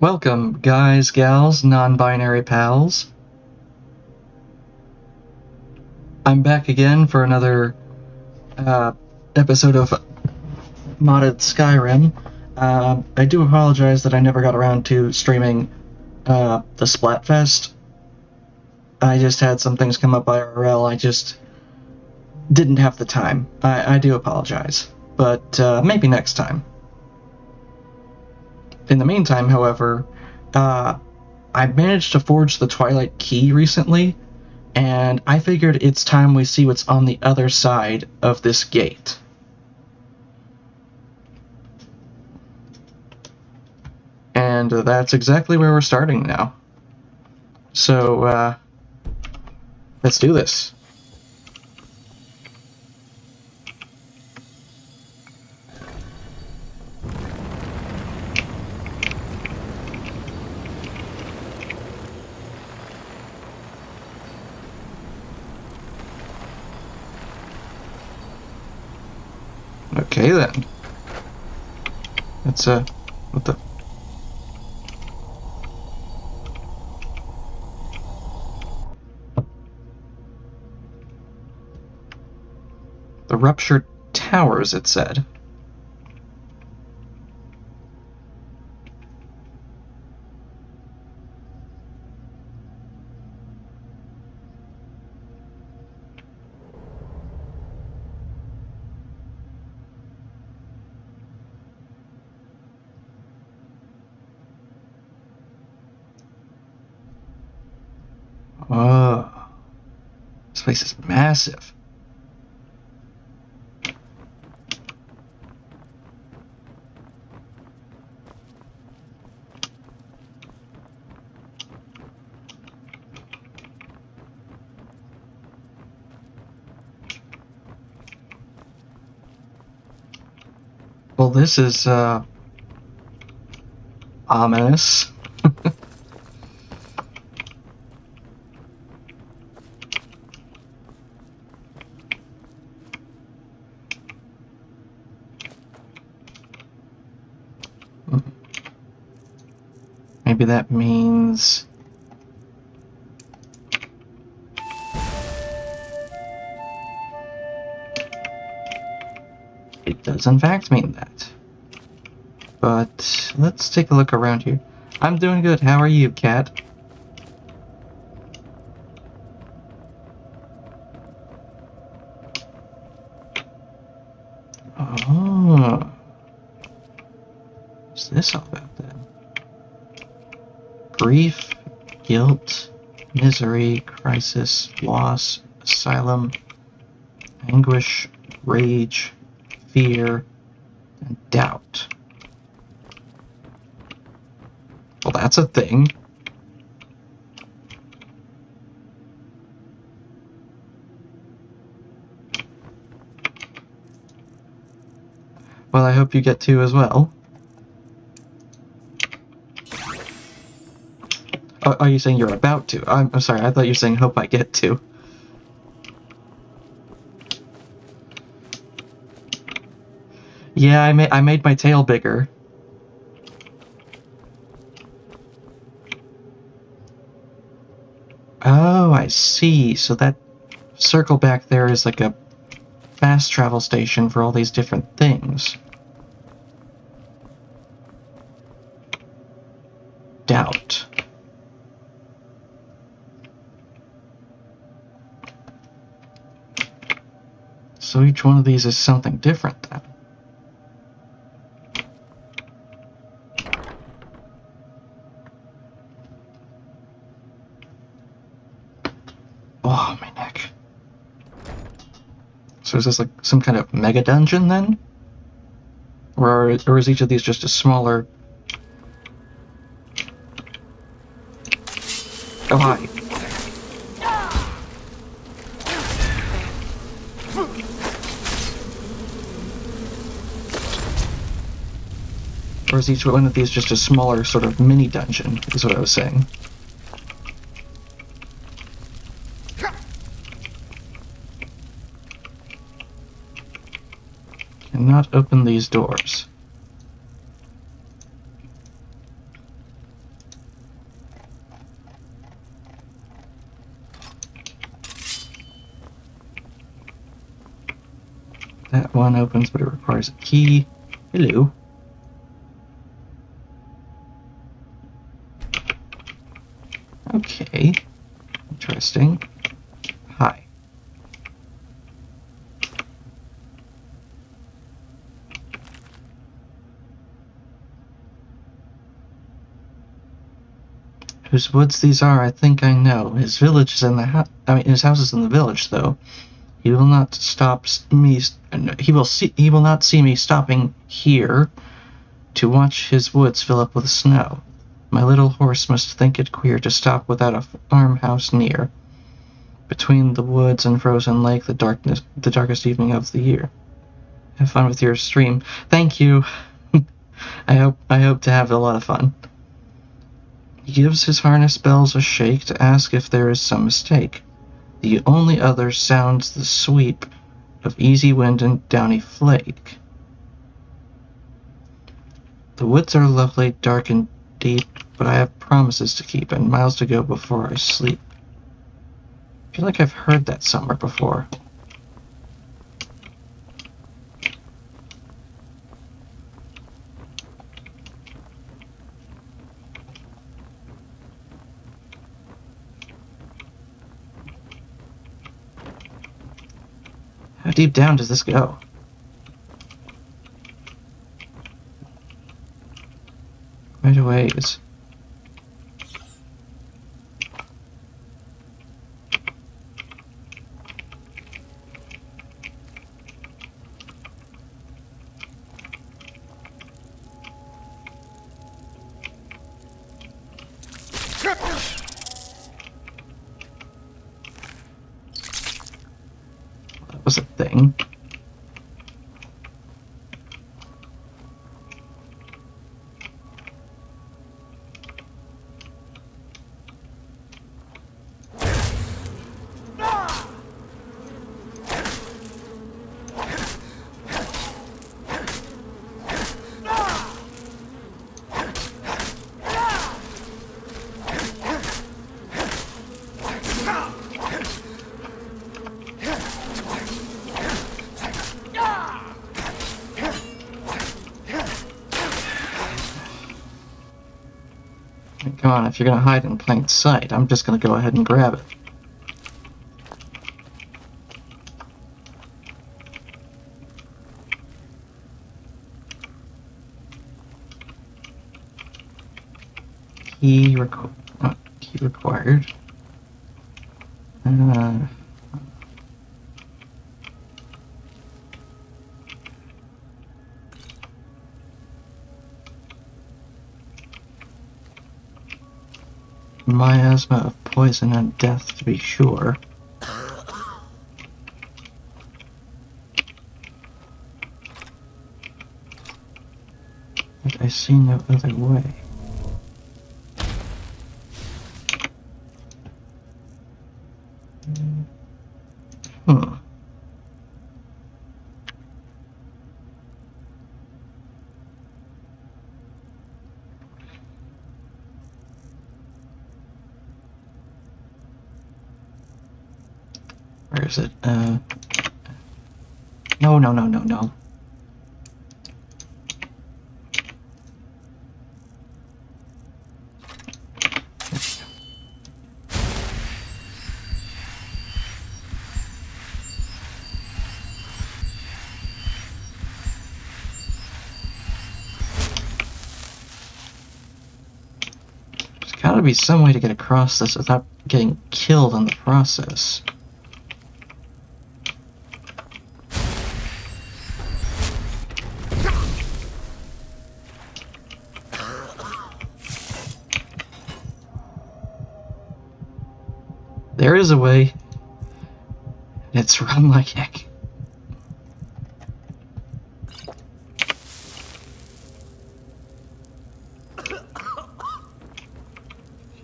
Welcome, guys, gals, non-binary pals. I'm back again for another episode of modded Skyrim. I do apologize that I never got around to streaming the Splatfest. I just had some things come up IRL. I just didn't have the time. I do apologize, but maybe next time. In the meantime, however, I managed to forge the Twilight key recently, and I figured it's time we see what's on the other side of this gate. And that's exactly where we're starting now. So, let's do this. Okay then. It's what the? The ruptured towers, it said. Oh, this place is massive. Well, this is ominous. Maybe that means... It does in fact mean that. But let's take a look around here. I'm doing good. How are you, cat? Oh. What's this all about then? Grief, guilt, misery, crisis, loss, asylum, anguish, rage, fear, and doubt. Well, that's a thing. Well, I hope you get to as well. Oh, are you saying you're about to? I'm sorry, I thought you were saying hope I get to. Yeah, I made my tail bigger. Oh, I see. So that circle back there is like a fast travel station for all these different things. Doubt. So each one of these is something different then. Oh, my neck. So is this like some kind of mega dungeon then? Or is each of these just a smaller... Oh, hi. Or is each one of these just a smaller sort of mini dungeon, is what I was saying. Cannot open these doors. That one opens, but it requires a key. Hello. Okay. Interesting. Hi. Whose woods these are, I think I know. His village is in the house. His house is in the village, though. He will not stop me. He will not see me stopping here to watch his woods fill up with snow. My little horse must think it queer to stop without a farmhouse near. Between the woods and frozen lake, the darkest evening of the year. Have fun with your stream. Thank you. I hope to have a lot of fun. He gives his harness bells a shake to ask if there is some mistake. The only other sounds the sweep of easy wind and downy flake. The woods are lovely, dark and deep, but I have promises to keep and miles to go before I sleep. I feel like I've heard that somewhere before. How deep down does this go? Quite a ways. That was a thing. Come on, if you're gonna hide in plain sight, I'm just gonna go ahead and grab it. Key required. Miasma of poison and death, to be sure. But I see no other way. Where is it? No. There's gotta be some way to get across this without getting killed in the process. There is a way. It's run like heck.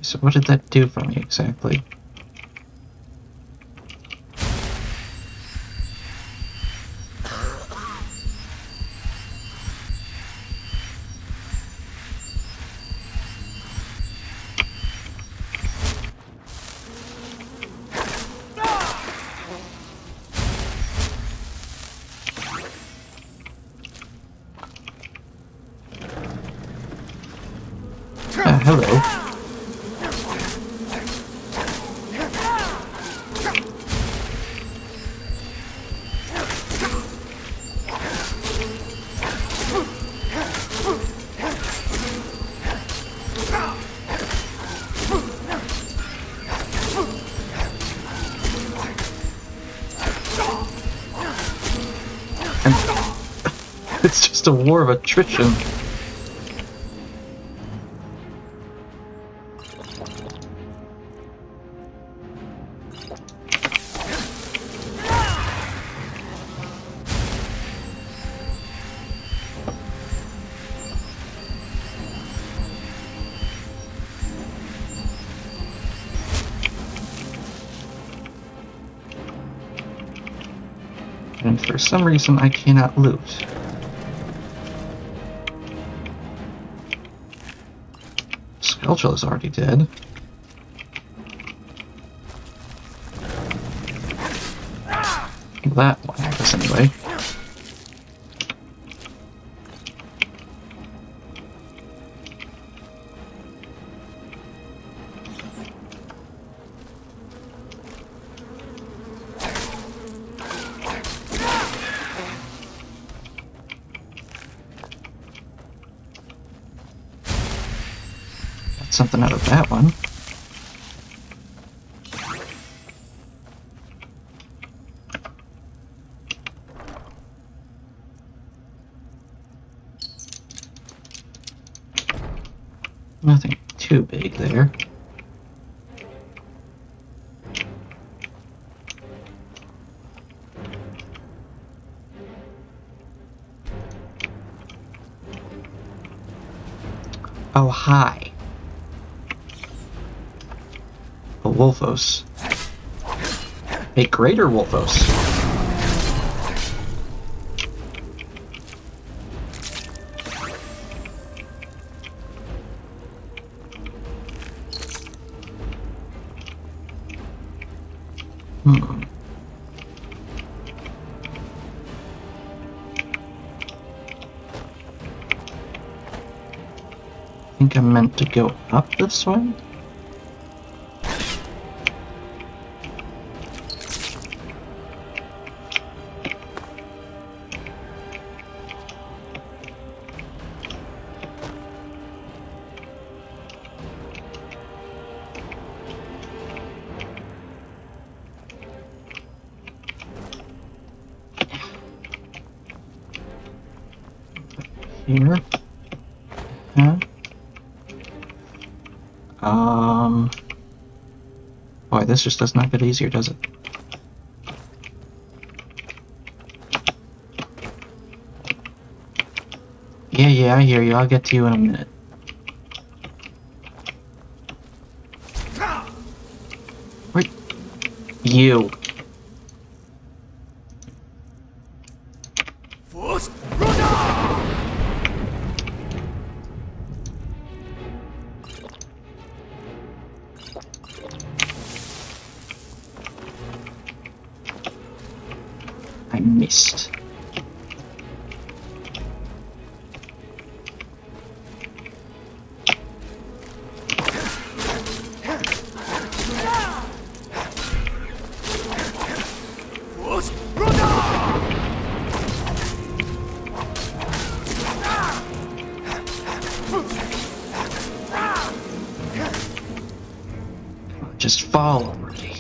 So what did that do for me exactly? Hello. It's just a war of attrition. And for some reason I cannot loot. Skelchel is already dead. That one, I guess, anyway. Something out of that one. Nothing too big there. Oh, hi. A Wolfos. A greater Wolfos. I think I'm meant to go up this way? Here. Huh? Boy, this just does not get easier, does it? Yeah, I hear you. I'll get to you in a minute. Wait. You. I missed. Just fall already.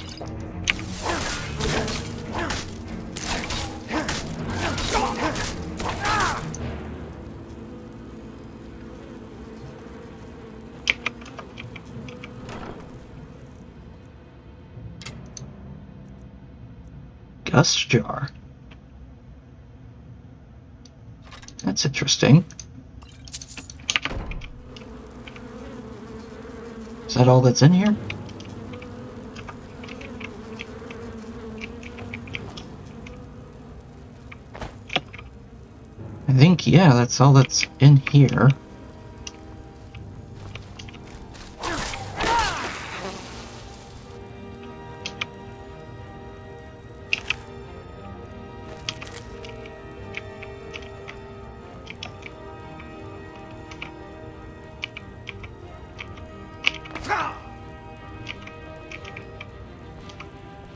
Gust jar. That's interesting. Is that all that's in here? I think, yeah, that's all that's in here.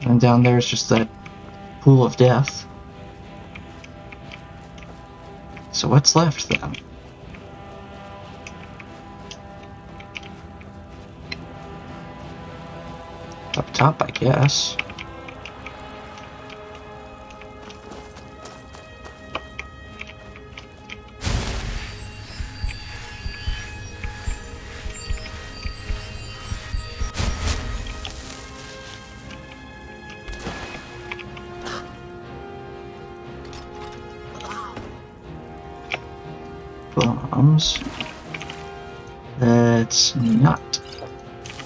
And down there is just that pool of death. So what's left then? Up top, I guess. Bombs. Let's not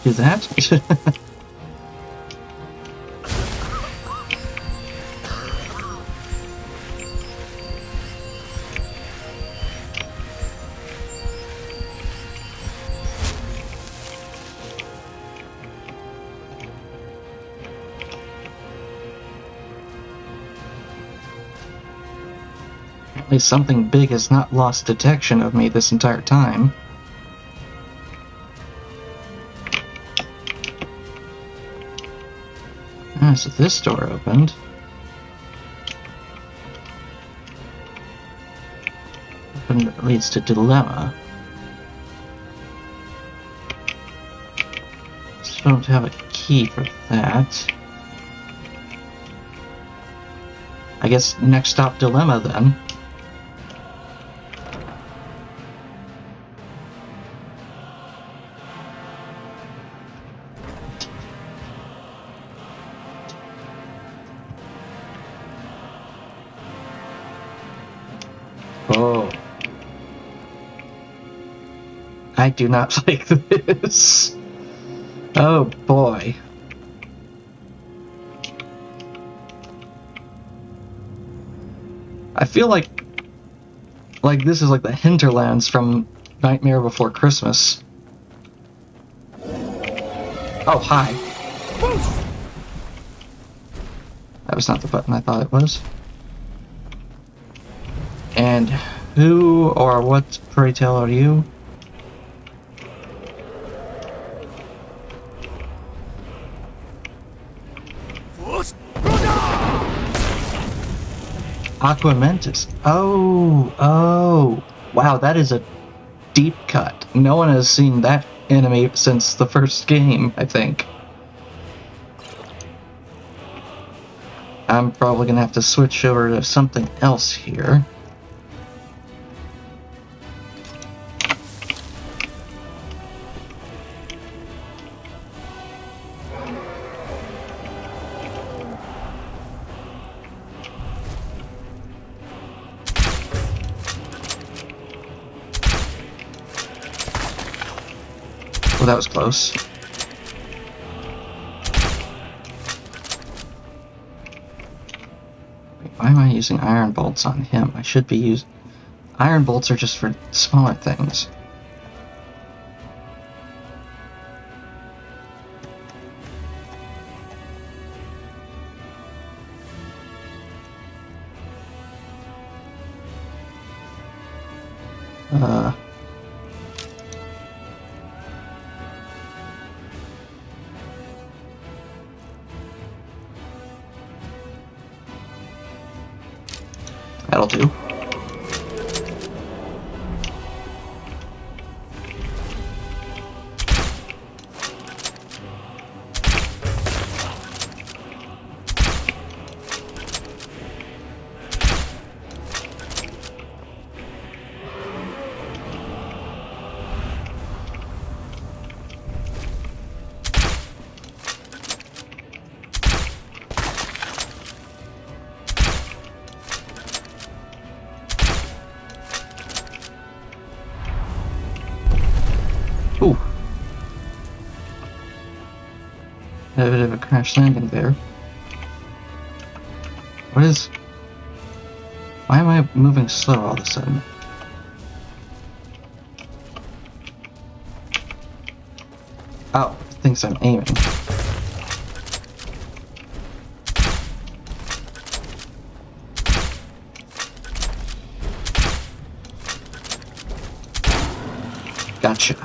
do that. Apparently something big has not lost detection of me this entire time. Ah, so this door opened. Open leads to dilemma. Still don't have a key for that. I guess next stop dilemma then. Oh. I do not like this. Oh boy. I feel like this is like the hinterlands from Nightmare Before Christmas. Oh, hi. That was not the button I thought it was. And who or what, pray tell, are you? Aquamentus. Oh. Wow, that is a deep cut. No one has seen that enemy since the first game, I think. I'm probably gonna have to switch over to something else here. Oh, that was close. Wait, why am I using iron bolts on him? I should be using... Iron bolts are just for smaller things. That'll do. Ooh. Had a bit of a crash landing there. What is... Why am I moving slow all of a sudden? Oh, it thinks I'm aiming. Gotcha.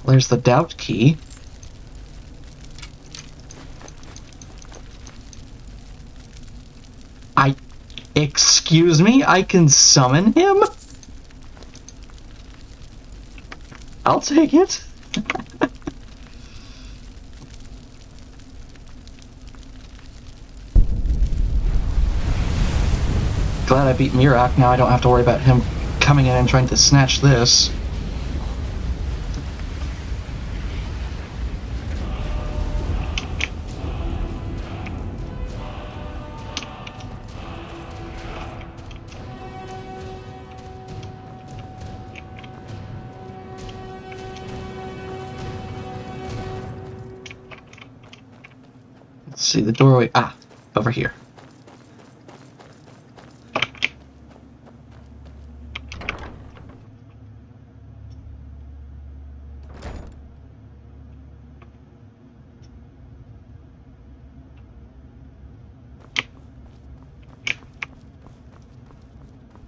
There's the doubt key. Excuse me? I can summon him? I'll take it. Glad I beat Mirak. Now I don't have to worry about him coming in and trying to snatch this. Let's see, the doorway. Ah, over here.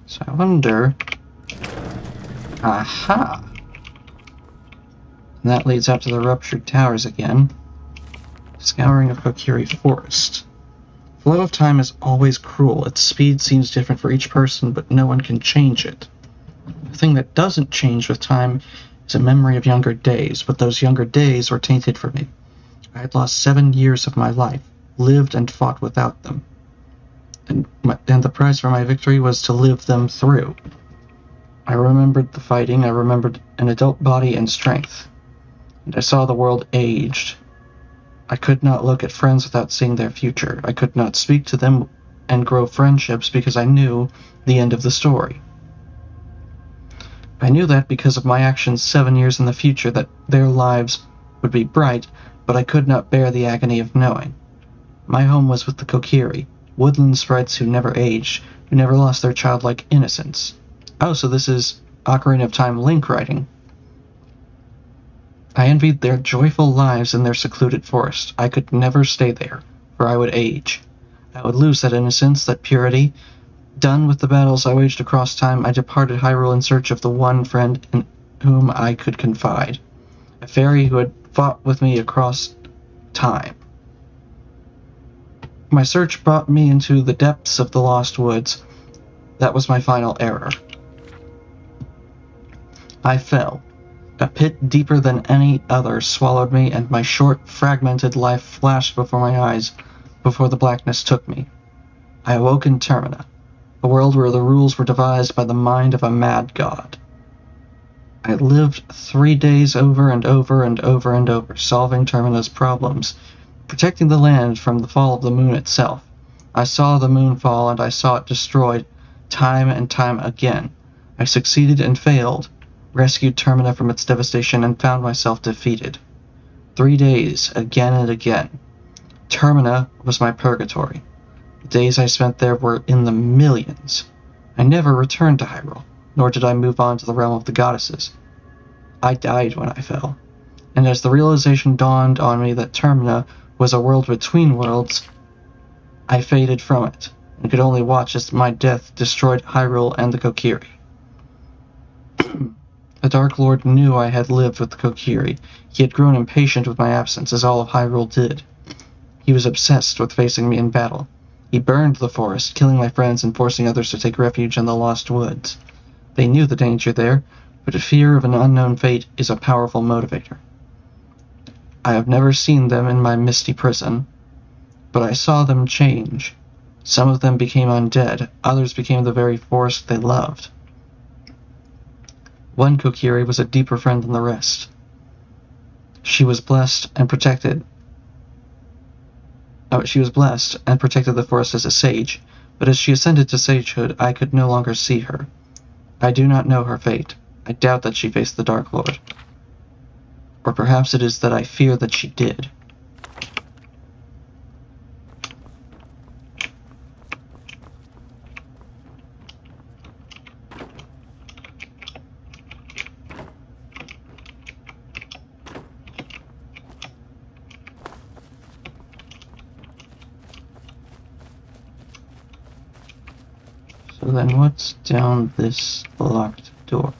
So I wonder... Aha! And that leads out to the ruptured towers again. Scouring of Kokiri Forest. Flow of time is always cruel. Its speed seems different for each person, but no one can change it. The thing that doesn't change with time is a memory of younger days, but those younger days were tainted for me. I had lost 7 years of my life, lived and fought without them. And the price for my victory was to live them through. I remembered the fighting, I remembered an adult body and strength. And I saw the world aged. I could not look at friends without seeing their future. I could not speak to them and grow friendships because I knew the end of the story. I knew that because of my actions 7 years in the future that their lives would be bright, but I could not bear the agony of knowing. My home was with the Kokiri, woodland sprites who never aged, who never lost their childlike innocence. Oh, so this is Ocarina of Time link writing. I envied their joyful lives in their secluded forest. I could never stay there, for I would age. I would lose that innocence, that purity. Done with the battles I waged across time, I departed Hyrule in search of the one friend in whom I could confide. A fairy who had fought with me across time. My search brought me into the depths of the Lost Woods. That was my final error. I fell. A pit deeper than any other swallowed me, and my short, fragmented life flashed before my eyes before the blackness took me. I awoke in Termina, a world where the rules were devised by the mind of a mad god. I lived 3 days over and over and over and over, solving Termina's problems, protecting the land from the fall of the moon itself. I saw the moon fall, and I saw it destroyed time and time again. I succeeded and failed, rescued Termina from its devastation, and found myself defeated. 3 days, again and again. Termina was my purgatory. The days I spent there were in the millions. I never returned to Hyrule, nor did I move on to the realm of the goddesses. I died when I fell, and as the realization dawned on me that Termina was a world between worlds, I faded from it, and could only watch as my death destroyed Hyrule and the Kokiri. The Dark Lord knew I had lived with the Kokiri. He had grown impatient with my absence, as all of Hyrule did. He was obsessed with facing me in battle. He burned the forest, killing my friends and forcing others to take refuge in the Lost Woods. They knew the danger there, but a fear of an unknown fate is a powerful motivator. I have never seen them in my misty prison, but I saw them change. Some of them became undead, others became the very forest they loved. One Kokiri was a deeper friend than the rest. She was blessed and protected the forest as a sage, but as she ascended to sagehood, I could no longer see her. I do not know her fate. I doubt that she faced the Dark Lord. Or perhaps it is that I fear that she did. So then what's down this locked door?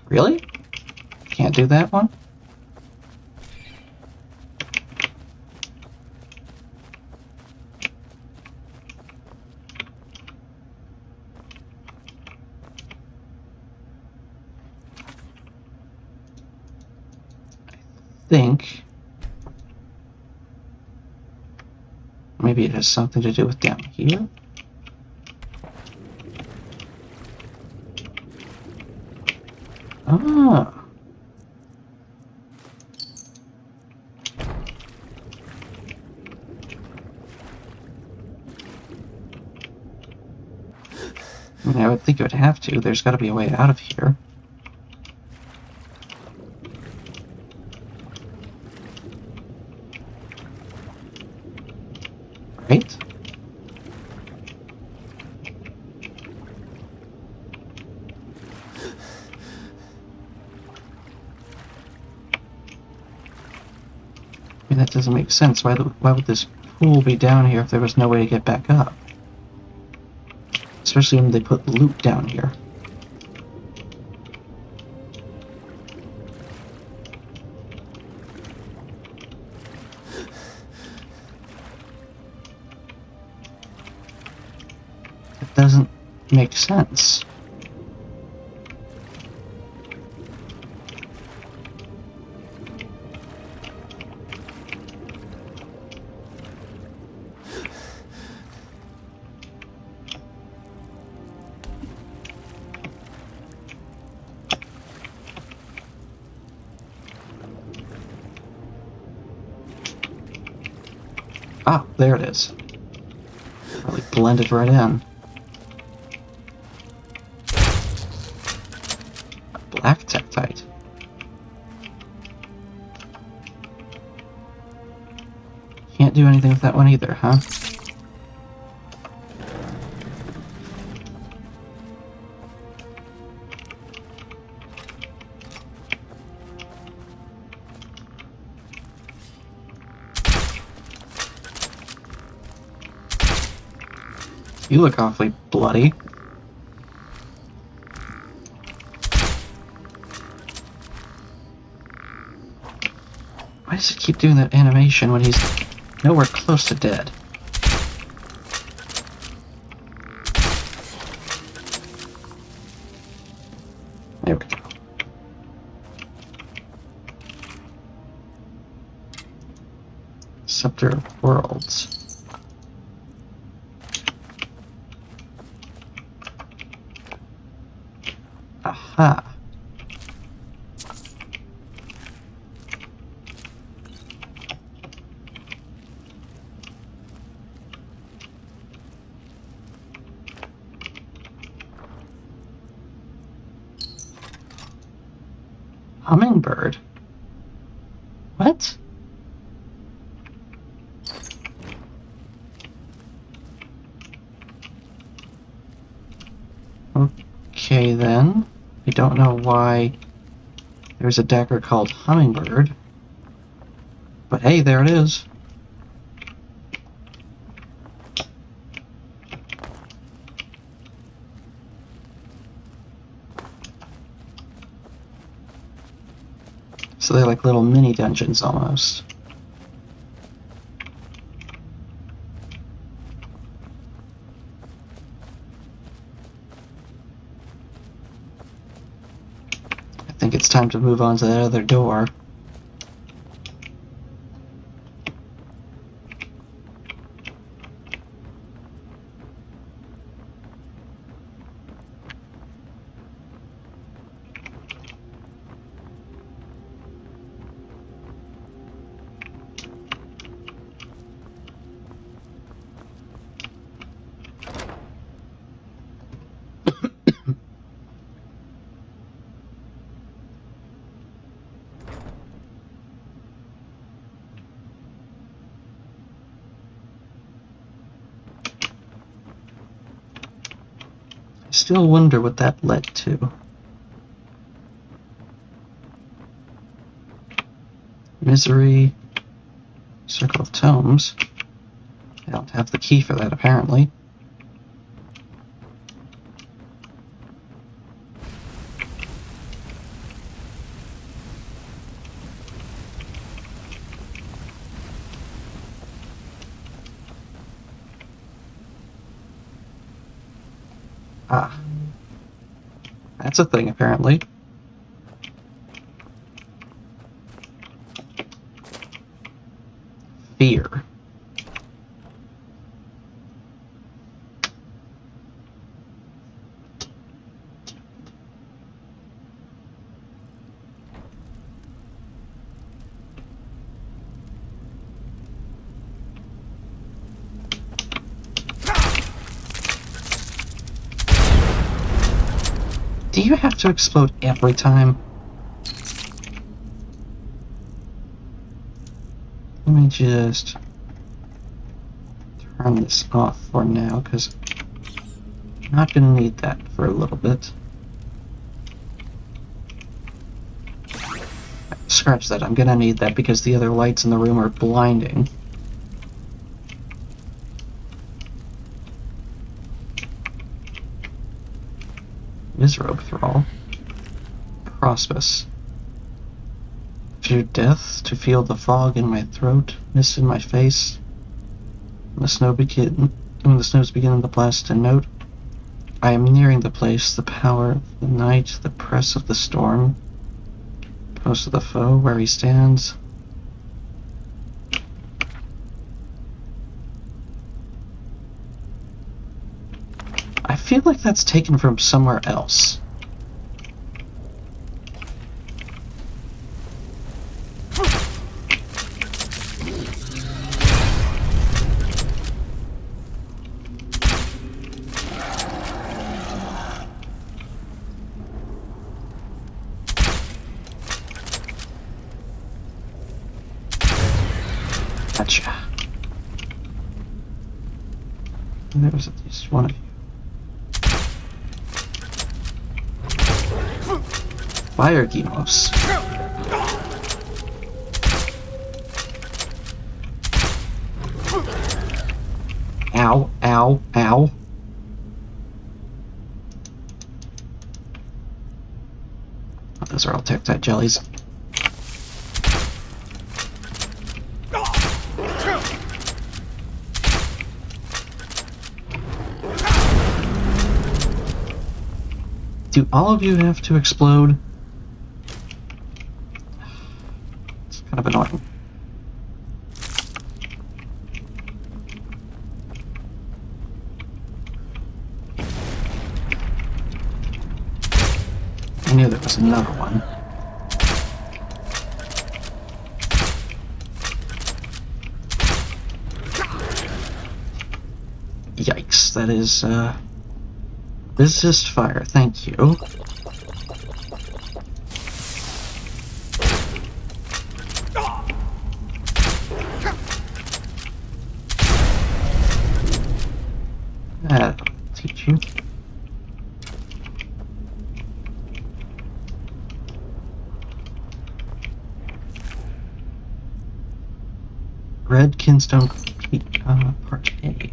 Really? Can't do that one? I think maybe it has something to do with down here. Ah. I mean, I would think it would have to. There's got to be a way out of here. Right? I mean, that doesn't make sense. Why would this pool be down here if there was no way to get back up? Especially when they put loot down here. It doesn't make sense. Ah, there it is. Really blended right in. Black tektite. Can't do anything with that one either, huh? You look awfully bloody. Why does it keep doing that animation when he's nowhere close to dead? There we go. Scepter of Worlds. Aha. Hummingbird? What? Okay then. I don't know why there's a dagger called Hummingbird. But hey, there it is. So they're like little mini dungeons almost. I think it's time to move on to that other door. I still wonder what that led to. Misery. Circle of Tomes. I don't have the key for that, apparently. Ah. That's a thing, apparently. Fear. Do you have to explode every time? Let me just turn this off for now, because I'm not going to need that for a little bit. Scratch that, I'm going to need that because the other lights in the room are blinding. Misrobe Thrall. Prospus. Fear death, to feel the fog in my throat, mist in my face. When the snows begin to blast and note, I am nearing the place, the power of the night, the press of the storm. Post of the foe, where he stands. I feel like that's taken from somewhere else. Gotcha. There was at least one of you. Fire Gemos. Ow, ow, ow. Oh, those are all Tektite jellies. Do all of you have to explode? It's kind of annoying. I knew there was another one. Yikes, that is, resist fire, thank you. That'll teach you. Red Kinstone complete, part A.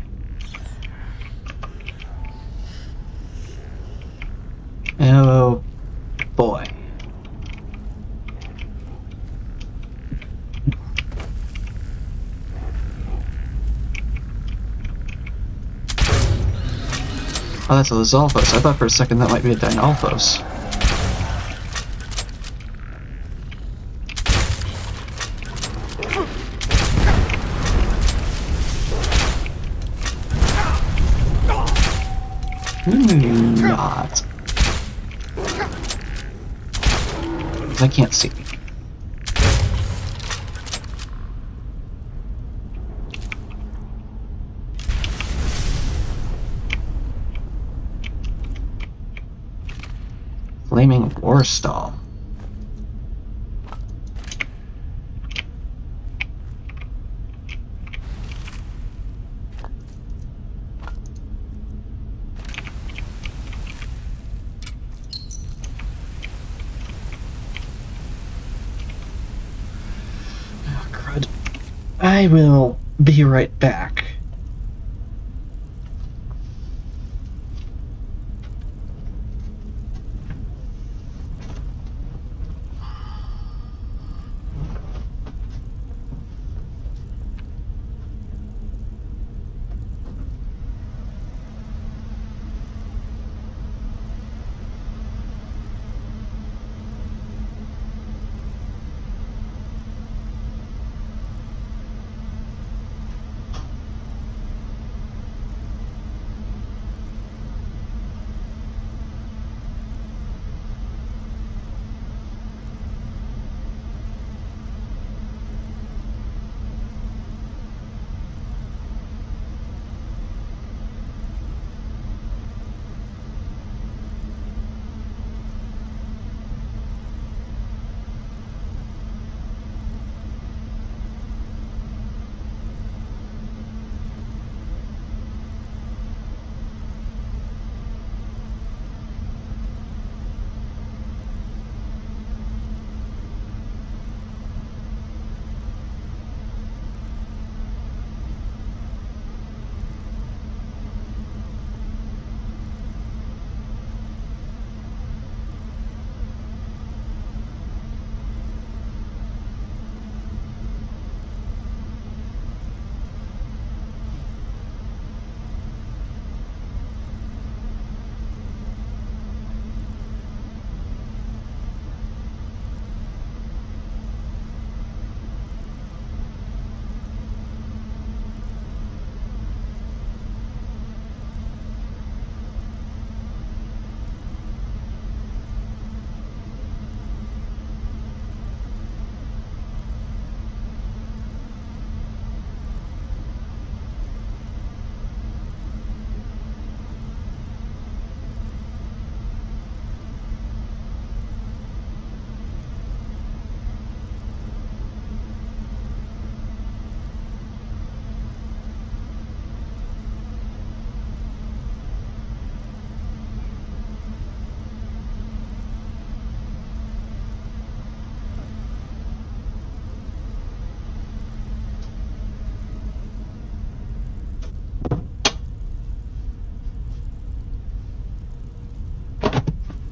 Oh boy. Oh, that's a Lizalfos. I thought for a second that might be a Dynalfos. Not. I can't see. Flaming War Stall. Oh, crud. I will be right back.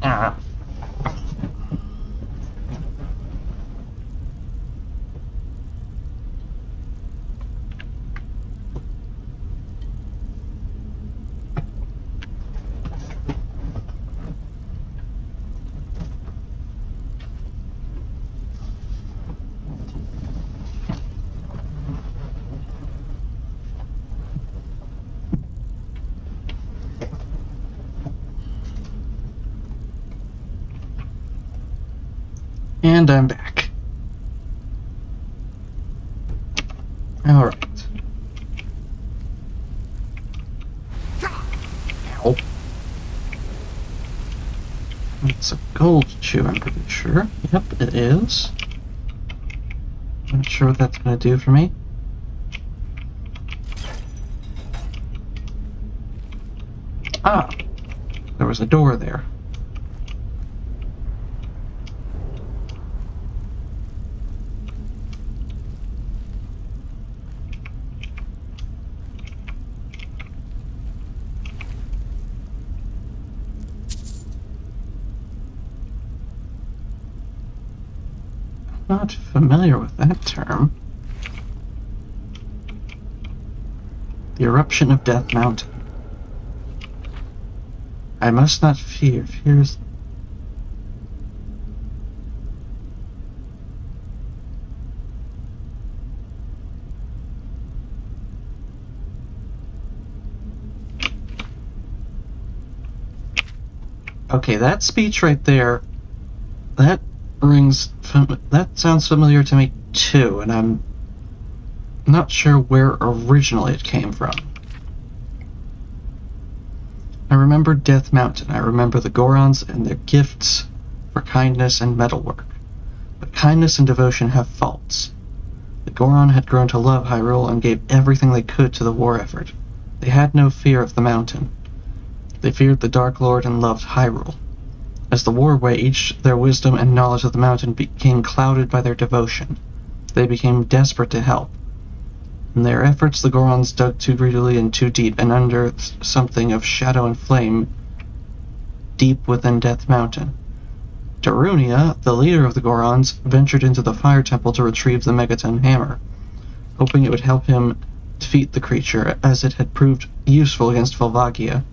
Ah. And I'm back. Alright. Ow. It's a gold chew, I'm pretty sure. Yep, it is. Not sure what that's going to do for me. Ah! There was a door there. Not familiar with that term. The eruption of Death Mountain. I must not fear. Fears. Okay, that speech right there, that sounds familiar to me too, and I'm not sure where originally it came from. I remember Death Mountain. I remember the Gorons and their gifts for kindness and metalwork. But kindness and devotion have faults. The Goron had grown to love Hyrule and gave everything they could to the war effort. They had no fear of the mountain. They feared the Dark Lord and loved Hyrule. As the war waged, their wisdom and knowledge of the mountain became clouded by their devotion. They became desperate to help. In their efforts, the Gorons dug too greedily and too deep, and under something of shadow and flame deep within Death Mountain. Darunia, the leader of the Gorons, ventured into the Fire Temple to retrieve the Megaton Hammer, hoping it would help him defeat the creature, as it had proved useful against Volvagia.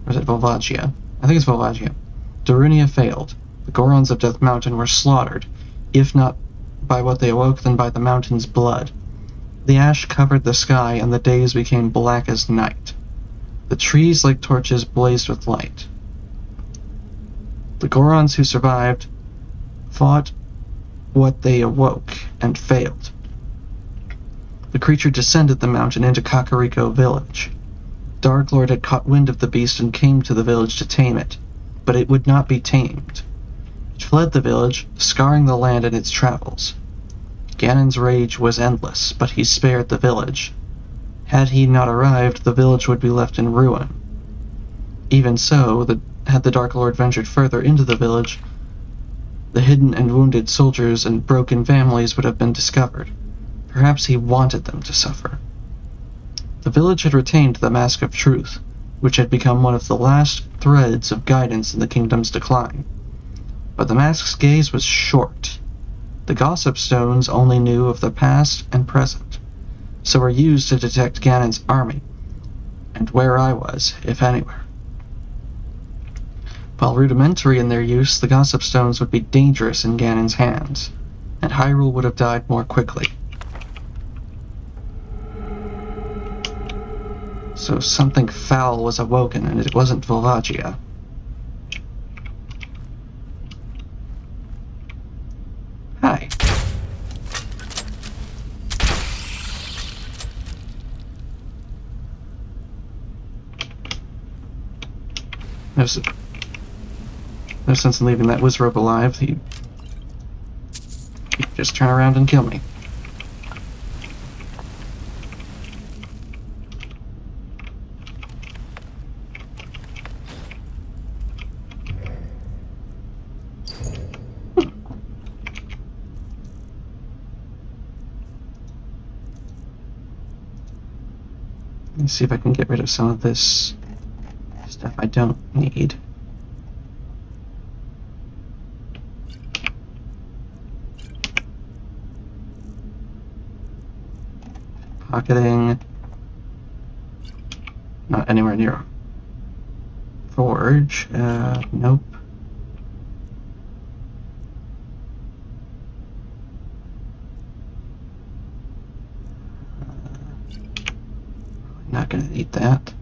Or is it Volvagia? I think it's Volvagia. Darunia failed. The Gorons of Death Mountain were slaughtered, if not by what they awoke, then by the mountain's blood. The ash covered the sky, and the days became black as night. The trees, like torches, blazed with light. The Gorons who survived fought what they awoke, and failed. The creature descended the mountain into Kakariko village. Dark Lord had caught wind of the beast and came to the village to tame it, but it would not be tamed. It fled the village, scarring the land in its travels. Ganon's rage was endless, but he spared the village. Had he not arrived, the village would be left in ruin. Even so, had the Dark Lord ventured further into the village, the hidden and wounded soldiers and broken families would have been discovered. Perhaps he wanted them to suffer. The village had retained the Mask of Truth, which had become one of the last threads of guidance in the kingdom's decline. But the mask's gaze was short. The gossip stones only knew of the past and present, so were used to detect Ganon's army, and where I was, if anywhere. While rudimentary in their use, the gossip stones would be dangerous in Ganon's hands, and Hyrule would have died more quickly. So something foul was awoken, and it wasn't Volvagia. Hi. No sense in leaving that Wizrobe alive. He'd just turn around and kill me. Let me see if I can get rid of some of this stuff I don't need. Pocketing. Not anywhere near forge. Nope. Not gonna eat that.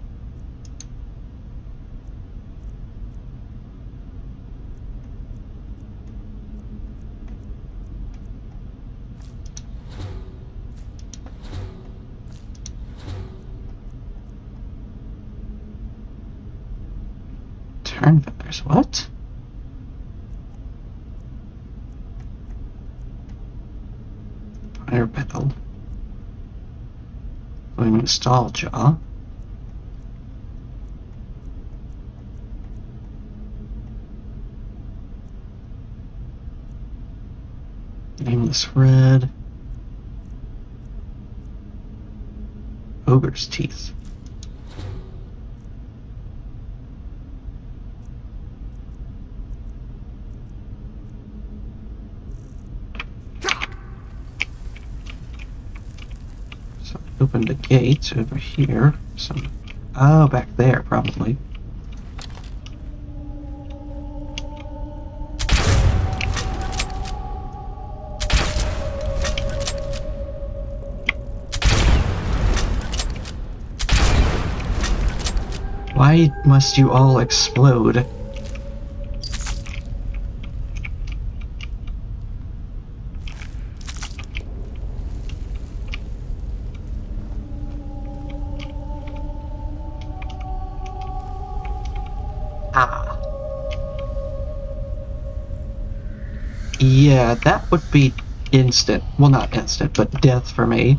Turn feathers. What? Fire petal. Nostalgia. Nameless red. Ogre's teeth. Opened a gate over here. Oh, back there, probably. Why must you all explode? Yeah, that would be instant. Well, not instant, but death for me.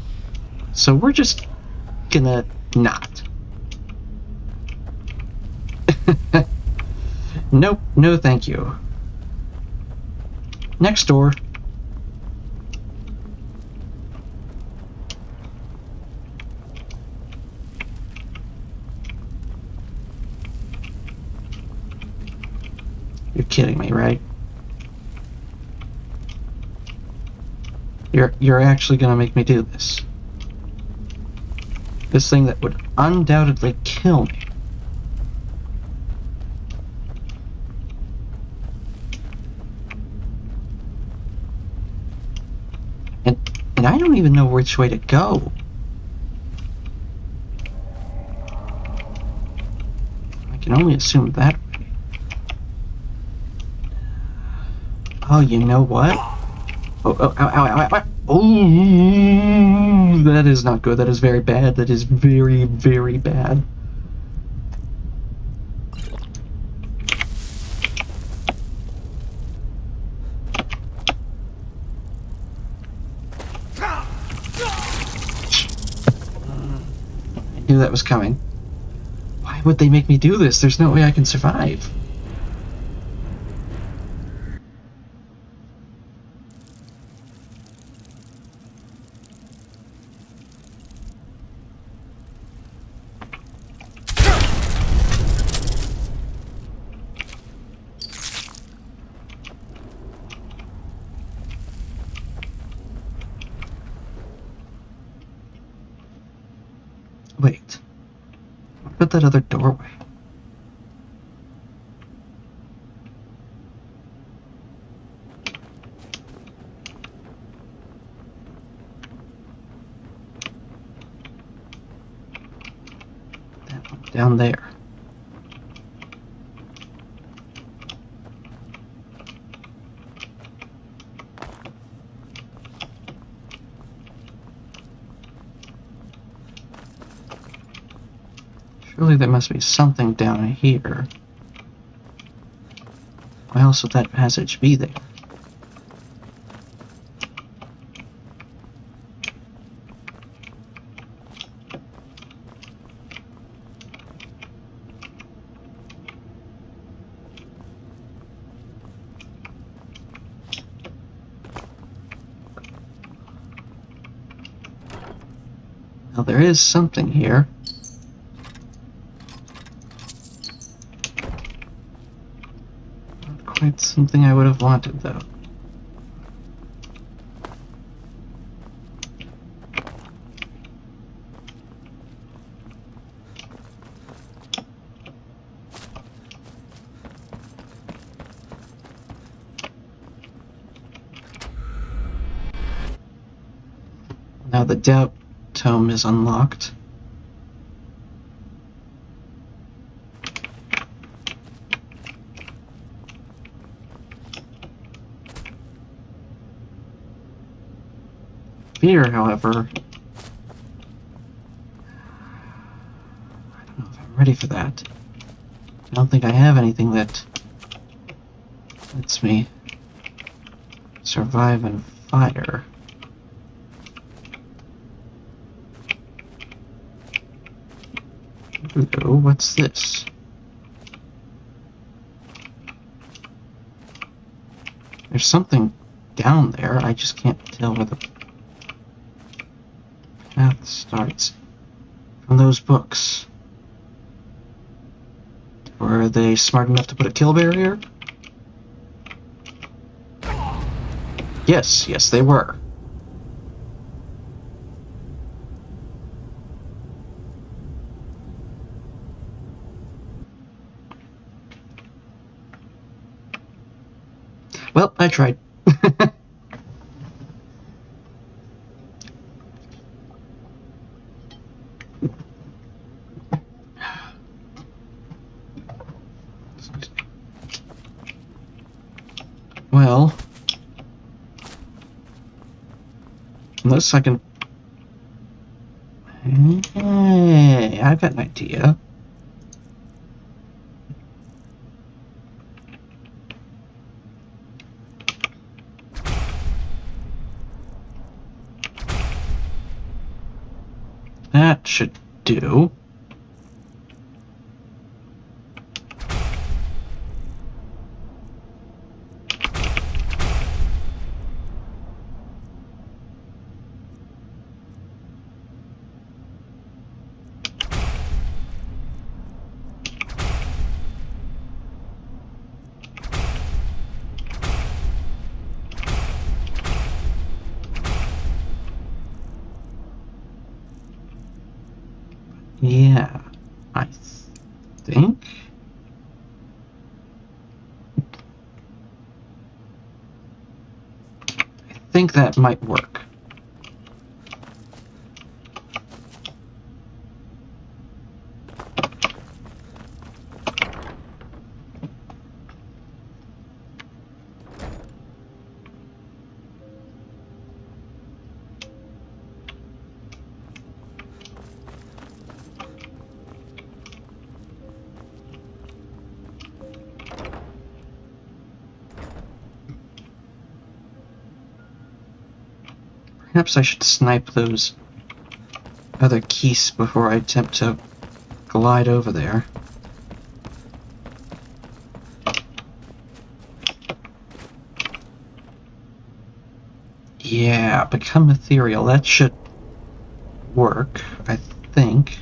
So we're just gonna not. Nope, no thank you. Next door. You're kidding me, right? You're actually gonna make me do this. This thing that would undoubtedly kill me. And I don't even know which way to go. I can only assume that way. Oh, you know what? Oh, ow, ow, ow, ow. Oh, that is not good. That is very bad. That is very, very bad. I knew that was coming. Why would they make me do this? There's no way I can survive. Wait. What about that other doorway? That one down there. Surely there must be something down here. Why else would that passage be there? Now there is something here. It's something I would have wanted, though. Now the Doubt Tome is unlocked. Fear, however, I don't know if I'm ready for that. I don't think I have anything that lets me survive in fire. Ooh, what's this? There's something down there, I just can't tell where the path starts. From those books. Were they smart enough to put a kill barrier? Yes, yes they were. Well, I tried. Well, unless I can... Hey, I've got an idea. That should do. Yeah, I think. I think that might work. Perhaps I should snipe those other geese before I attempt to glide over there. Yeah, become ethereal. That should work, I think.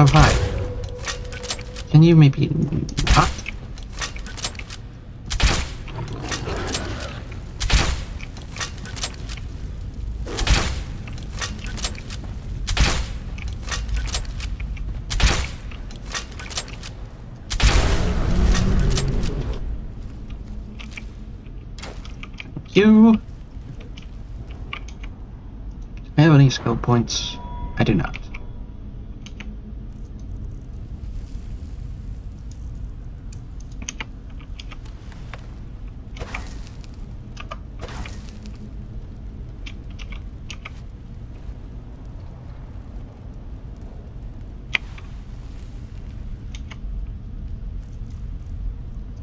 Oh, hi. Can you maybe not? Thank you. Do I have any skill points? I do not.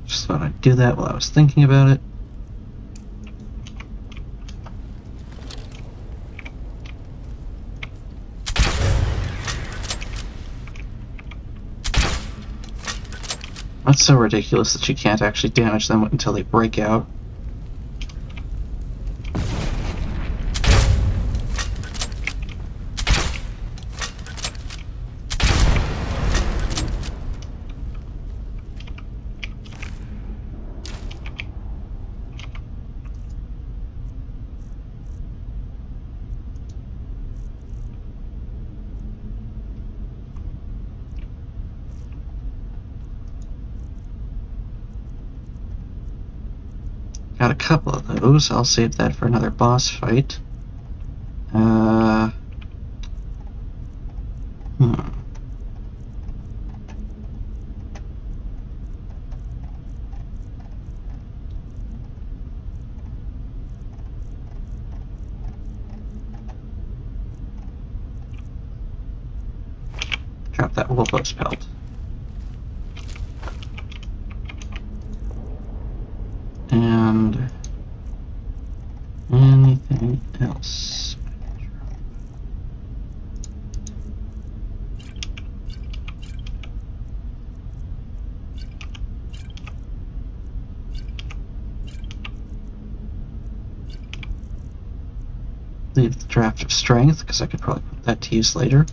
Just thought I'd do that while I was thinking about it. That's so ridiculous that you can't actually damage them until they break out. Got a couple of those. I'll save that for another boss fight. Drop that Wolfos pelt. And anything else? Leave the draft of strength, because I could probably put that to use later.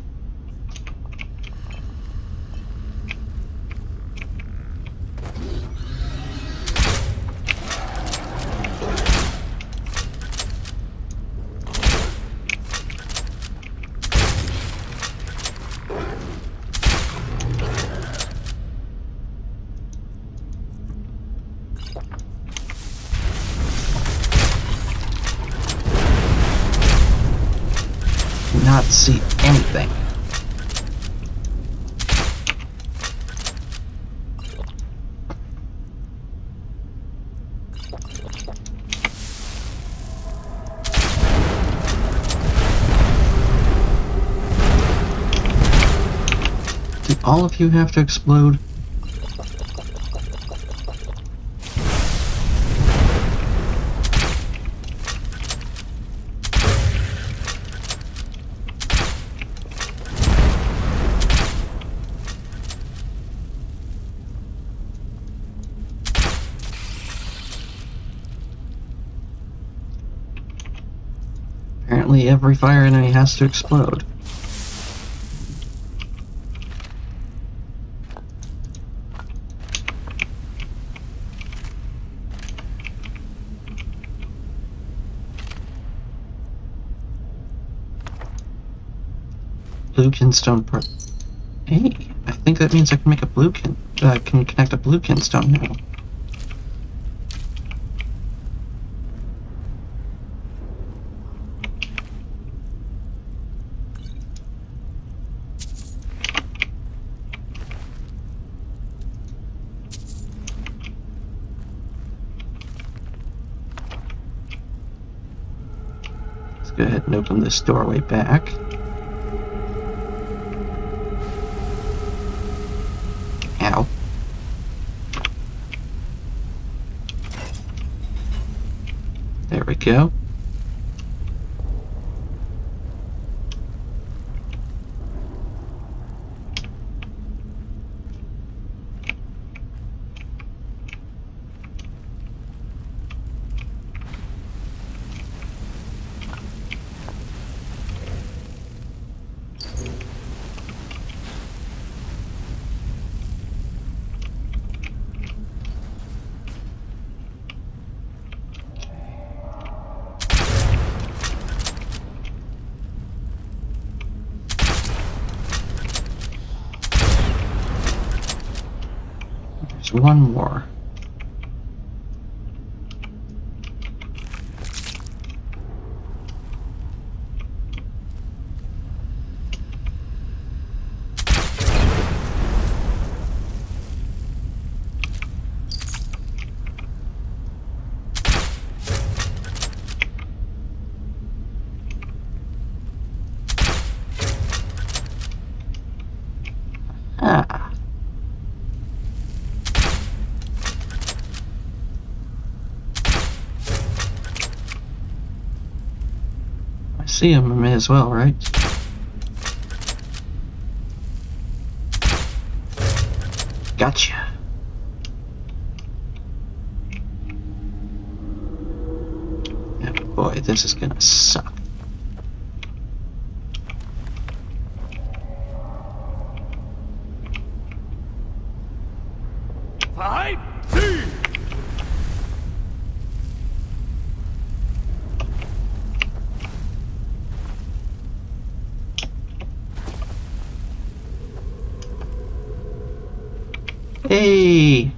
Not see anything. Do all of you have to explode? Apparently every fire enemy has to explode. Blue kinstone part. Hey, I think that means I can make a can connect a blue kinstone now. Go ahead and open this doorway back. Ow. There we go. One more. Ah. See him, I may as well, right? Gotcha. Oh boy, this is gonna suck. Hey!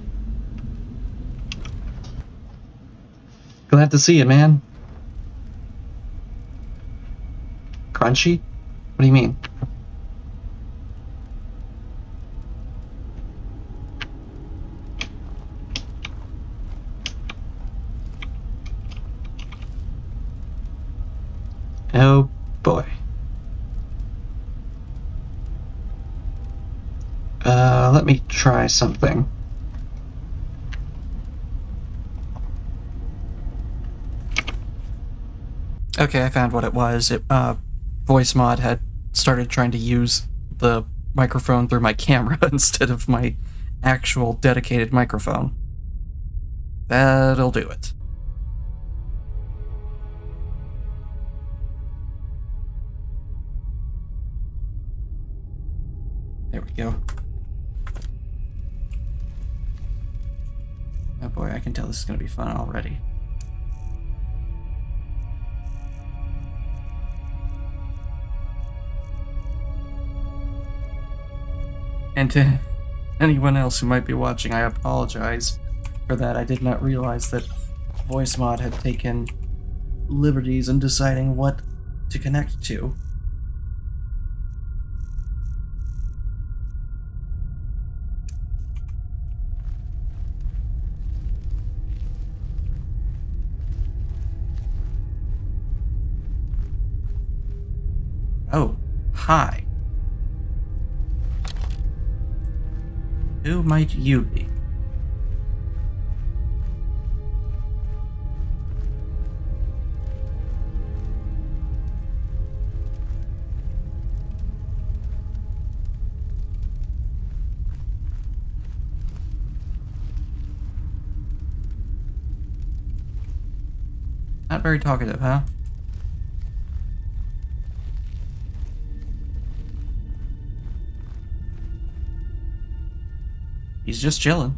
Glad to see you, man. Crunchy? What do you mean? Oh boy. Let me try something. Okay, I found what it was. VoiceMod had started trying to use the microphone through my camera instead of my actual dedicated microphone. That'll do it. There we go. Oh boy, I can tell this is going to be fun already. And to anyone else who might be watching, I apologize for that. I did not realize that VoiceMod had taken liberties in deciding what to connect to. Oh, hi. Who might you be? Not very talkative, huh? He's just chilling.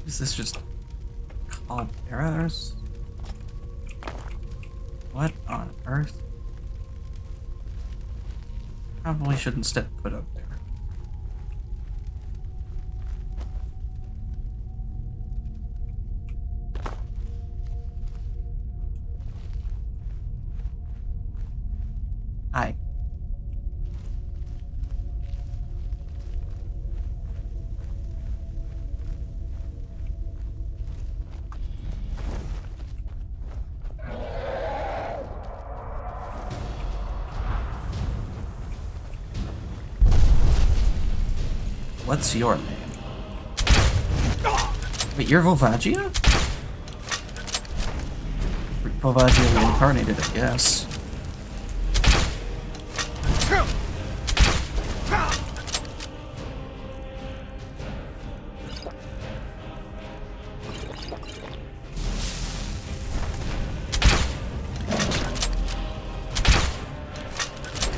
Is this just calderas? What on earth? Probably shouldn't step foot up there. Hi. What's your name? Wait, you're Volvagia? Volvagia reincarnated, I guess.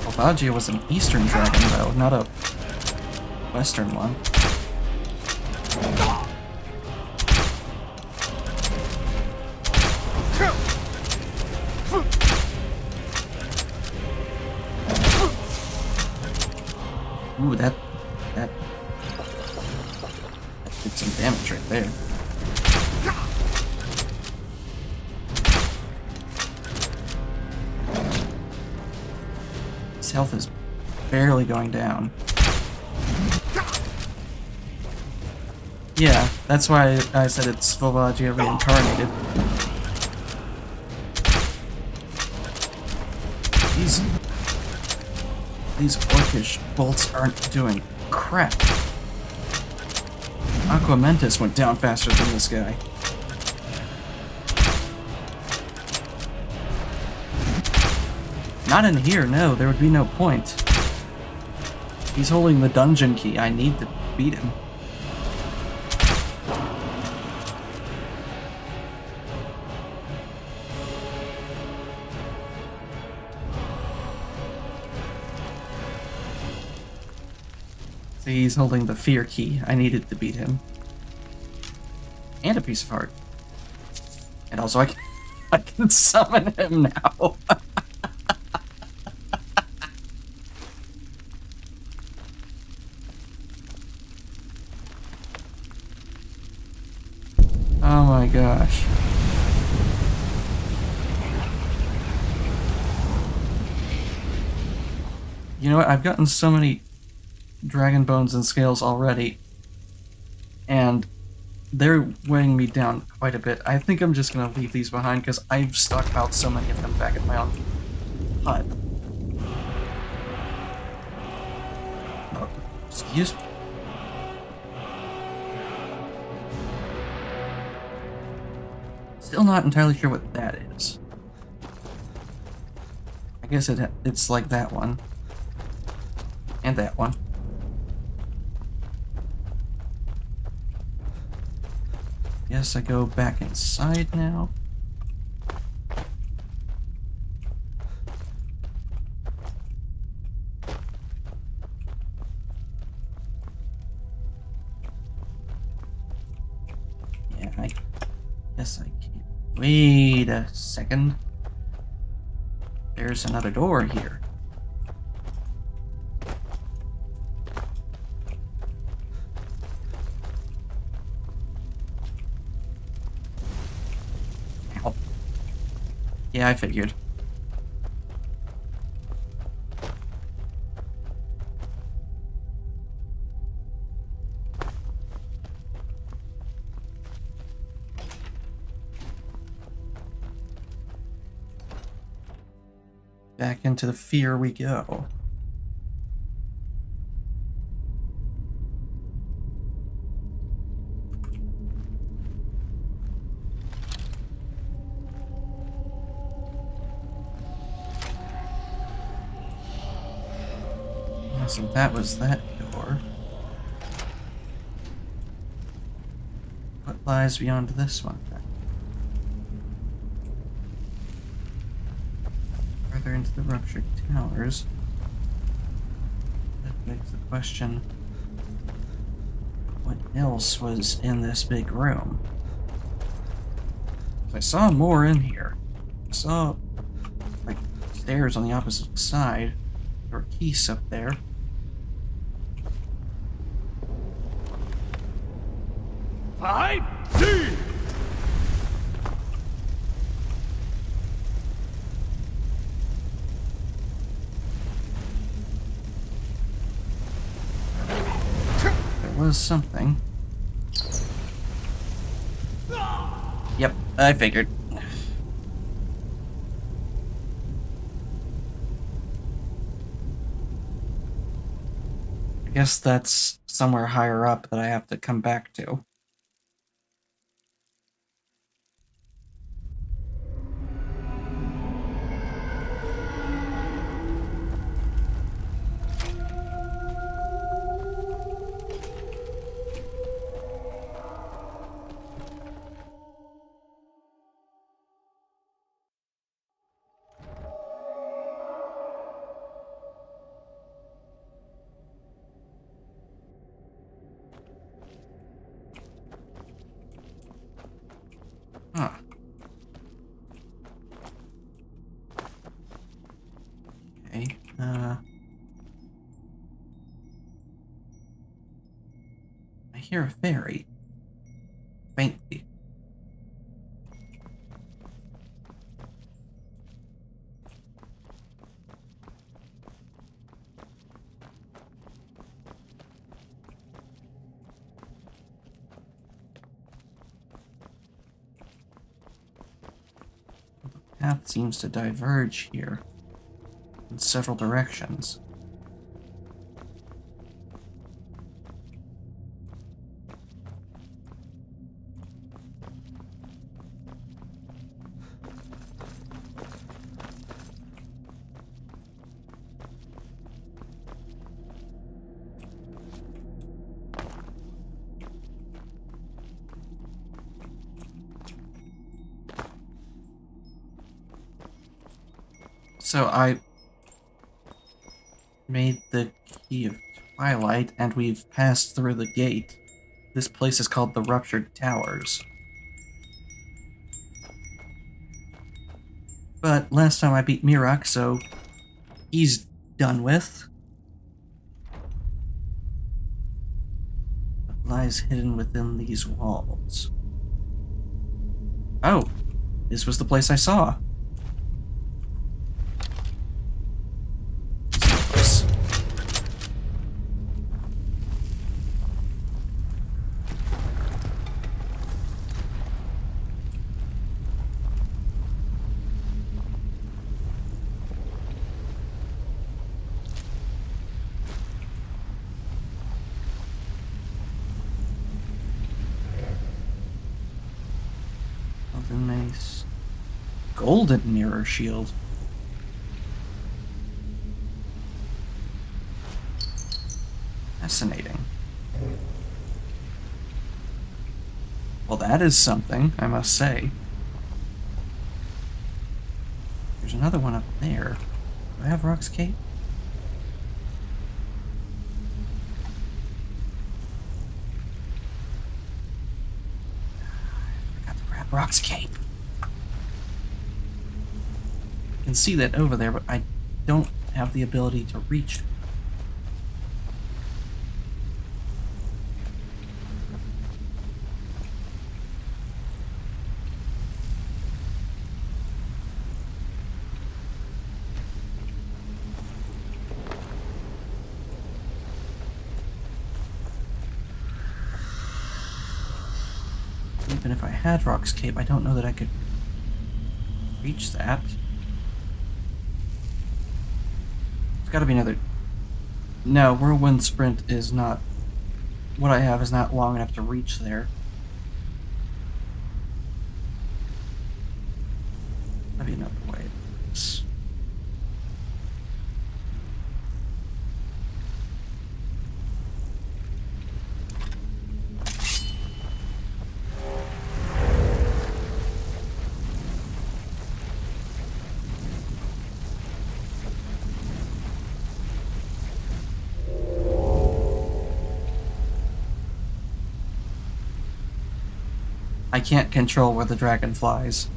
Volvagia was an Eastern dragon, though, not a Western one. Ooh, that did some damage right there. His health is barely going down. Yeah, that's why I said it's Volvagia reincarnated. These orcish bolts aren't doing crap. Aquamentus went down faster than this guy. Not in here, no, there would be no point. He's holding the dungeon key. I need to beat him. See, he's holding the fear key. I needed to beat him. And a piece of heart. And also I can summon him now. Oh my gosh. You know what? I've gotten so many dragon bones and scales already, and they're weighing me down quite a bit. I think I'm just gonna leave these behind because I've stockpiled so many of them back at my own hut. Oh, excuse me. Still not entirely sure what that is. I guess it's like that one. And that one. Guess I go back inside now. Yeah, I guess I can't. Wait a second. There's another door here. Ow. Yeah, I figured. Back into the fear we go. So that was that door. What lies beyond this one? Further into the ruptured towers. That begs the question, what else was in this big room? I saw more in here. I saw, like, stairs on the opposite side. There were keys up there. Five, D. There was something. Yep, I figured. I guess that's somewhere higher up that I have to come back to. Huh. Okay, I hear a fairy. Faintly. The path seems to diverge here in several directions. So I made the key of Twilight, and we've passed through the gate. This place is called the Ruptured Towers. But last time I beat Mirak, so he's done with. What lies hidden within these walls? Oh, this was the place I saw. Nice. Golden mirror shield. Fascinating. Well, that is something, I must say. There's another one up there. Do I have Rock's Cape? I forgot to grab Rock's Cape. I can see that over there, but I don't have the ability to reach it. Even if I had Rock's Cape, I don't know that I could reach that. There's gotta be another... No, Whirlwind Sprint is not... What I have is not long enough to reach there. That'd be another way. I can't control where the dragon flies.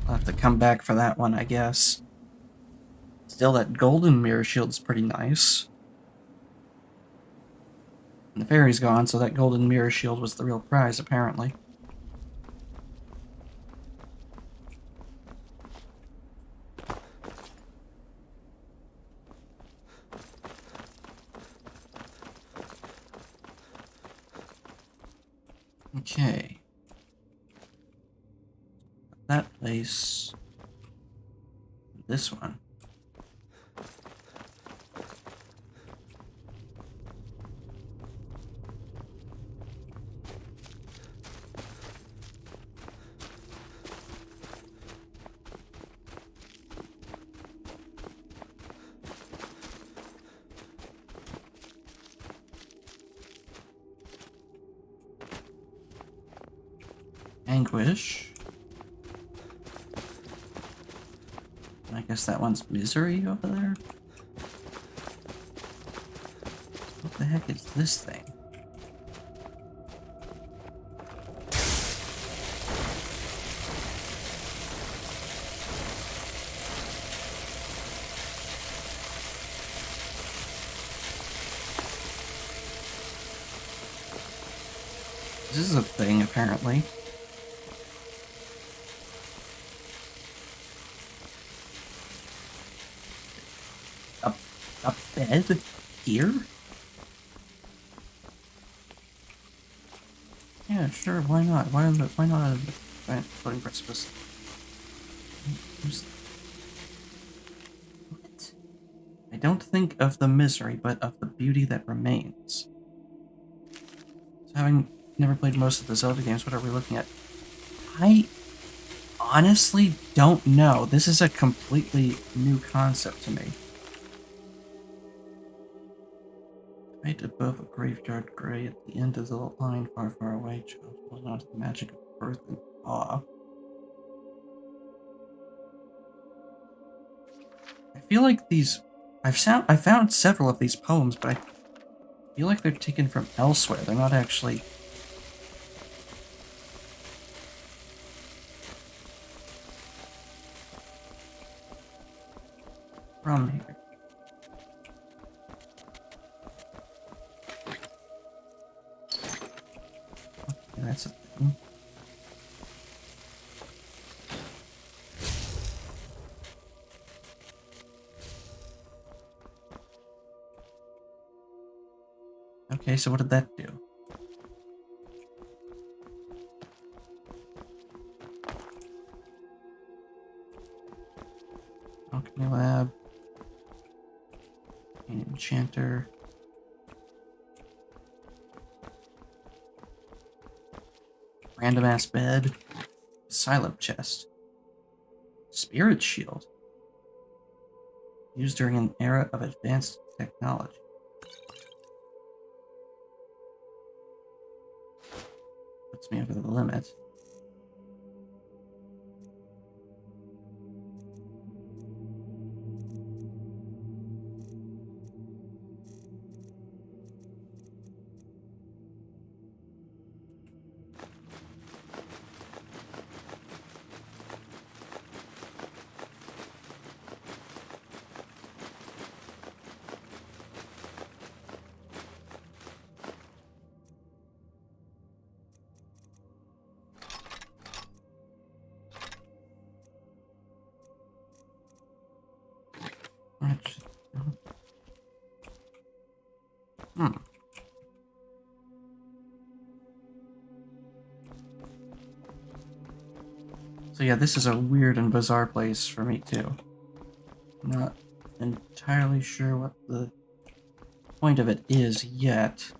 I'll have to come back for that one, I guess. Still, that golden mirror shield's pretty nice. And the fairy's gone, so that golden mirror shield was the real prize, apparently. Okay. That place. This one. Anguish. I guess that one's misery over there. What the heck is this thing? This is a thing, apparently. A bed? Here? Yeah, sure, why not? Why not a giant floating precipice? What? I don't think of the misery, but of the beauty that remains. So having never played most of the Zelda games, what are we looking at? I honestly don't know. This is a completely new concept to me. Right above a graveyard gray at the end of the line, far, far away, child holding on to the magic of birth and awe. I feel like these... I found several of these poems, but I feel like they're taken from elsewhere. They're not actually... from here. Okay, that's a thing. Okay, so what did that do? Alchemy lab. Enchanter. Random ass bed. Silent chest. Spirit shield. Used during an era of advanced technology. Puts me over the limit. So yeah, this is a weird and bizarre place for me too. Not entirely sure what the point of it is yet.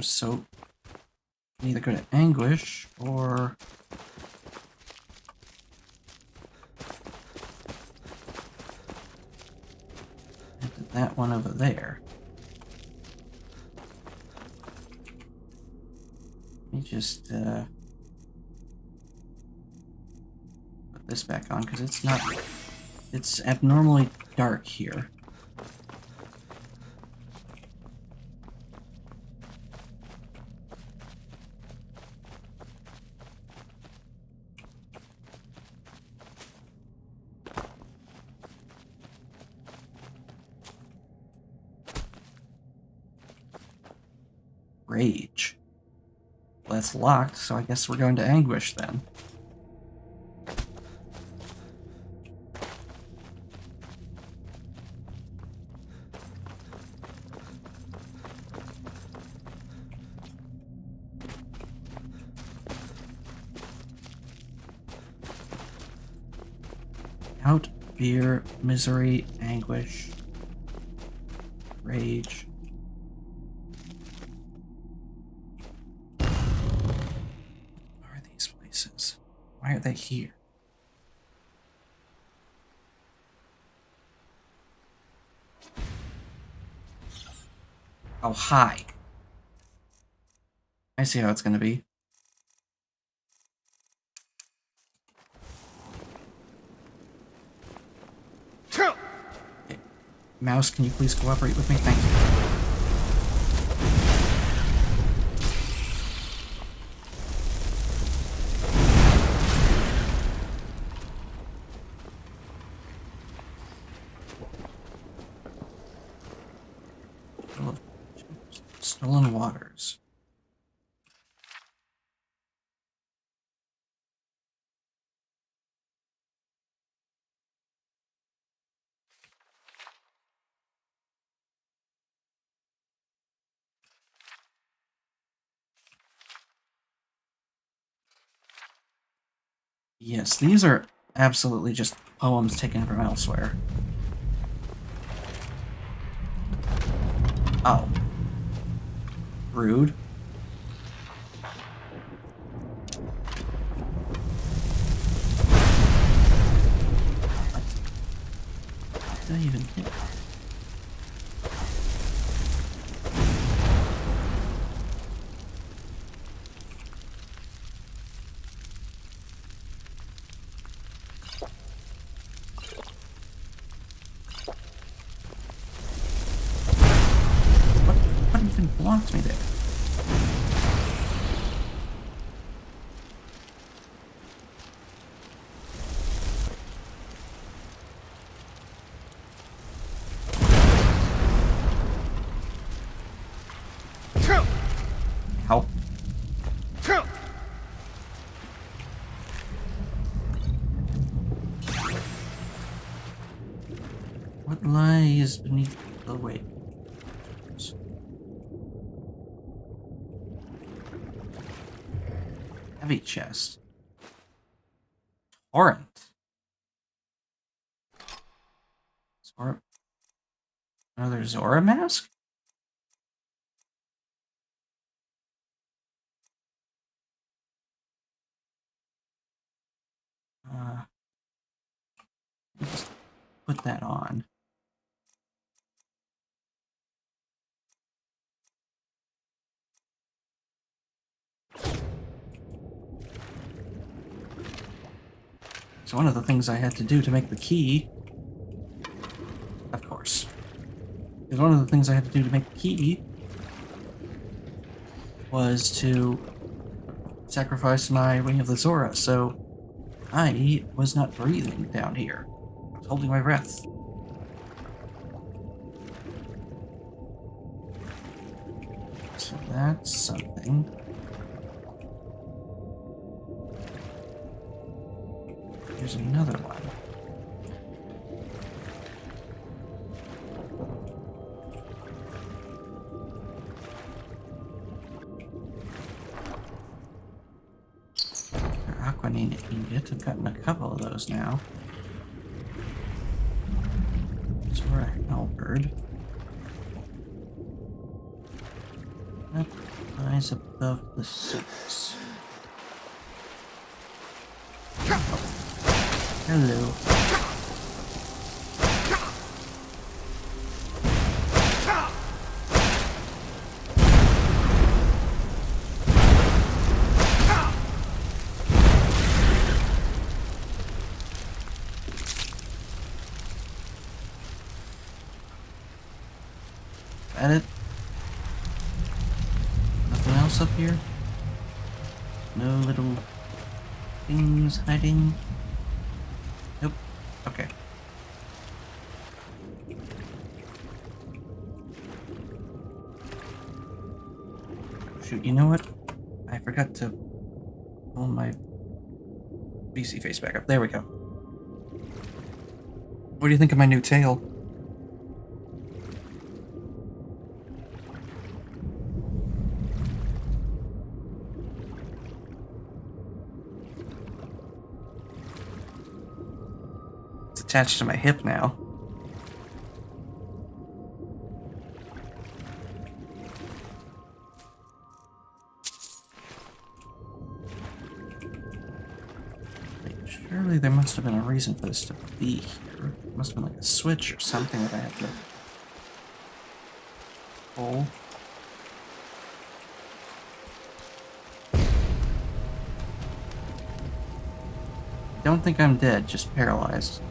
So either go to Anguish or that one over there. Let me just put this back on because it's abnormally dark here. Rage. Well, that's locked, so I guess we're going to Anguish then. Doubt, fear, misery, anguish, rage. Why are they here? Oh, hi. I see how it's gonna be. Okay. Mouse, can you please cooperate with me? Thank you. Stolen waters. Yes, these are absolutely just poems taken from elsewhere. Oh. Rude. What did I even hit? What even blocked me there? Help. What lies beneath the weight? Heavy chest. Torrent. Zora. Another Zora mask? Just put that on. So one of the things I had to do to make the key, of course, is one of the things I had to do to make the key was to sacrifice my Ring of the Zora, so I was not breathing down here. I was holding my breath. So that's something. Here's another one. Aquanine ingot. I've gotten a couple of those now. Zora halberd. That lies above the surface. Hello. That it? Nothing else up here? No little things hiding? Nope. Okay. Shoot, you know what? I forgot to pull my PC face back up. There we go. What do you think of my new tail? Attached to my hip now. Wait, surely there must have been a reason for this to be here. It must have been like a switch or something that I had to pull. Don't think I'm dead, just paralyzed.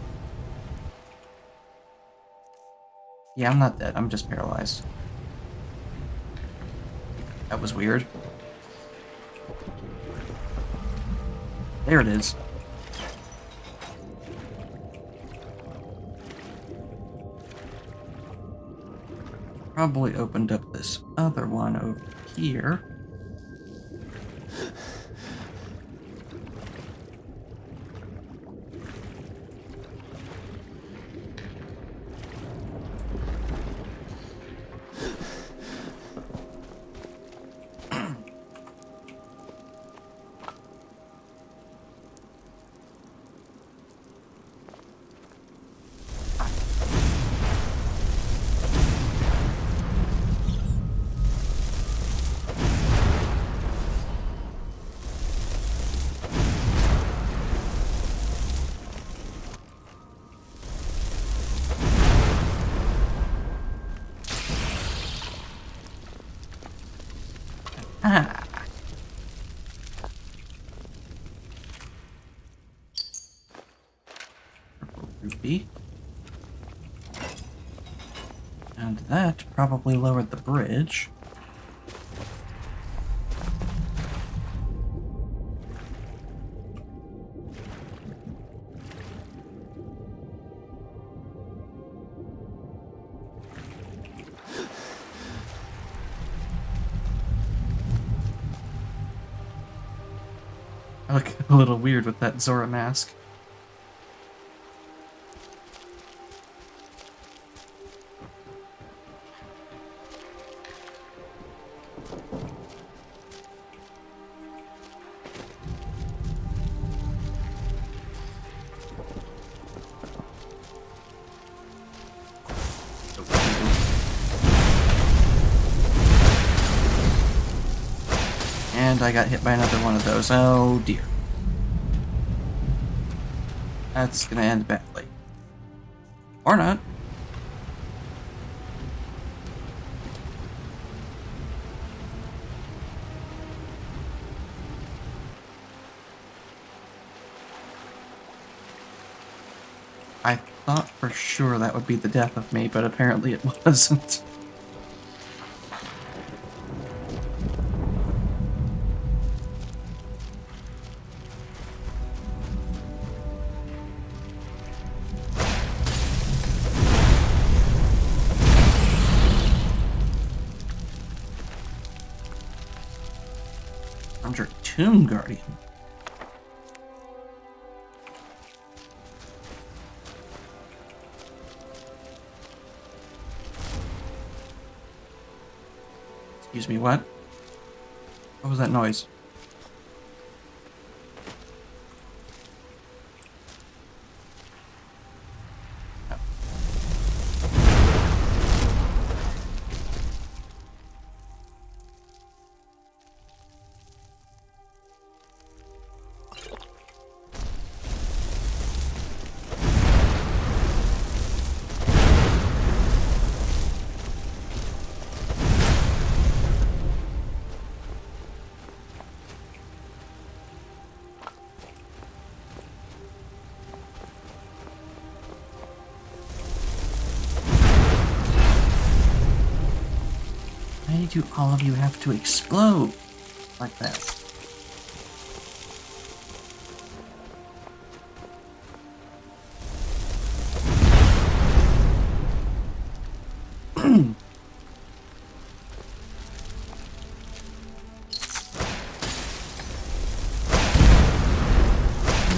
Yeah, I'm not dead, I'm just paralyzed. That was weird. There it is. probably opened up this other one over here. Ah. Purple rupee. And that probably lowered the bridge. I look a little weird with that Zora mask. And I got hit by another one of those. Oh dear. That's gonna end badly. Or not. I thought for sure that would be the death of me, but apparently it wasn't. Under Tomb Guardian. Excuse me, what? What was that noise? Why do all of you have to explode like that? Can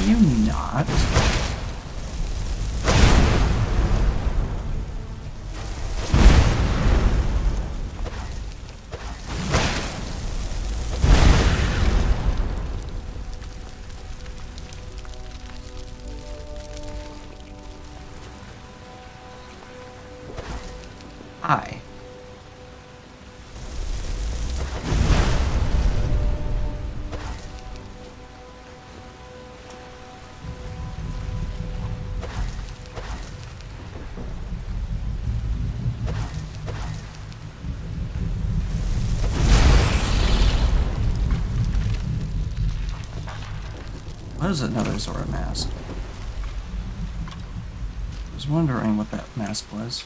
you not? Hi. What is another Zora mask? I was wondering what that mask was.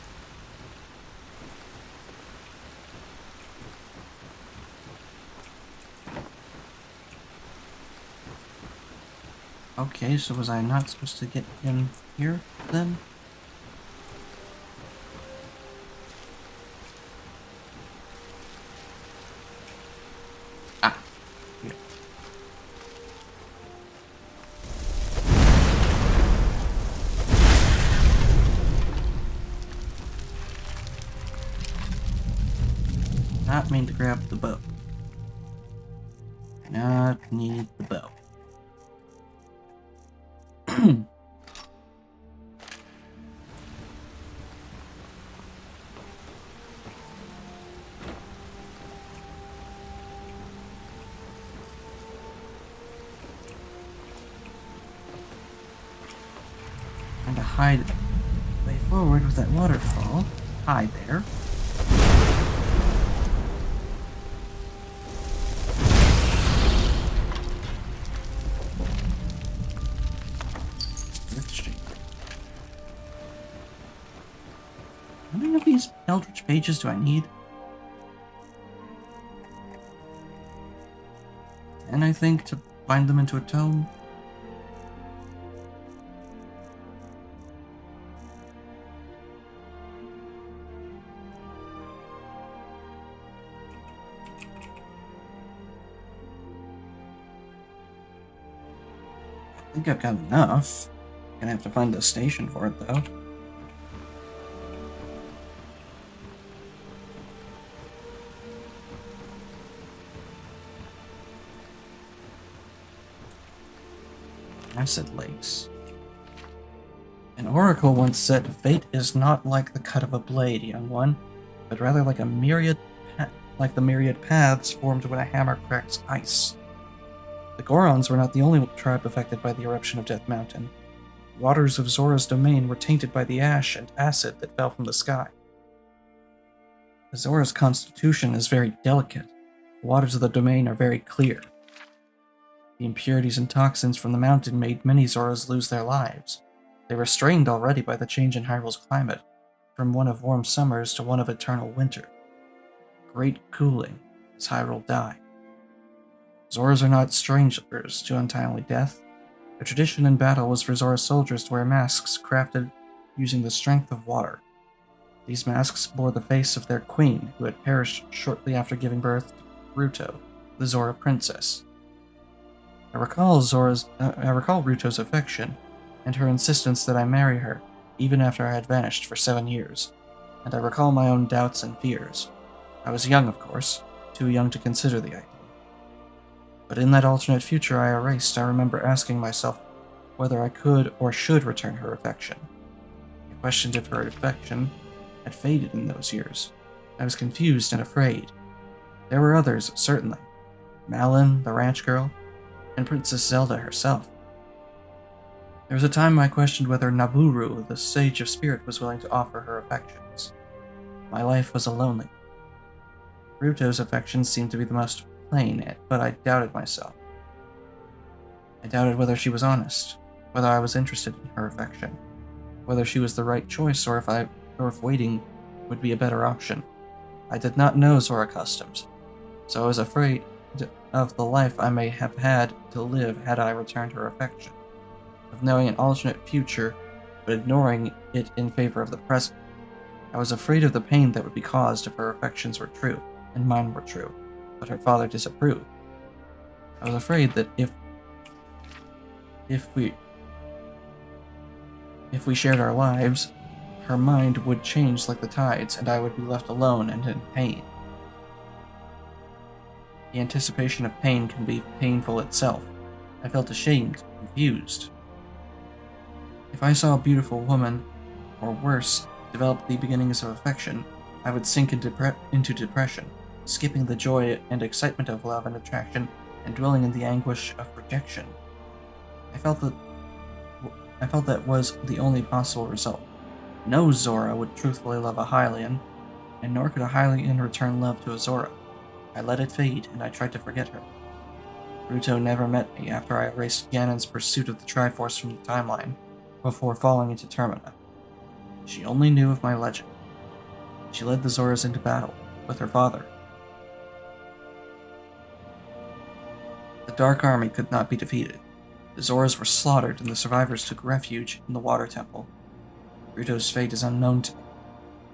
Okay, so was I not supposed to get in here then? not mean to grab the bow. Not need the bow. And to hide way forward with that waterfall. Hide there. How many of these Eldritch pages do I need? And I think to bind them into a tome. I think I've got enough. Gonna have to find a station for it though. Acid lakes. An oracle once said, "Fate is not like the cut of a blade, young one, but rather like the myriad paths formed when a hammer cracks ice." The Gorons were not the only tribe affected by the eruption of Death Mountain. The waters of Zora's domain were tainted by the ash and acid that fell from the sky. Zora's constitution is very delicate. The waters of the domain are very clear. The impurities and toxins from the mountain made many Zoras lose their lives. They were strained already by the change in Hyrule's climate, from one of warm summers to one of eternal winter. Great cooling as Hyrule died. Zoras are not strangers to untimely death. A tradition in battle was for Zora's soldiers to wear masks crafted using the strength of water. These masks bore the face of their queen, who had perished shortly after giving birth to Ruto, the Zora princess. I recall Ruto's affection, and her insistence that I marry her, even after I had vanished for 7 years, and I recall my own doubts and fears. I was young, of course, too young to consider the idea. But in that alternate future I erased, I remember asking myself whether I could or should return her affection. I questioned if her affection had faded in those years. I was confused and afraid. There were others, certainly. Malin, the ranch girl, and Princess Zelda herself. There was a time I questioned whether Naburu, the Sage of Spirit, was willing to offer her affections. My life was a lonely. Ruto's affections seemed to be the most plain, but I doubted myself. I doubted whether she was honest, whether I was interested in her affection, whether she was the right choice, or if waiting would be a better option. I did not know Zora customs, so I was afraid of the life I may have had to live had I returned her affection, of knowing an alternate future but ignoring it in favor of the present. I was afraid of the pain that would be caused if her affections were true, and mine were true, but her father disapproved. I was afraid that if we shared our lives, her mind would change like the tides, and I would be left alone and in pain. The anticipation of pain can be painful itself. I felt ashamed, confused. If I saw a beautiful woman, or worse, develop the beginnings of affection, I would sink into depression, skipping the joy and excitement of love and attraction, and dwelling in the anguish of rejection. I felt that was the only possible result. No Zora would truthfully love a Hylian, and nor could a Hylian return love to a Zora. I let it fade, and I tried to forget her. Ruto never met me after I erased Ganon's pursuit of the Triforce from the timeline, before falling into Termina. She only knew of my legend. She led the Zoras into battle, with her father. The Dark Army could not be defeated. The Zoras were slaughtered, and the survivors took refuge in the Water Temple. Ruto's fate is unknown to me.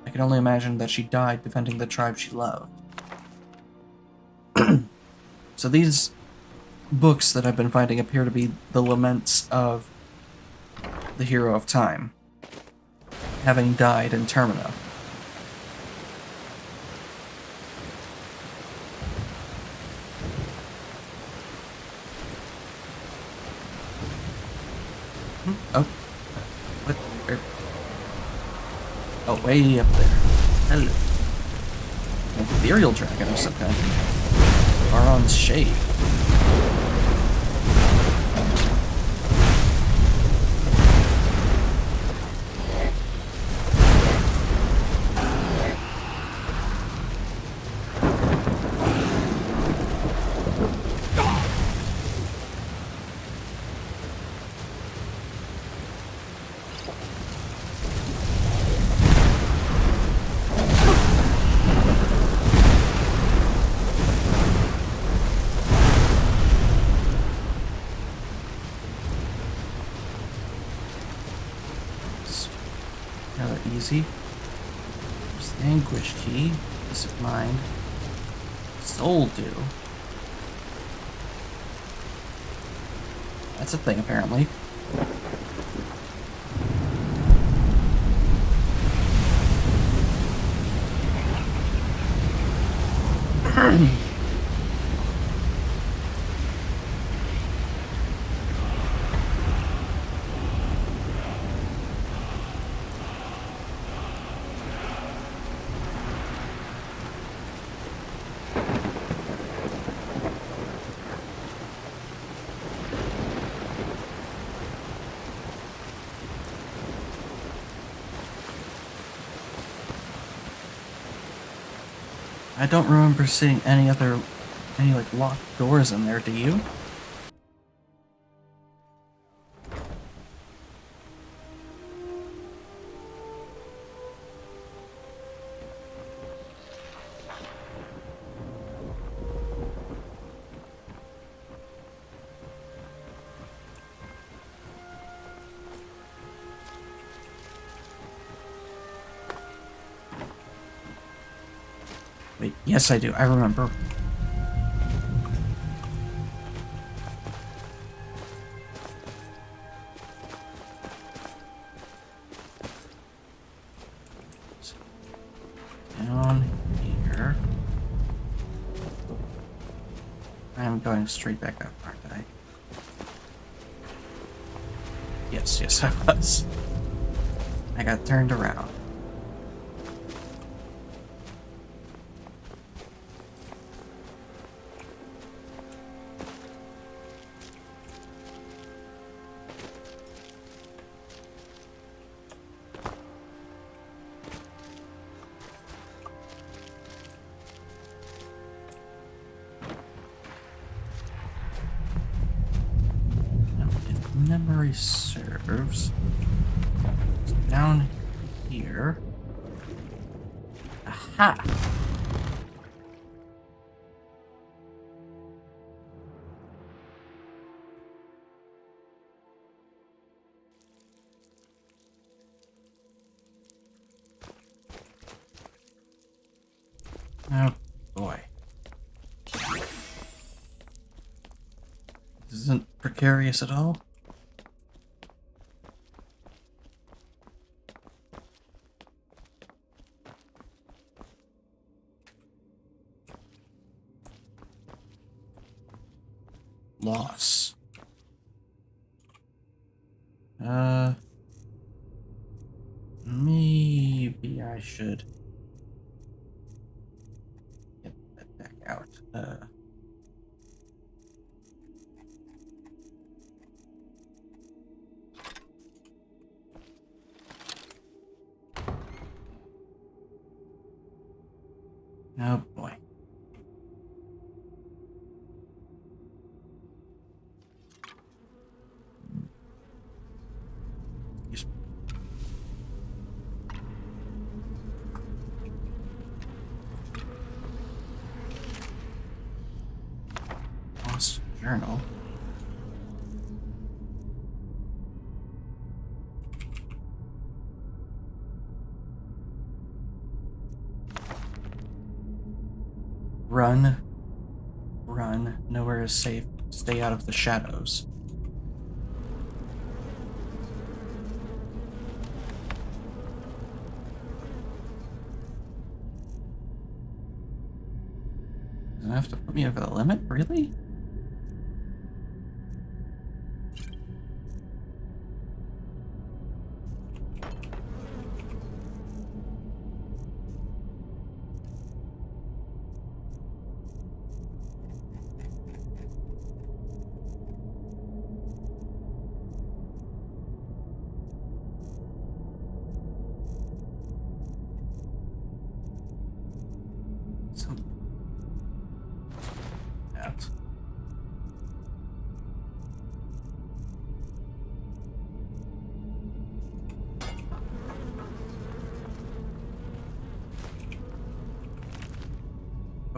I can only imagine that she died defending the tribe she loved. So these books that I've been finding appear to be the laments of the hero of time, having died in Termina. Oh, what? Where? Oh, way up there. Hello. An ethereal dragon of some kind. Baron's shade. Easy. There's the anguish key, peace of mind, soul dew. That's a thing apparently. I don't remember seeing any like locked doors in there, do you? Wait, yes I do, I remember. Down here. I'm going straight back up, aren't I? Yes, I was. I got turned around. Memory serves. It's down here. Aha! Oh boy. This isn't precarious at all. Loss. Maybe I should get that back out. Oh boy. Lost journal. Run. Run. Nowhere is safe. Stay out of the shadows. Does it have to put me over the limit? Really?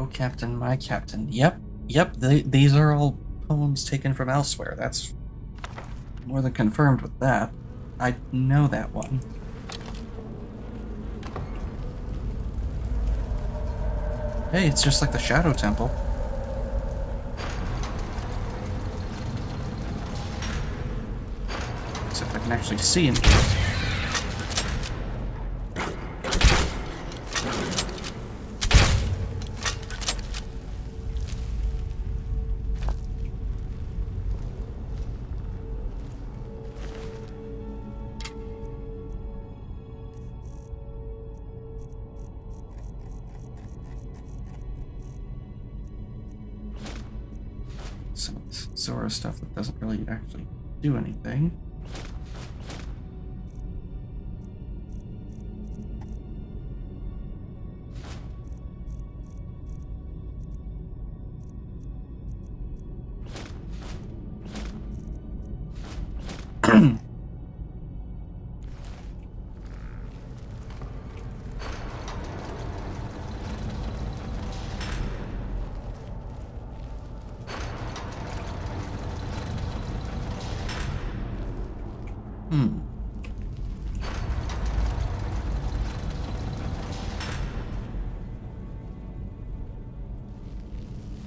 Oh, Captain, my Captain. Yep, these are all poems taken from elsewhere. That's more than confirmed with that. I know that one. Hey, it's just like the Shadow Temple. Except I can actually see into it. Some Zora stuff that doesn't really actually do anything.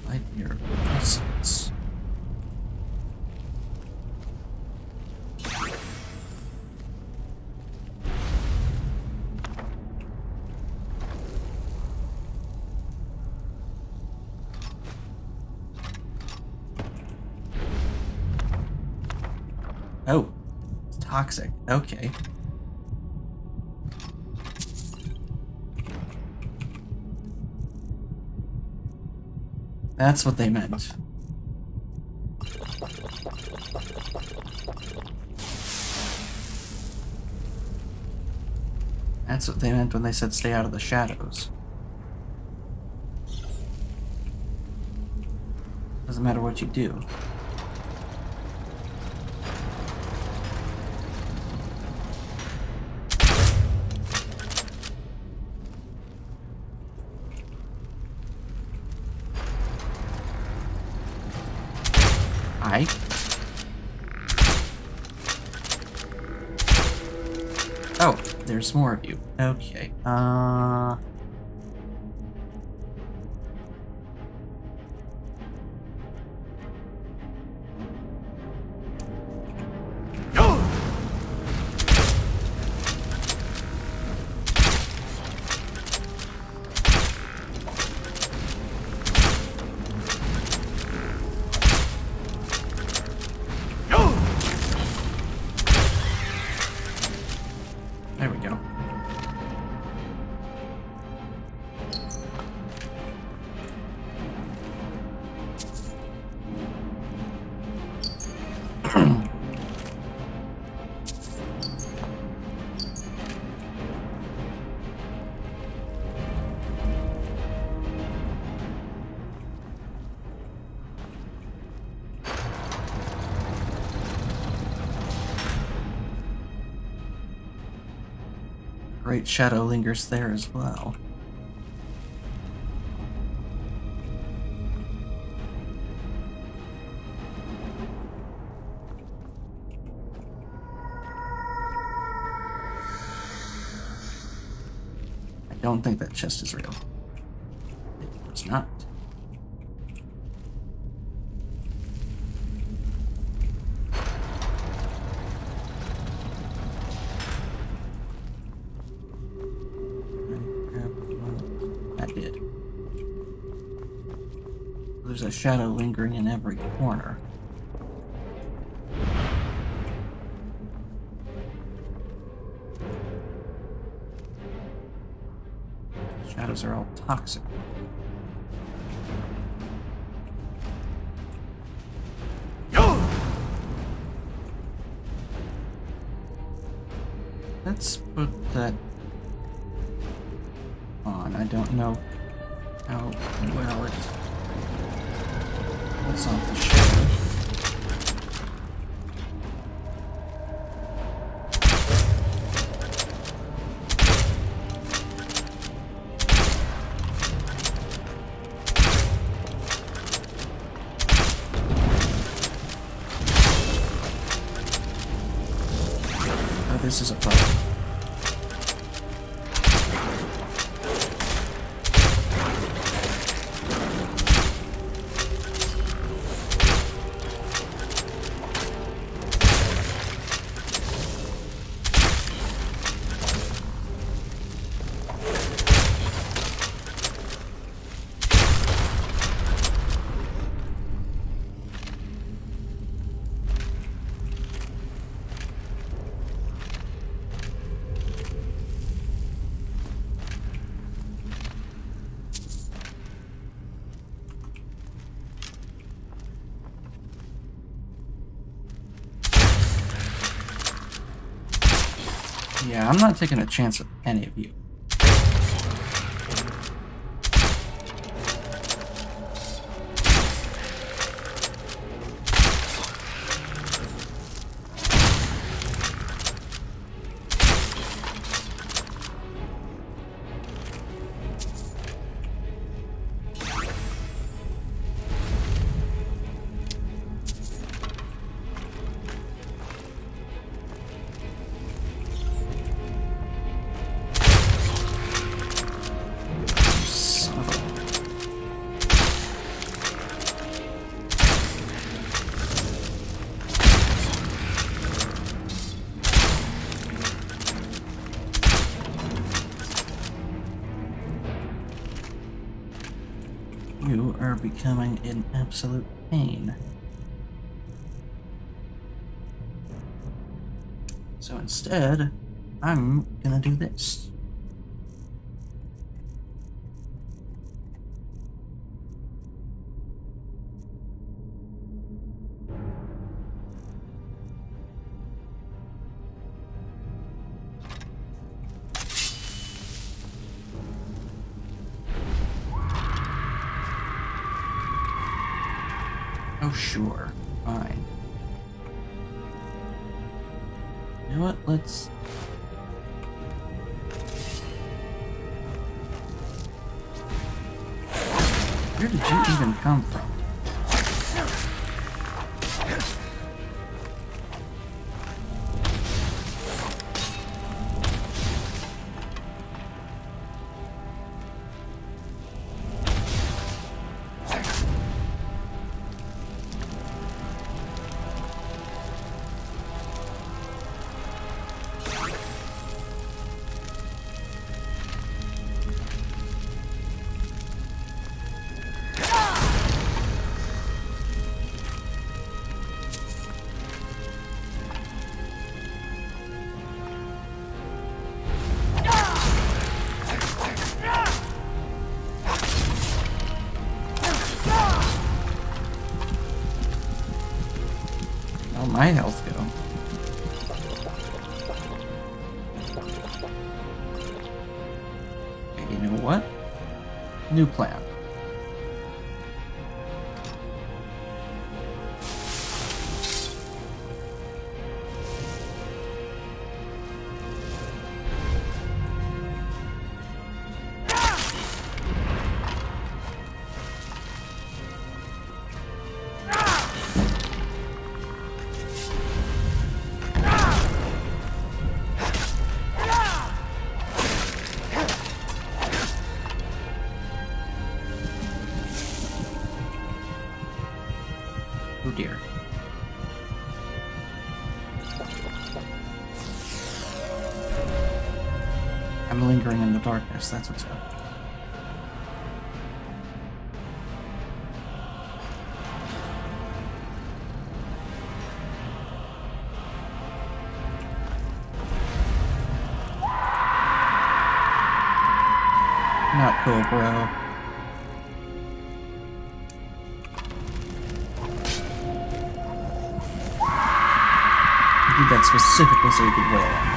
Light year essence. Oh, it's toxic. Okay. That's what they meant. That's what they meant when they said stay out of the shadows. Doesn't matter what you do. Oh, there's more of you. Okay. There we go. Great shadow lingers there as well. I don't think that chest is real. It's not. There's a shadow lingering in every corner. Shadows are all toxic. Let's put that on. I don't know how well it holds off the shadow. whenever this is a problem. Yeah, I'm not taking a chance with any of you. You are becoming an absolute pain. So instead, I'm gonna do this. Oh, sure. Fine. You know what? Let's... Where did you even come from? How'd my health go? Okay, you know what? New plan. Oh dear. I'm lingering in the darkness, that's what's up. Not cool, bro. I did that specifically so you could wail on me.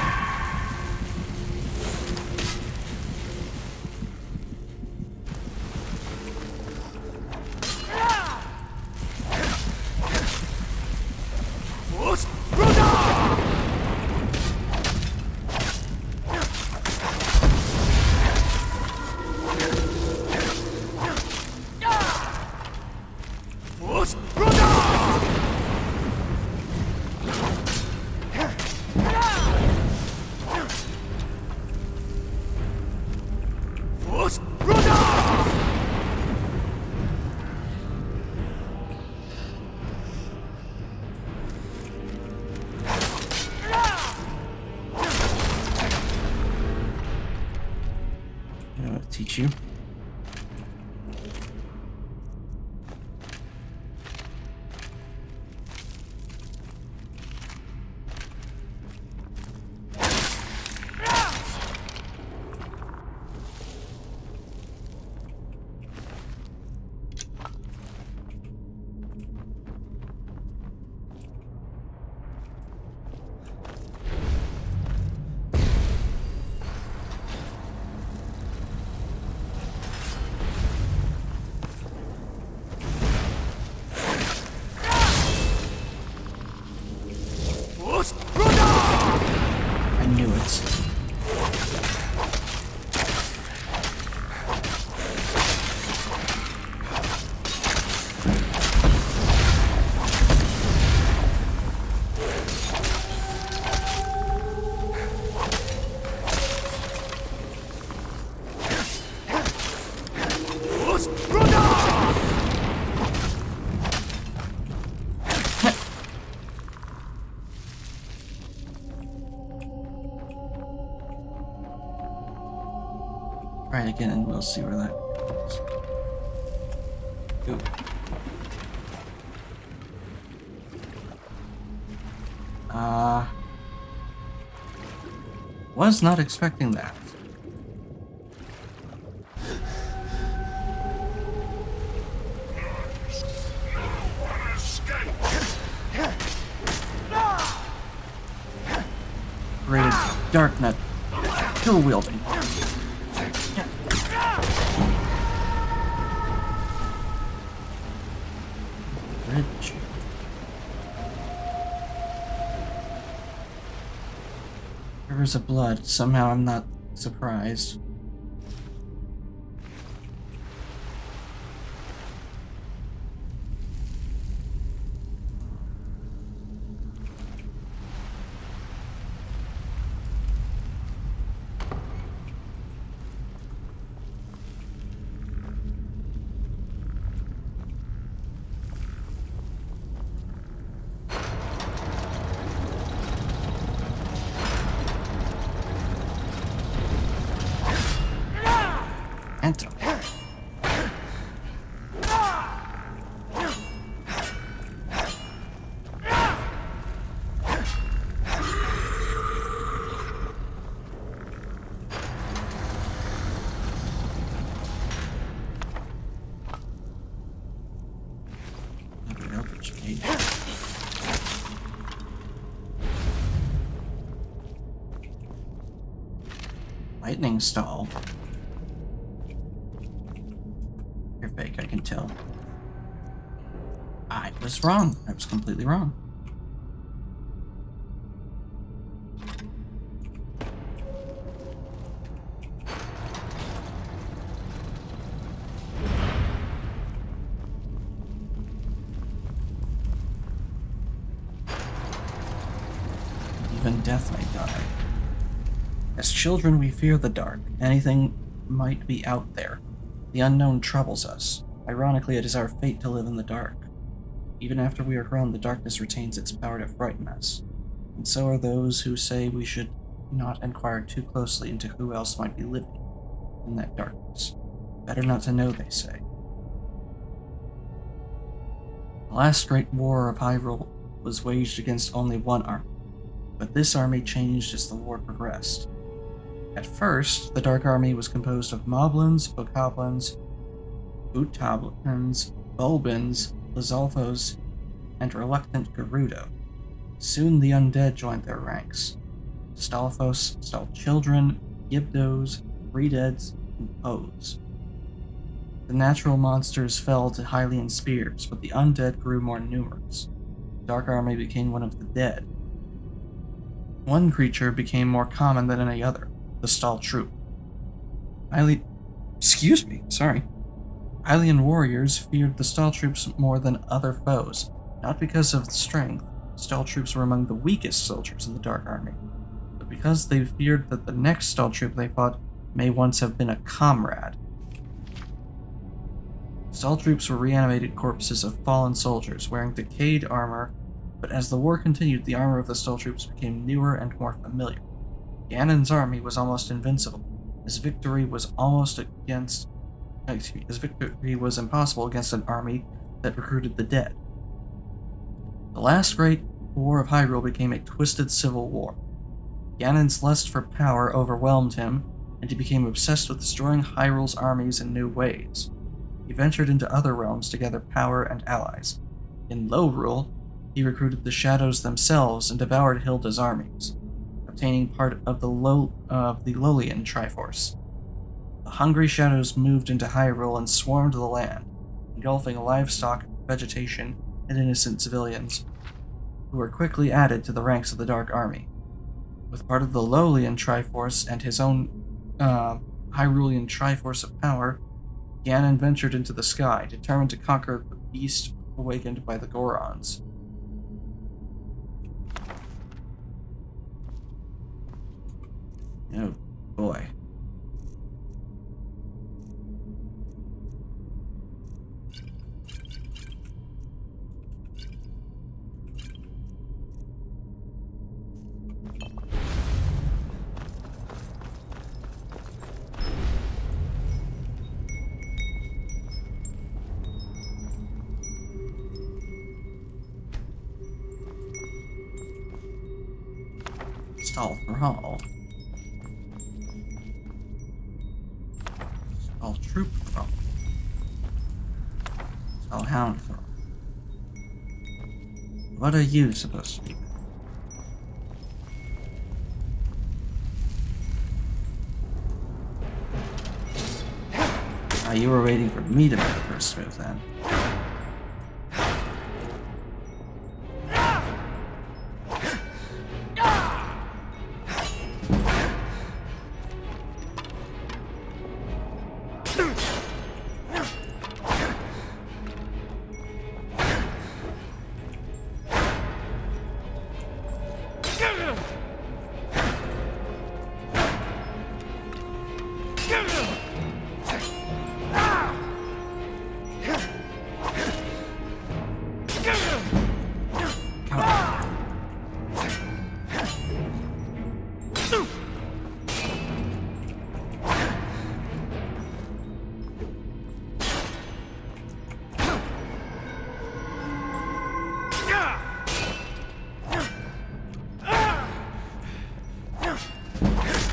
teach you. I knew it. Try it again and we'll see where that goes. Ooh. Was not expecting that. Great Darknet. Dual wielding. Bridge. Rivers of blood. Somehow I'm not surprised. Enter. Lightning stall. You're fake, I can tell. I was wrong. I was completely wrong. Even death may die. As children, we fear the dark. Anything might be out there. The unknown troubles us. Ironically, it is our fate to live in the dark. Even after we are grown, the darkness retains its power to frighten us. And so are those who say we should not inquire too closely into who else might be living in that darkness. Better not to know, they say. The last great war of Hyrule was waged against only one army, but this army changed as the war progressed. At first, the Dark Army was composed of Moblins, Bokoblins, Bootoblins, Bulbins, Lizalfos, and reluctant Gerudo. Soon the undead joined their ranks. Stalfos, Stalchildren, Gibdos, Redeads, and Poes. The natural monsters fell to Hylian spears, but the undead grew more numerous. The Dark Army became one of the dead. One creature became more common than any other. The Stall Troop. Hylian warriors feared the Stall Troops more than other foes, not because of strength. Stall Troops were among the weakest soldiers in the Dark Army, but because they feared that the next Stall Troop they fought may once have been a comrade. Stall Troops were reanimated corpses of fallen soldiers wearing decayed armor, but as the war continued, the armor of the Stall Troops became newer and more familiar. Ganon's army was almost invincible, His victory was impossible against an army that recruited the dead. The last great war of Hyrule became a twisted civil war. Ganon's lust for power overwhelmed him, and he became obsessed with destroying Hyrule's armies in new ways. He ventured into other realms to gather power and allies. In Lorule, he recruited the Shadows themselves and devoured Hilda's armies, obtaining part of the Lolian Triforce. The hungry Shadows moved into Hyrule and swarmed the land, engulfing livestock, vegetation, and innocent civilians, who were quickly added to the ranks of the Dark Army. With part of the Lolian Triforce and his own Hyrulean Triforce of power, Ganon ventured into the sky, determined to conquer the beast awakened by the Gorons. Oh boy. Stall Thrall. Stall Troop Thrall. Stall Hound Thrall. What are you supposed to be? You were waiting for me to make the first move then.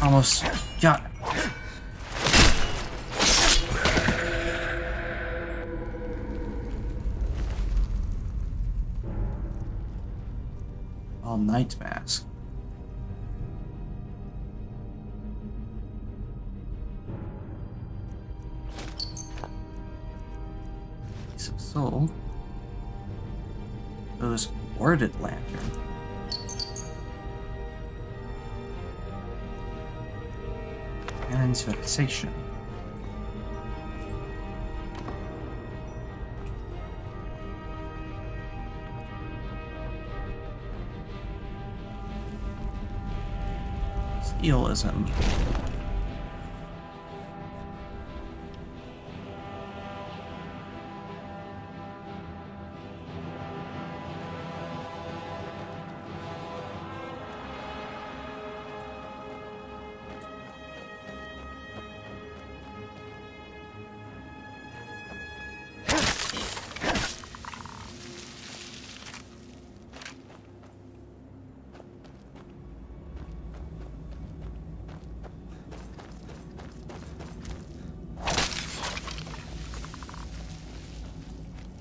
Almost got it. All Night Mask. Piece of soul. Those worded lantern. Ganon's vexation. Steelism.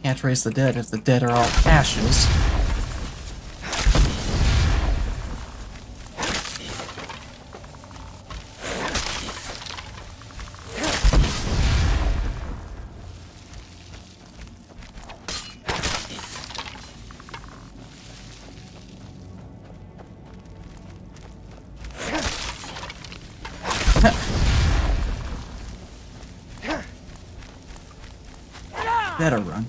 Can't raise the dead if the dead are all ashes. Better run.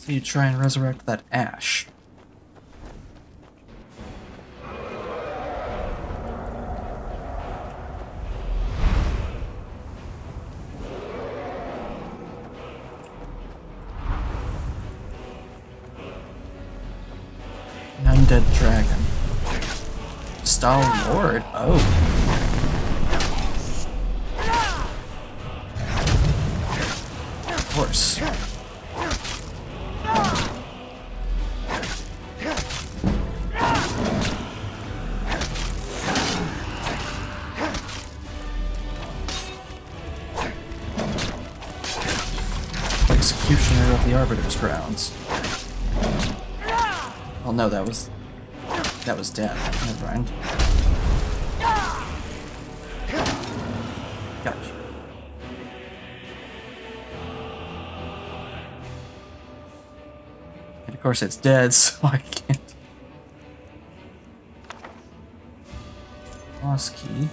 So you try and resurrect that ash. An undead dragon. Star Lord? Oh. Of course. Executioner of the Arbiter's grounds. Oh no, that was death. Never mind. Gotcha. And of course it's dead, so I can't. Boss key.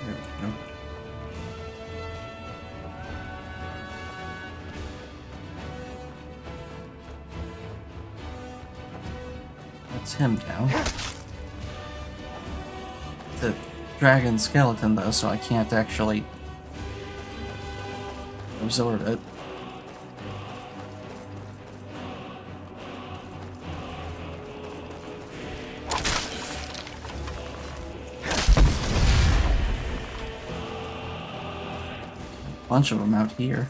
There we go. That's him down. The dragon skeleton though, so I can't actually absorb it. Bunch of them out here.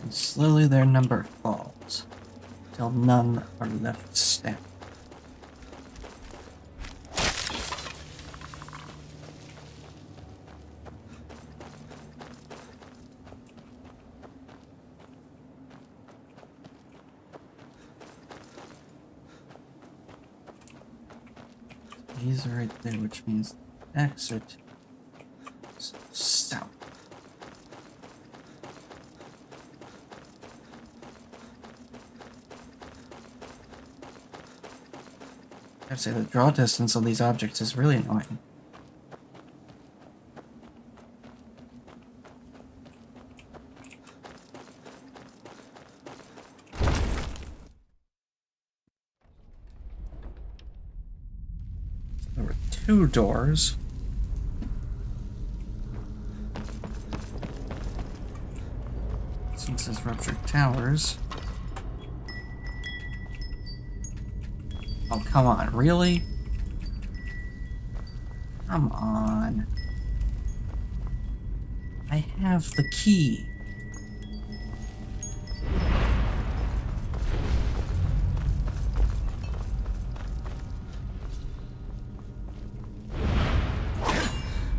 And slowly their number falls, till none are left standing. These are right there, which means exit is south. I have to say, the draw distance on these objects is really annoying. So there were 2 doors. Since it's ruptured towers. Oh, come on, really? Come on. I have the key.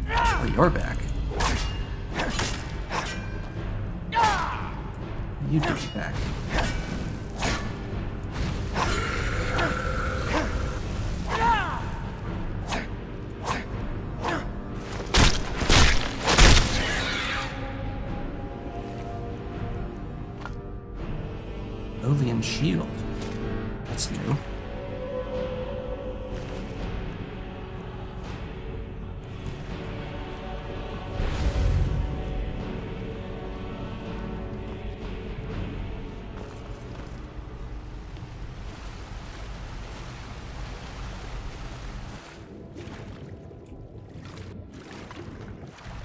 Oh, you're back. You do be back. Ovian shield. That's new.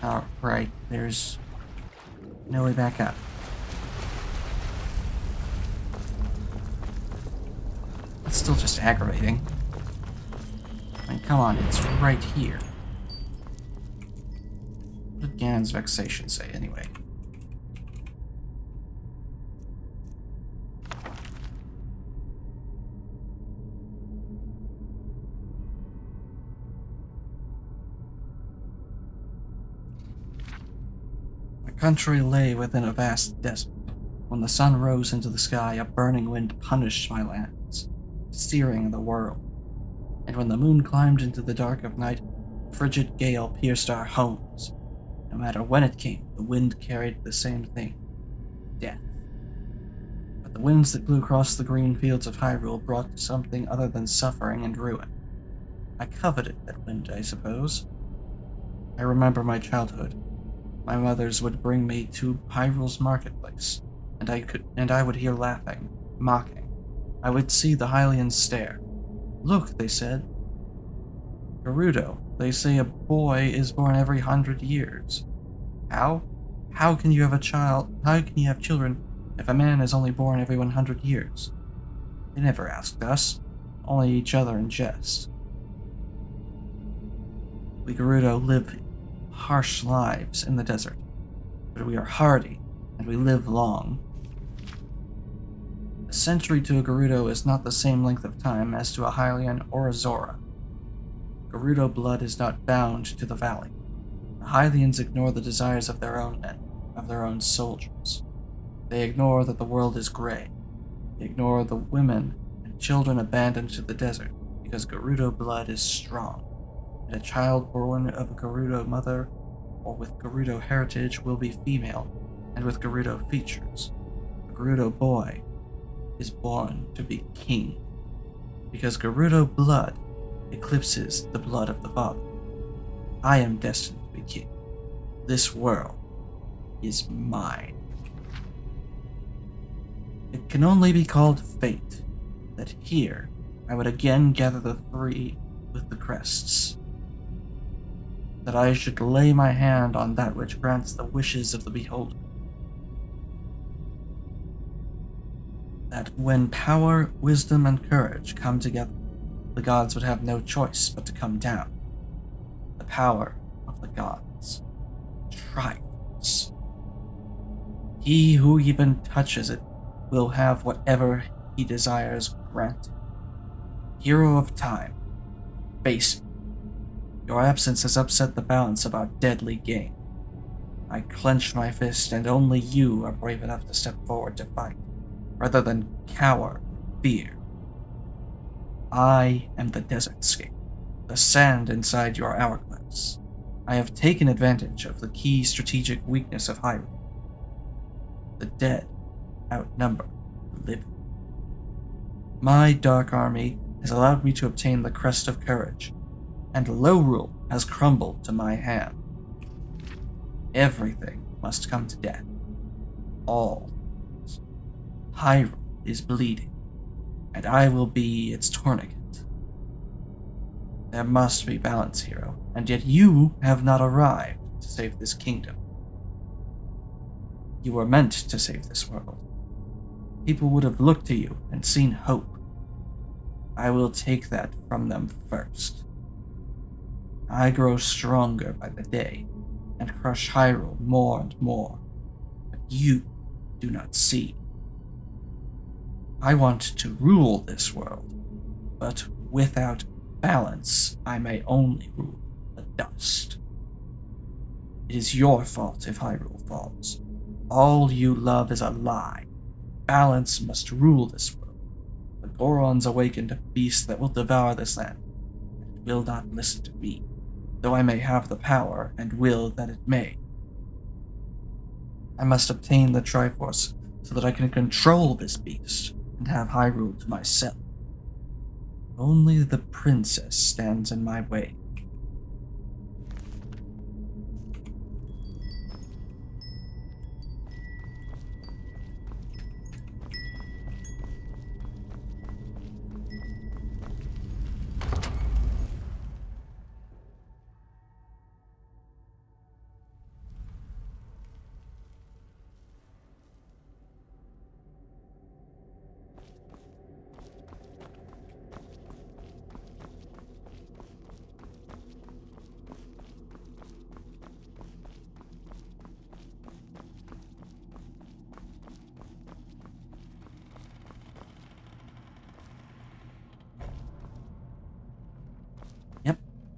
Oh, right. There's no way back up. still just aggravating. I mean, come on, it's right here. What did Ganon's vexation say, anyway? My country lay within a vast desert. When the sun rose into the sky, a burning wind punished my lands, searing the world. And when the moon climbed into the dark of night, a frigid gale pierced our homes. No matter when it came, the wind carried the same thing: death. But the winds that blew across the green fields of Hyrule brought something other than suffering and ruin. I coveted that wind, I suppose. I remember my childhood. My mothers would bring me to Hyrule's marketplace, and I would hear laughing, mocking. I would see the Hylians stare. Look, they said. Gerudo, they say a boy is born every 100 years. How? How can you have children if a man is only born every 100 years? They never asked us, only each other in jest. We Gerudo live harsh lives in the desert, but we are hardy, and we live long. A century to a Gerudo is not the same length of time as to a Hylian or a Zora. Gerudo blood is not bound to the valley. The Hylians ignore the desires of their own men, of their own soldiers. They ignore that the world is gray. They ignore the women and children abandoned to the desert because Gerudo blood is strong, and a child born of a Gerudo mother or with Gerudo heritage will be female and with Gerudo features. A Gerudo boy is born to be king, because Gerudo blood eclipses the blood of the father. I am destined to be king. This world is mine. It can only be called fate that here I would again gather the three with the crests, that I should lay my hand on that which grants the wishes of the beholder. That when power, wisdom, and courage come together, the gods would have no choice but to come down. The power of the gods triumphs. He who even touches it will have whatever he desires granted. Hero of time, face me. Your absence has upset the balance of our deadly game. I clench my fist, and only you are brave enough to step forward to fight, rather than cower in fear. I am the desert scape, the sand inside your hourglass. I have taken advantage of the key strategic weakness of Hyrule. The dead outnumber the living. My dark army has allowed me to obtain the Crest of Courage, and Lorule has crumbled to my hand. Everything must come to death. All. Hyrule is bleeding, and I will be its tourniquet. There must be balance, hero, and yet you have not arrived to save this kingdom. You were meant to save this world. People would have looked to you and seen hope. I will take that from them first. I grow stronger by the day, and crush Hyrule more and more, but you do not see. I want to rule this world, but without balance, I may only rule the dust. It is your fault if Hyrule falls. All you love is a lie. Balance must rule this world. The Gorons awakened a beast that will devour this land, and it will not listen to me, though I may have the power and will that it may. I must obtain the Triforce so that I can control this beast and have Hyrule to myself. Only the princess stands in my way.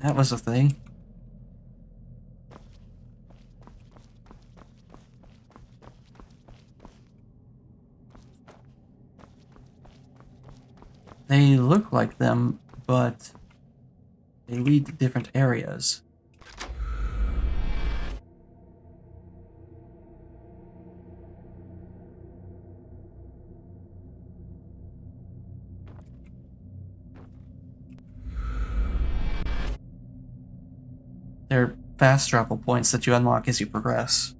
That was a thing. They look like them, but they lead to different areas. They're fast travel points that you unlock as you progress.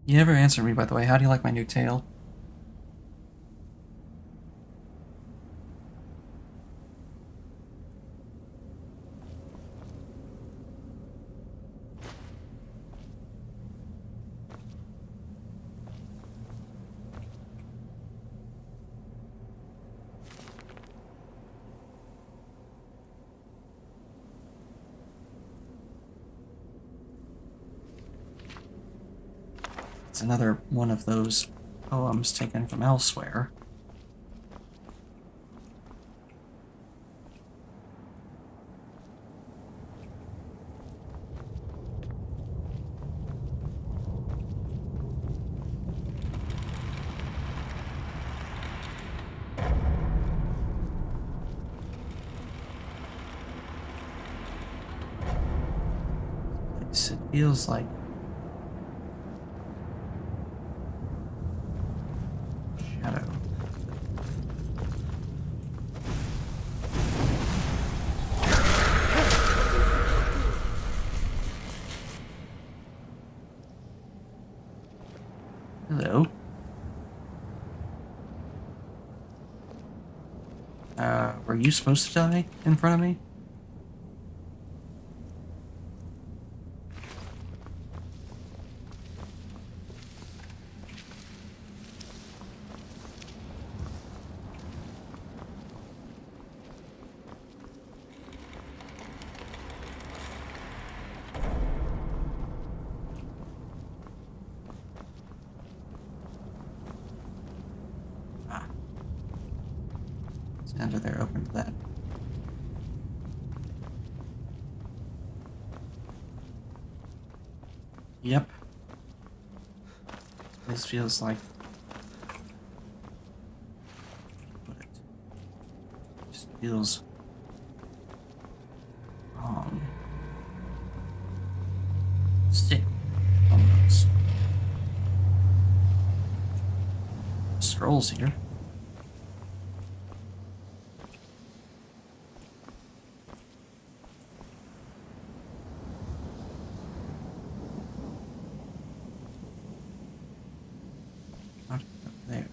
You never answered me, by the way. How do you like my new tail? It's another one of those poems taken from elsewhere. It feels like shadow. Hello. Were you supposed to die in front of me? Ah. It's under there, open to that. Yep. This feels like... What it just feels wrong. Sick. Almost. Scrolls here. Not up there.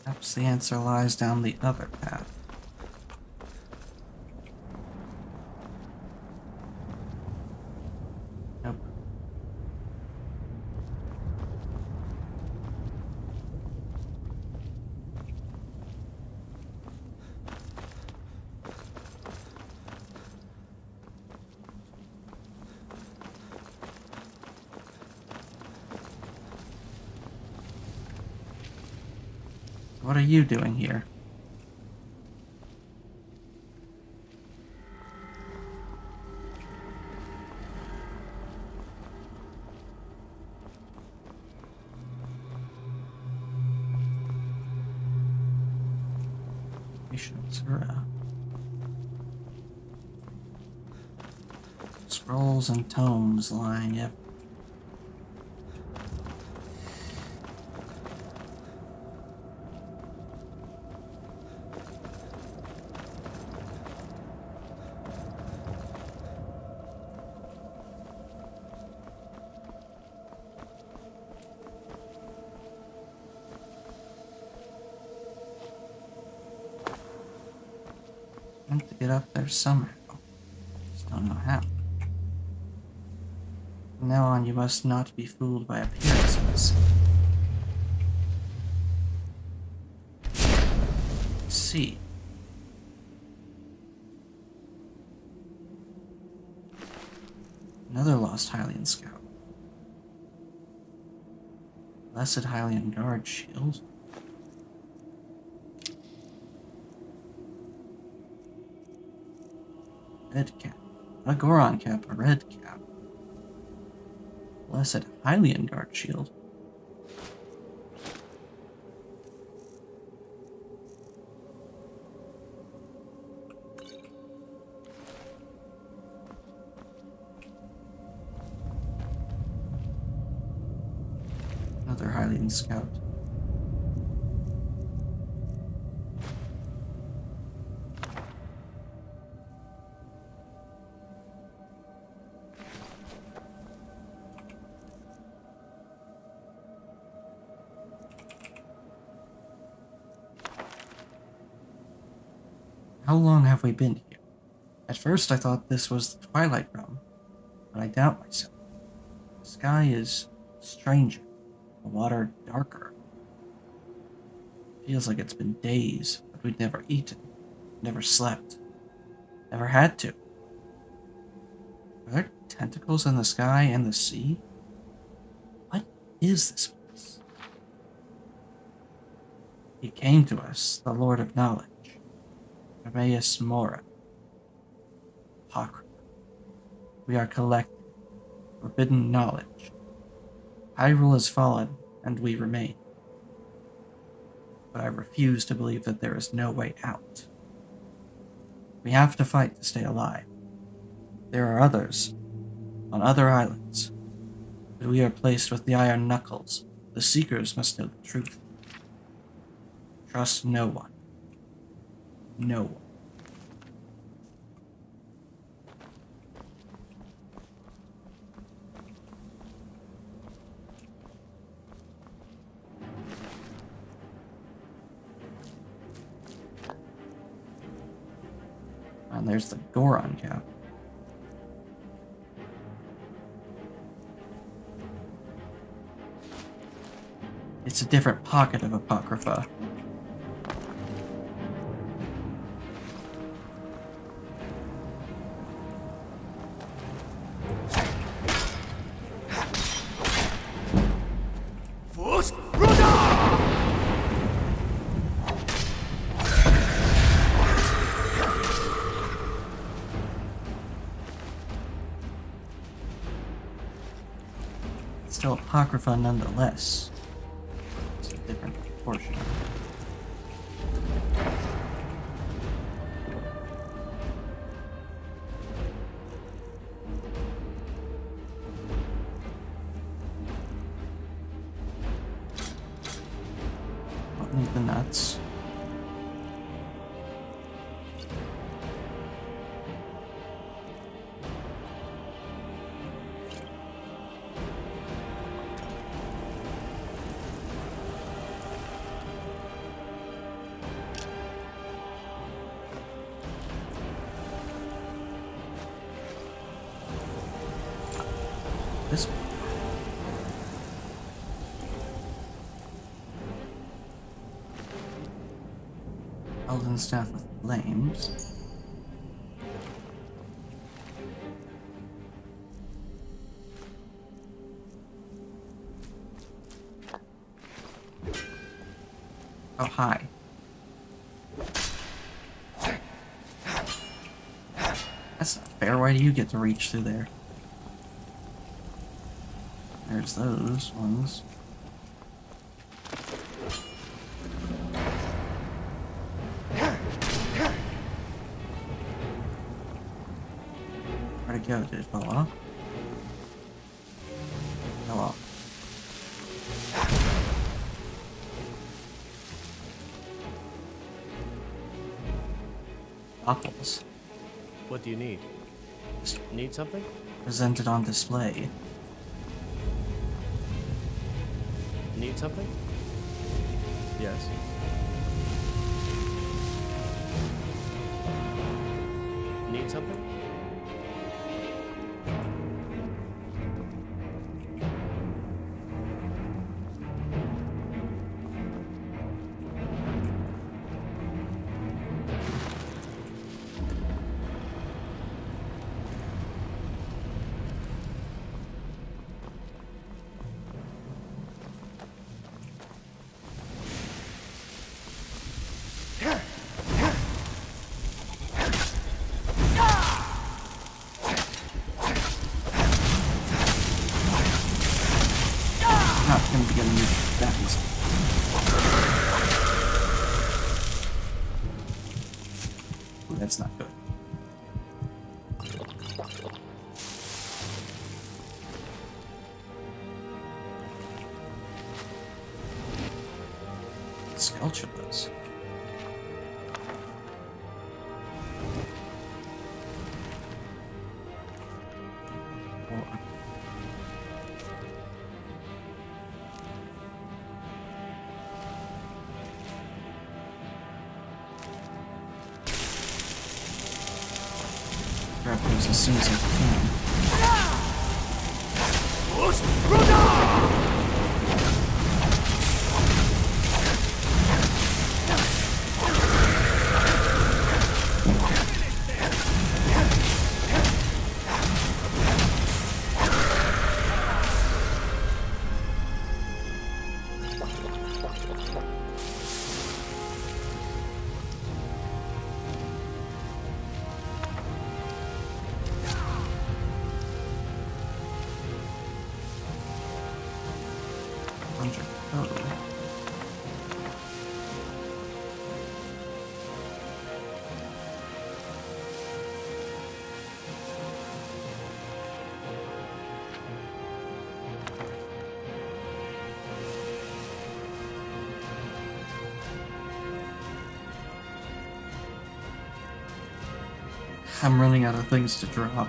Perhaps the answer lies down the other path. Nope. What are you doing here? Scrolls and tomes lying everywhere. meant to get up there somehow. Just don't know how. From now on, you must not be fooled by appearances. See. Another lost Hylian scout. Blessed Hylian guard shield. Red cap. Not a Goron cap, a red cap. Blessed Hylian guard shield. Another Hylian scout. How long have we been here? At first I thought this was the Twilight realm, but I doubt myself. The sky is stranger, the water darker. Feels like it's been days, but we'd never eaten, never slept, never had to. Are there tentacles in the sky and the sea? What is this place? He came to us, the Lord of Knowledge. Hermaeus Mora. Apocrypha. We are collecting forbidden knowledge. Hyrule has fallen, and we remain. But I refuse to believe that there is no way out. We have to fight to stay alive. There are others, on other islands, but we are placed with the Iron Knuckles. The Seekers must know the truth. Trust no one. No one. And there's the Goron cap. It's a different pocket of Apocrypha. Still Apocrypha nonetheless. It's a different portion. Don't need the nuts. This Elden Staff with Flames. Oh, hi. That's not fair. Why do you get to reach through there? There's those ones. Where'd it go? Did it fall off? Fell off. Apples. What do you need? Need something? Presented on display. Need something? Yes. Need something? Not gonna be getting that easy. Ooh, that's not good. Sculptureless. Grab those as soon as I can. I'm running out of things to drop.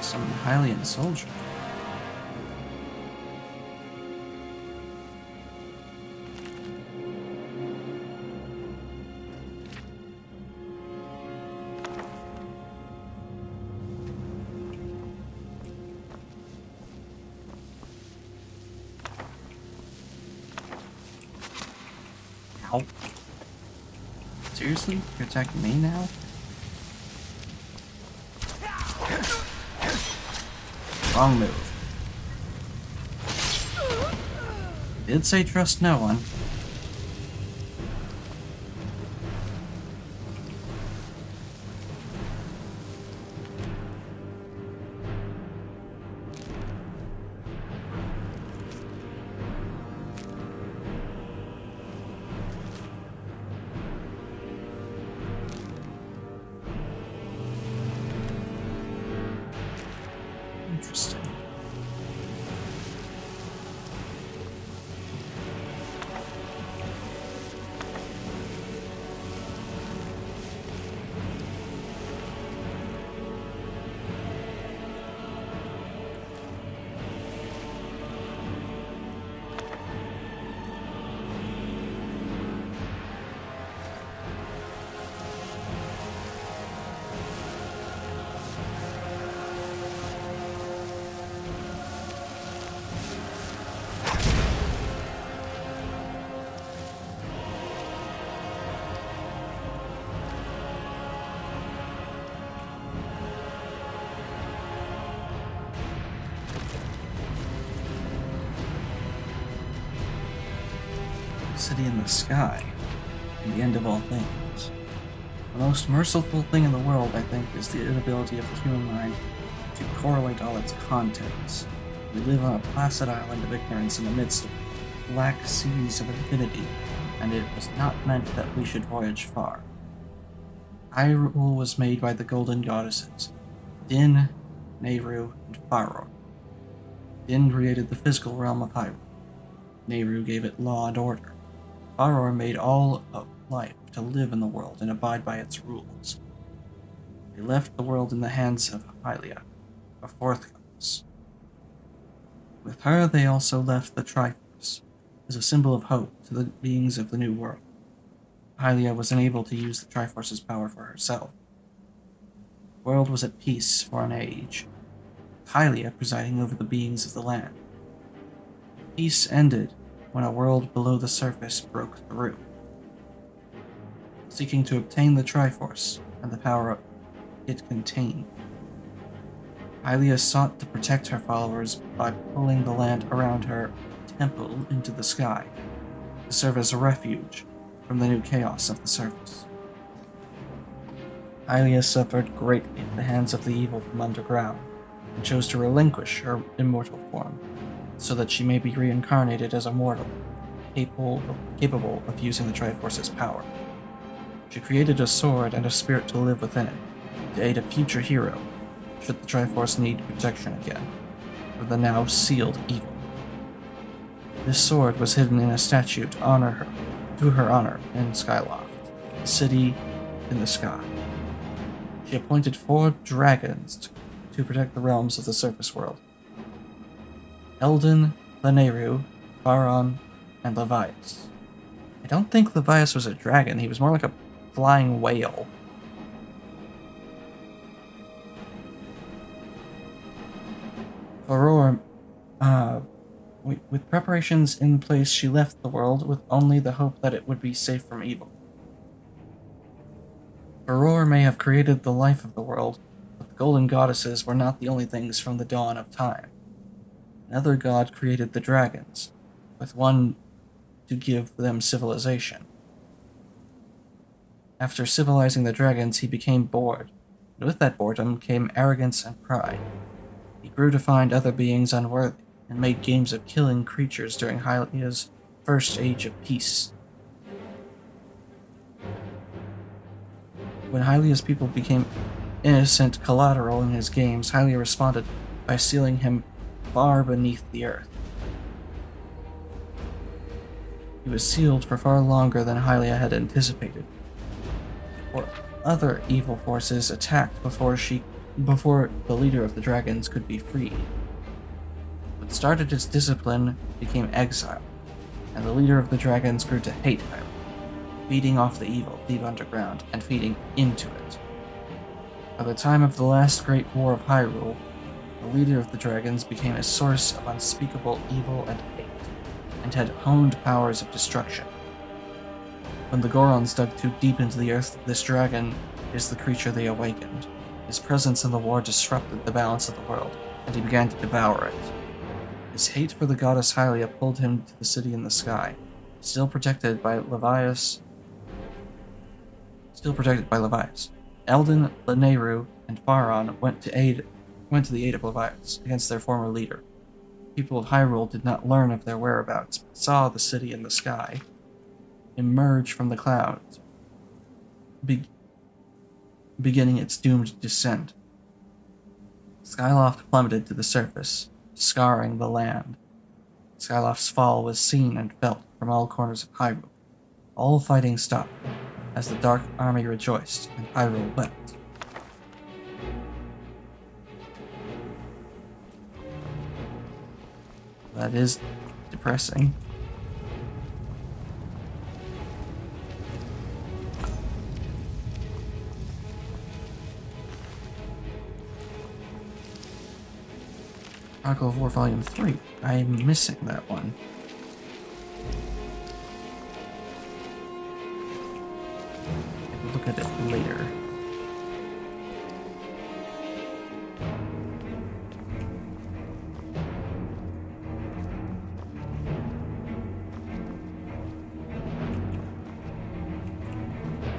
Some Hylian soldier. Ow. Seriously? You're attacking me now? Wrong move. Did say trust no one. Interesting. City in the sky, and the end of all things. The most merciful thing in the world, I think, is the inability of the human mind to correlate all its contents, We live on a placid island of ignorance in the midst of black seas of infinity, and it was not meant that we should voyage far. Hyrule was made by the golden goddesses, Din, Nehru, and Faror. Din created the physical realm of Hyrule. Nehru gave it law and order. Faror made all of life to live in the world and abide by its rules. They left the world in the hands of Hylia, a fourth goddess. With her, they also left the Triforce, as a symbol of hope to the beings of the new world. Hylia was unable to use the Triforce's power for herself. The world was at peace for an age, with Hylia presiding over the beings of the land. Peace ended when a world below the surface broke through. Seeking to obtain the Triforce and the power it contained, Hylia sought to protect her followers by pulling the land around her temple into the sky, to serve as a refuge from the new chaos of the surface. Hylia suffered greatly at the hands of the evil from underground, and chose to relinquish her immortal form, so that she may be reincarnated as a mortal, capable of using the Triforce's power. She created a sword and a spirit to live within it, to aid a future hero, should the Triforce need protection again, from the now sealed evil. This sword was hidden in a statue to her honor in Skyloft, the city in the sky. She appointed 4 dragons to protect the realms of the surface world: Eldin, Lanayru, Faron, and Levias. I don't think Levias was a dragon, he was more like a flying whale. Faror, with preparations in place, she left the world with only the hope that it would be safe from evil. Faror may have created the life of the world, but the golden goddesses were not the only things from the dawn of time. Another god created the dragons, with one to give them civilization. After civilizing the dragons, he became bored, and with that boredom came arrogance and pride. He grew to find other beings unworthy, and made games of killing creatures during Hylia's first age of peace. When Hylia's people became innocent collateral in his games, Hylia responded by sealing him far beneath the earth. He was sealed for far longer than Hylia had anticipated, for other evil forces attacked before the leader of the dragons could be freed. What started as discipline became exile, and the leader of the dragons grew to hate Hylia, feeding off the evil deep underground and feeding into it. By the time of the last great war of Hyrule, the leader of the dragons became a source of unspeakable evil and hate, and had honed powers of destruction. When the Gorons dug too deep into the earth, this dragon is the creature they awakened. His presence in the war disrupted the balance of the world, and he began to devour it. His hate for the goddess Hylia pulled him to the city in the sky, still protected by Levias. Eldin, Lanayru, and Faron went to the aid of Levias against their former leader. People of Hyrule did not learn of their whereabouts, but saw the city in the sky emerge from the clouds, beginning its doomed descent. Skyloft plummeted to the surface, scarring the land. Skyloft's fall was seen and felt from all corners of Hyrule. All fighting stopped, as the Dark Army rejoiced and Hyrule wept. That is depressing. Chronicle of War Volume 3. I'm missing that one. Maybe look at it later.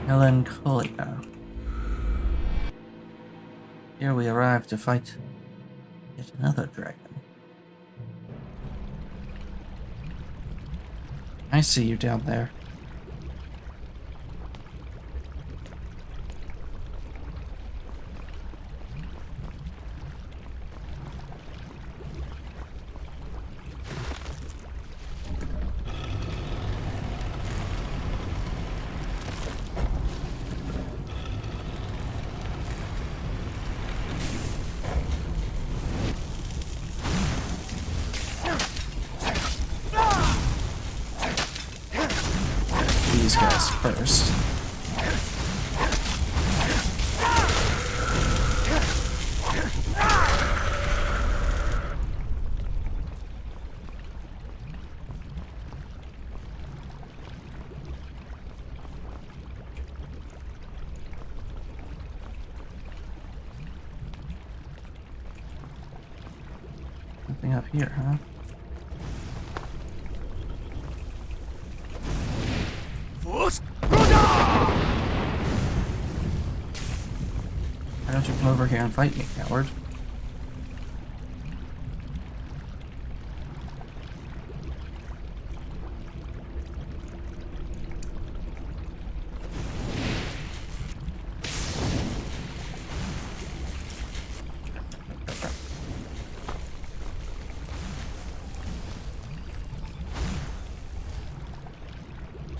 Melancholia. Here we arrive to fight yet another dragon. I see you down there. These guys first. Nothing up here, huh? Why don't you come over here and fight me, coward?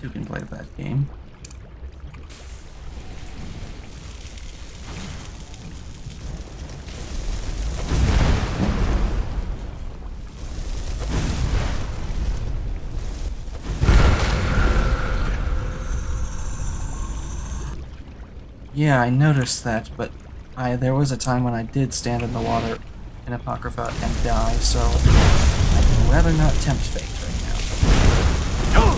You can play that game. Yeah, I noticed that, but there was a time when I did stand in the water in Apocrypha and die, so I'd rather not tempt fate right now.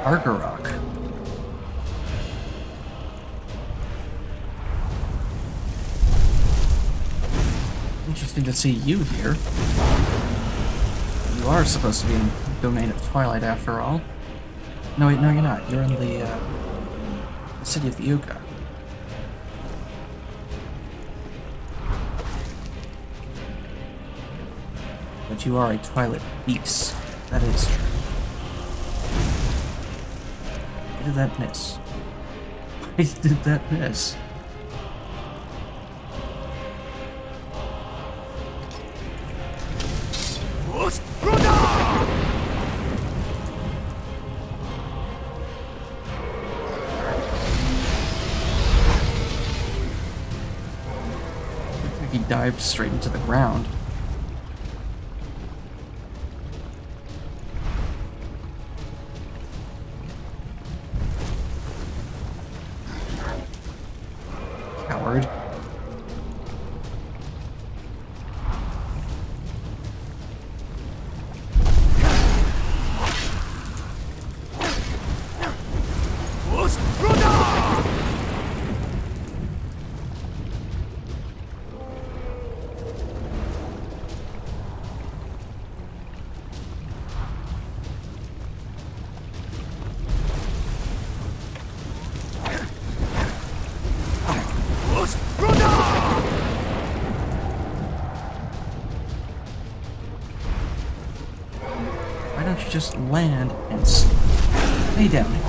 Argarok. Interesting to see you here. You are supposed to be in the domain of Twilight after all. No, wait, no, you're not. You're in the city of the Yuga. But you are a Twilight beast. That is true. Why did that miss? Why did that miss? Looks like he dived straight into the ground. Coward. Why don't you just land and stay down here?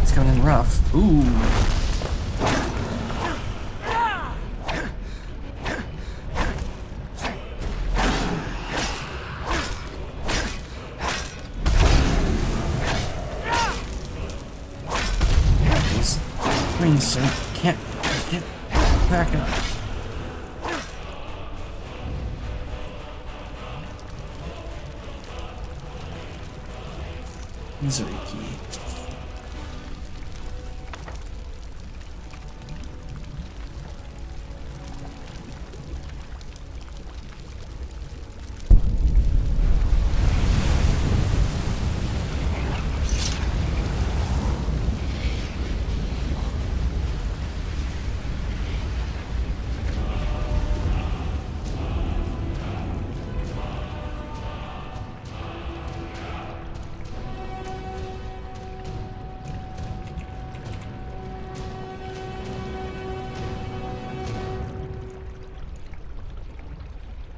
It's coming in rough. Ooh. Please, sir, can't back up. Misery key.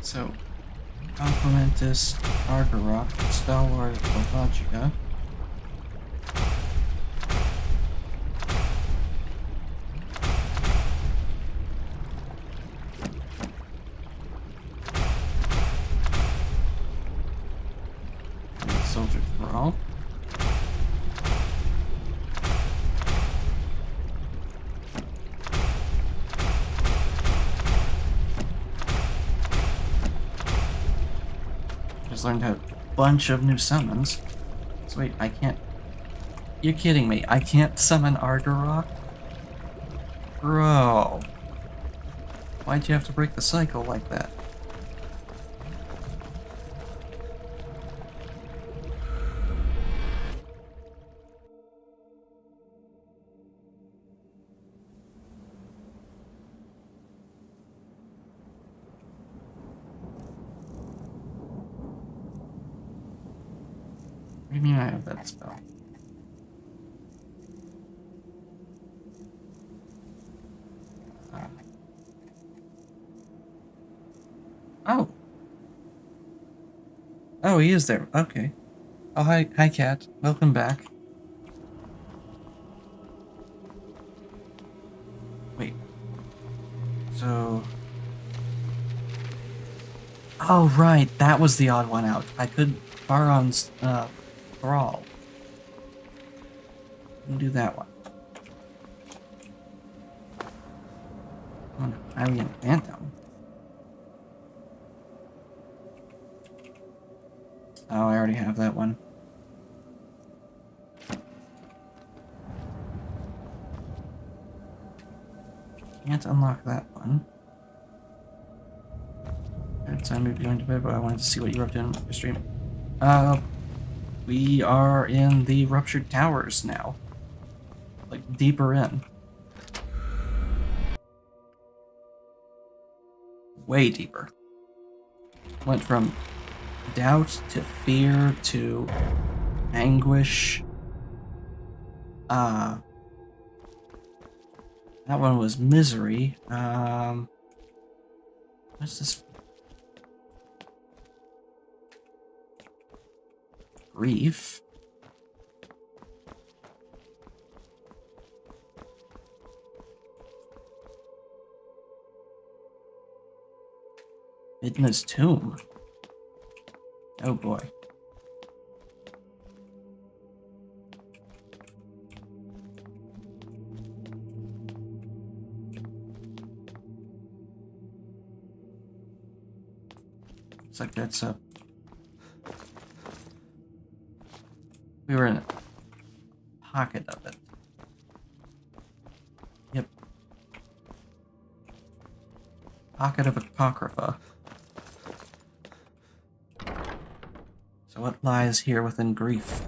So, Complimentus Argarok, Stalwart Logica. Soldier Thrall. Just learned a bunch of new summons. So wait, I can't... You're kidding me. I can't summon Argarok? Bro. Why'd you have to break the cycle like that? What do you mean I have that spell? Oh. Oh, he is there. Okay. Oh, hi, Cat. Welcome back. Wait. So... Oh, right. That was the odd one out. I could... Baron's, Thrall. We'll do that one. Oh no, Alien Phantom. Oh, I already have that one. Can't unlock that one. It's time to be going to bed, but I wanted to see what you were up to in your stream. We are in the Ruptured Towers now. Like, deeper in. Way deeper. Went from doubt to fear to anguish. That one was misery. What's this? Grief. Midna's Tomb. Oh boy. Looks like that's a... We were in a pocket of it. Yep. Pocket of Apocrypha. So what lies here within grief?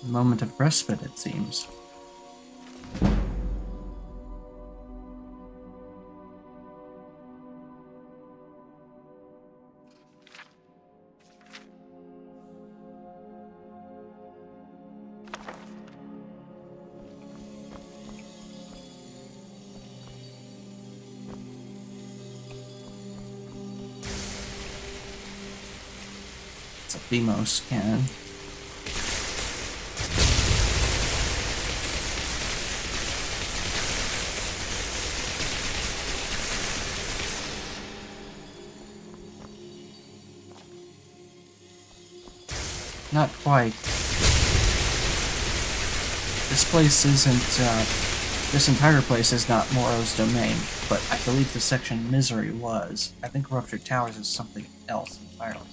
A moment of respite, it seems. It's a Demos cannon. Not quite. This place isn't, this entire place is not Moro's domain. but I believe the section Misery was. I think Ruptured Towers is something else entirely.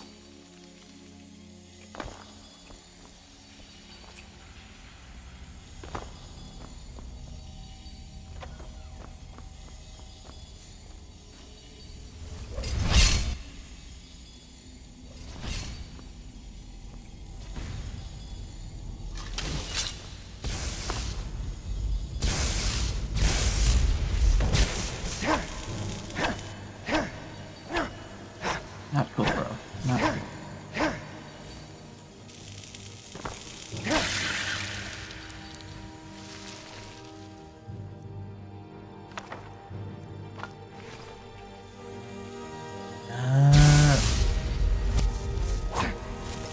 Not cool, bro. Not cool.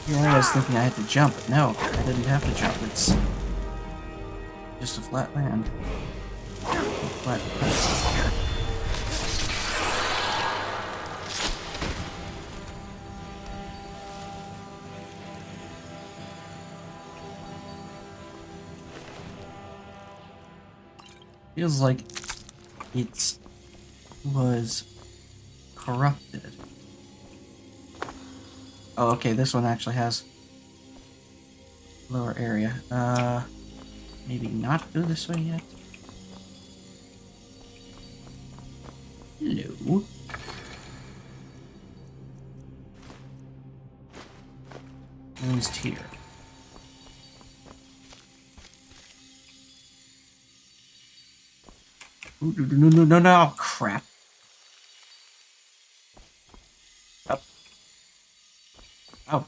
Yeah, I was thinking I had to jump, but no, I didn't have to jump. It's just a flat land. Flat place. Feels like it was corrupted. Oh, okay, this one actually has lower area. Maybe not go this way yet. Hello. Moon's tier. Ooh, no, oh, crap. Up. Oh.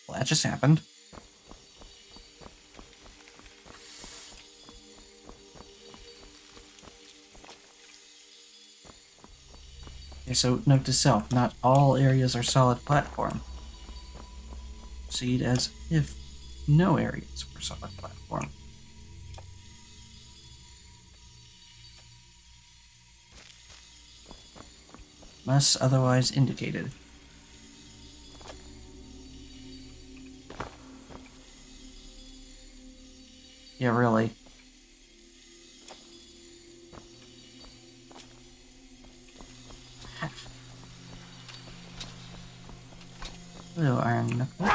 Well, that just happened. Okay, so note to self, not all areas are solid platform. Proceed as if no areas were solid platform. Unless otherwise indicated. Yeah, really. Hello, Iron Knuckle.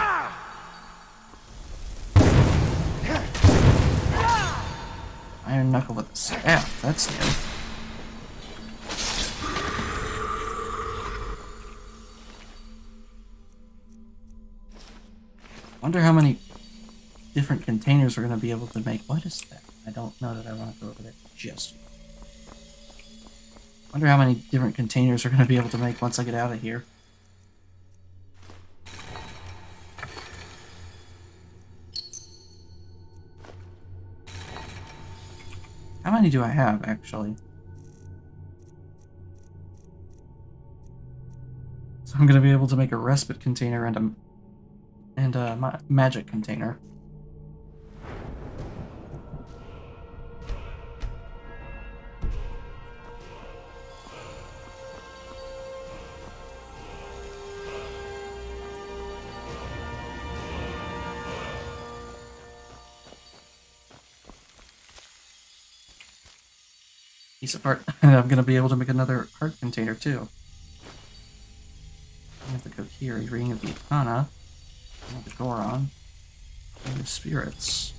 Iron Knuckle with a staff, that's new. Wonder how many different containers we're going to be able to make. What is that? I don't know that I want to go over there just yet. Wonder how many different containers we're going to be able to make once I get out of here. How many do I have, actually? So I'm going to be able to make a respite container and a magic container. Piece of art. And I'm going to be able to make another art container, too. I have the Kokiri, Ring of the Ikana, the Goron, and the Spirits.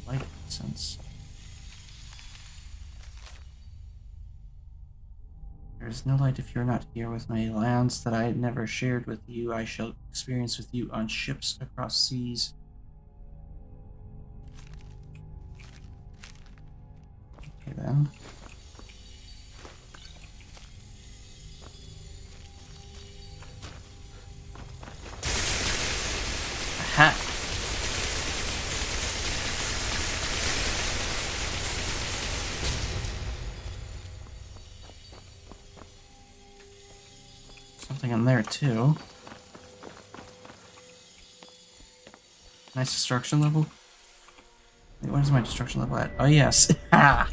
Light Sense. There is no light if you are not here with me. Lands that I never shared with you, I shall experience with you on ships across seas. Okay then. Aha! Something in there too. Nice destruction level. Wait, what is my destruction level at? Oh yes. Ha!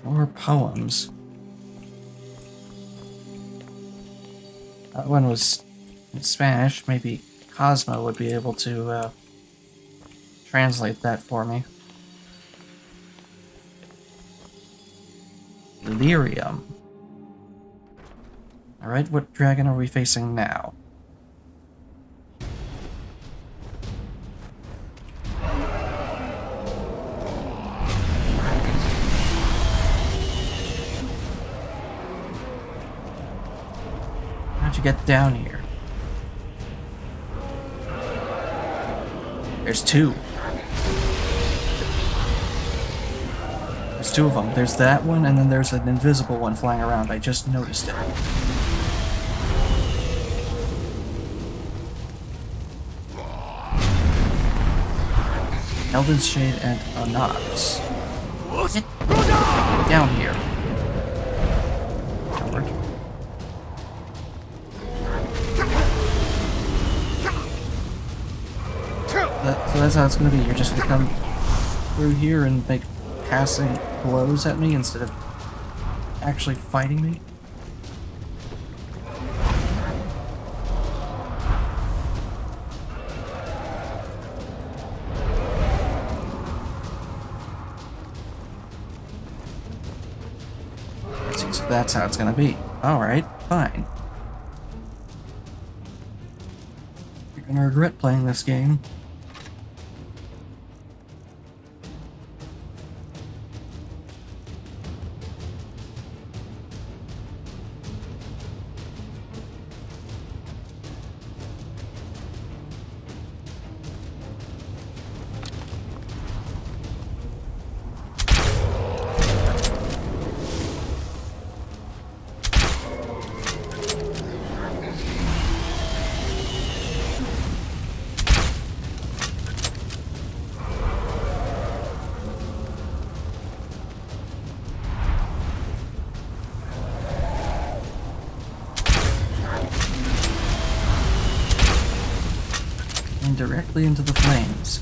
More poems. That one was in Spanish. Maybe Cosmo would be able to translate that for me. Lyrium. Alright, what dragon are we facing now? How'd you get down here? There's two. There's two of them. There's that one, and then there's an invisible one flying around. I just noticed it. Elden's Shade and Onyx. Get down here. Coward. So that's how it's gonna be. You're just gonna come through here and make passing blows at me instead of actually fighting me? So that's how it's gonna be. Alright, fine. You're gonna regret playing this game. Directly into the flames.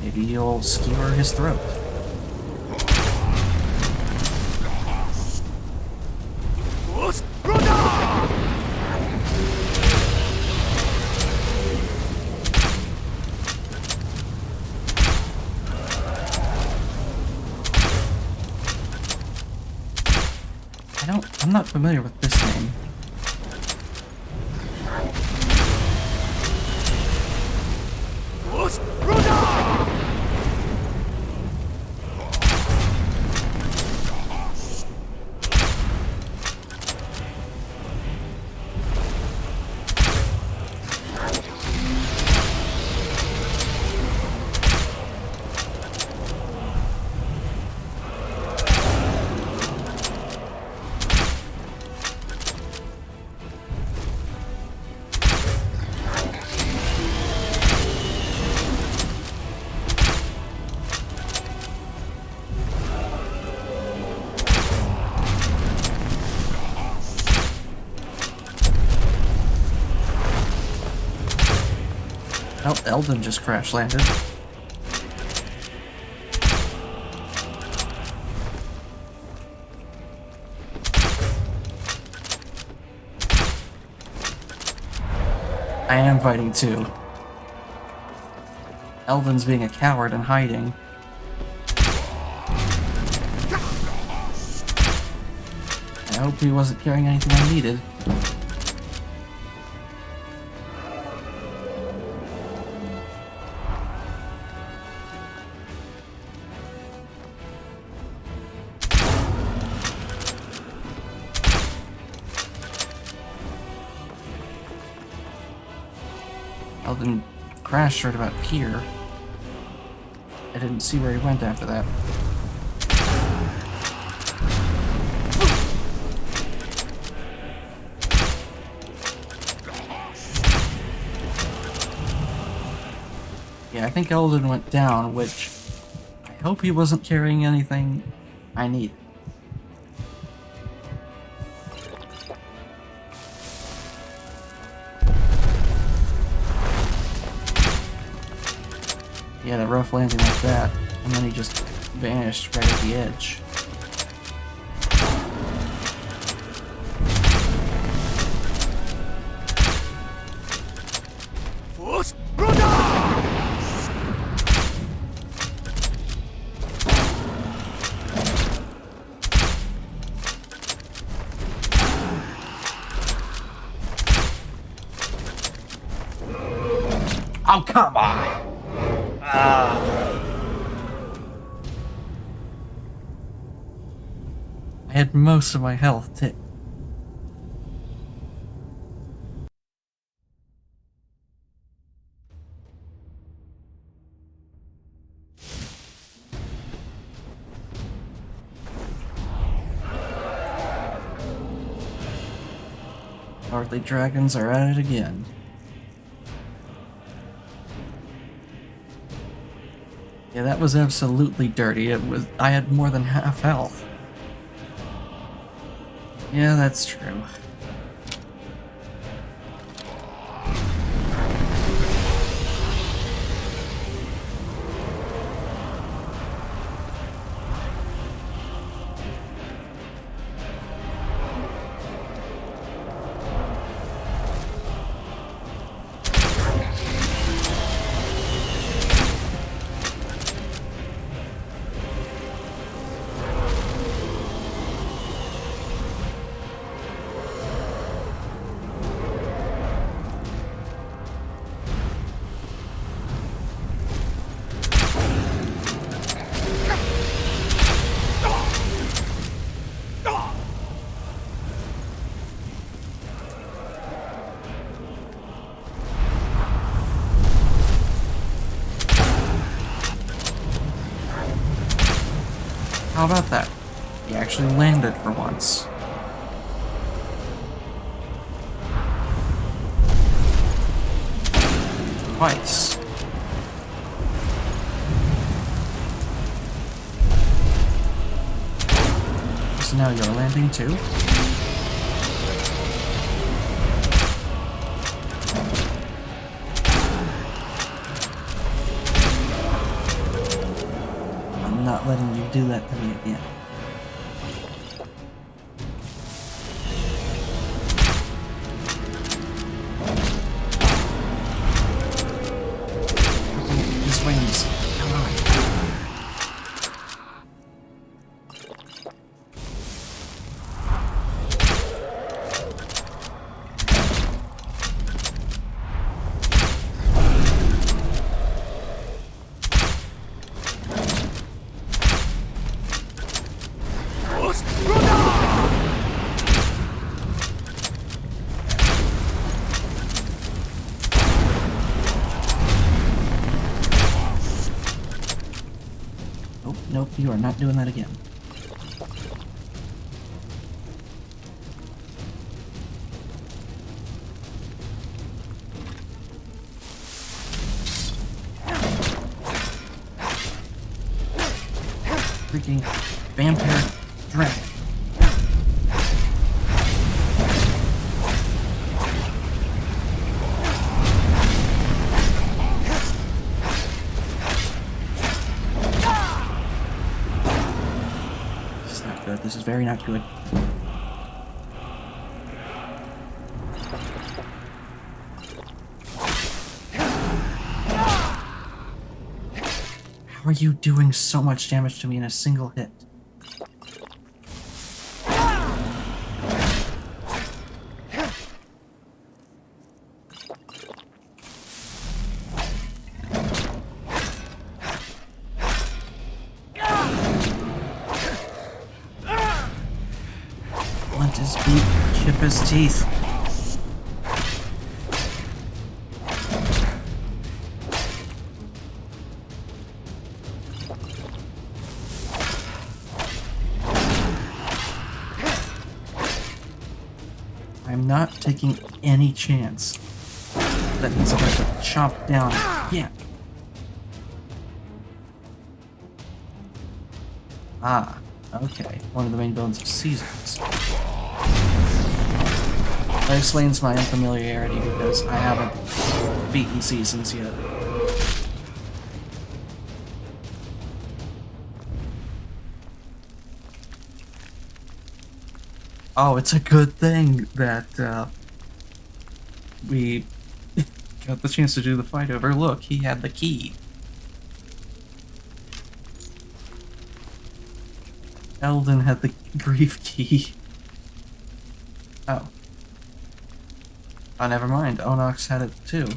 Maybe you'll skewer his throat. I'm not familiar with this name. Oh, Elden just crash landed. I am fighting too. Elden's being a coward and hiding. I hope he wasn't carrying anything I needed. Elden crashed right about here. I didn't see where he went after that. Yeah, I think Elden went down, which I hope he wasn't carrying anything I need. He had a rough landing like that, and then he just vanished right at the edge. Oh, come on! I had most of my health, too. Cowardly dragons are at it again. Yeah, that was absolutely dirty. I had more than half health. Yeah, that's true. How about that? He actually landed for once. Twice. So now you're landing too? I'm not letting you do that to me again. His wings. Come on. Nope, nope, you are not doing that again. Freaking vampire dragon. This is not good. This is very not good. How are you doing so much damage to me in a single hit? Blunt his beak, chip his teeth. I'm not taking any chance that he's about to chomp down again. Ah, okay. One of the main villains of Seasons. That explains my unfamiliarity because I haven't beaten Seasons yet. Oh, it's a good thing that we got the chance to do the fight over. Look, he had the key. Eldon had the grief key. Oh. Oh, never mind. Onox had it too.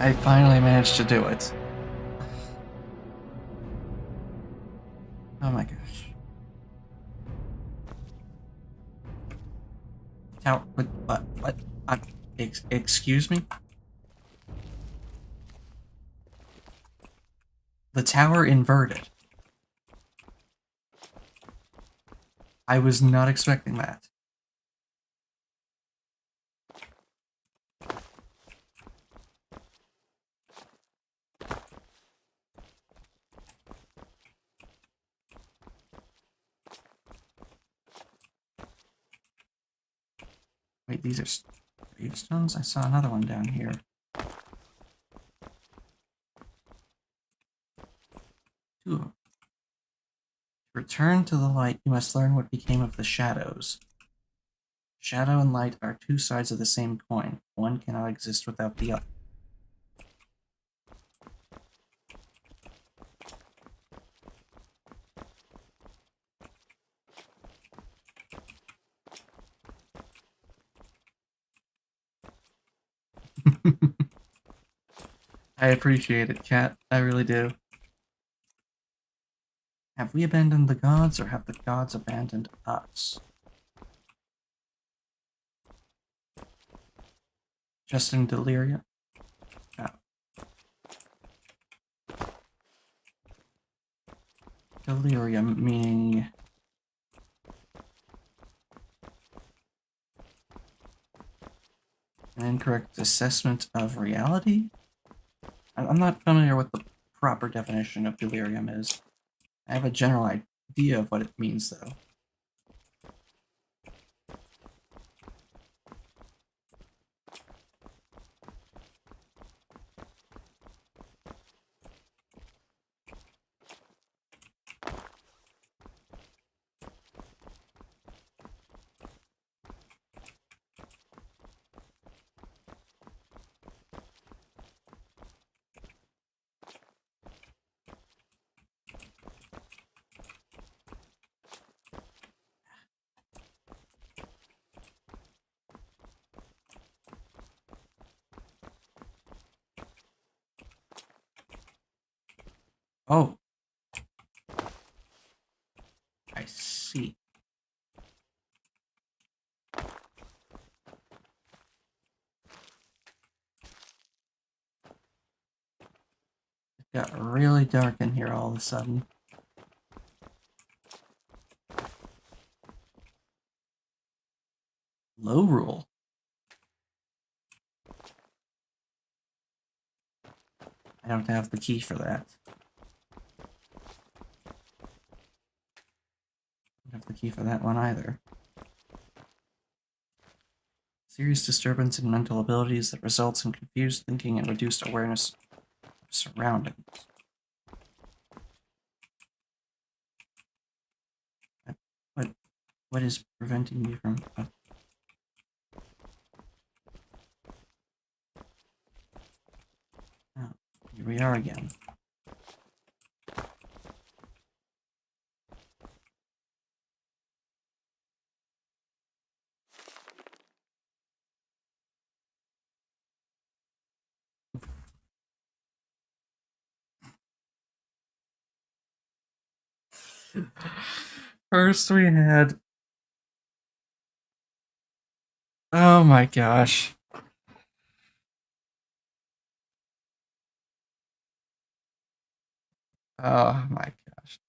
I finally managed to do it. Oh my gosh. Tower. What? Excuse me? The tower inverted. I was not expecting that. Wait, these are gravestones? I saw another one down here. Two of them. To return to the light, you must learn what became of the shadows. Shadow and light are two sides of the same coin. One cannot exist without the other. I appreciate it, Cat. I really do. Have we abandoned the gods, or have the gods abandoned us? Just in delirium? Oh. Delirium meaning... an incorrect assessment of reality? I'm not familiar with the proper definition of delirium is. I have a general idea of what it means, though. Oh. I see. It got really dark in here all of a sudden. Low rule. I don't have the key for that. I don't have the key for that one either. Serious disturbance in mental abilities that results in confused thinking and reduced awareness of surroundings. What is preventing me from... Oh, here we are again. First we had... Oh my gosh. Oh my gosh.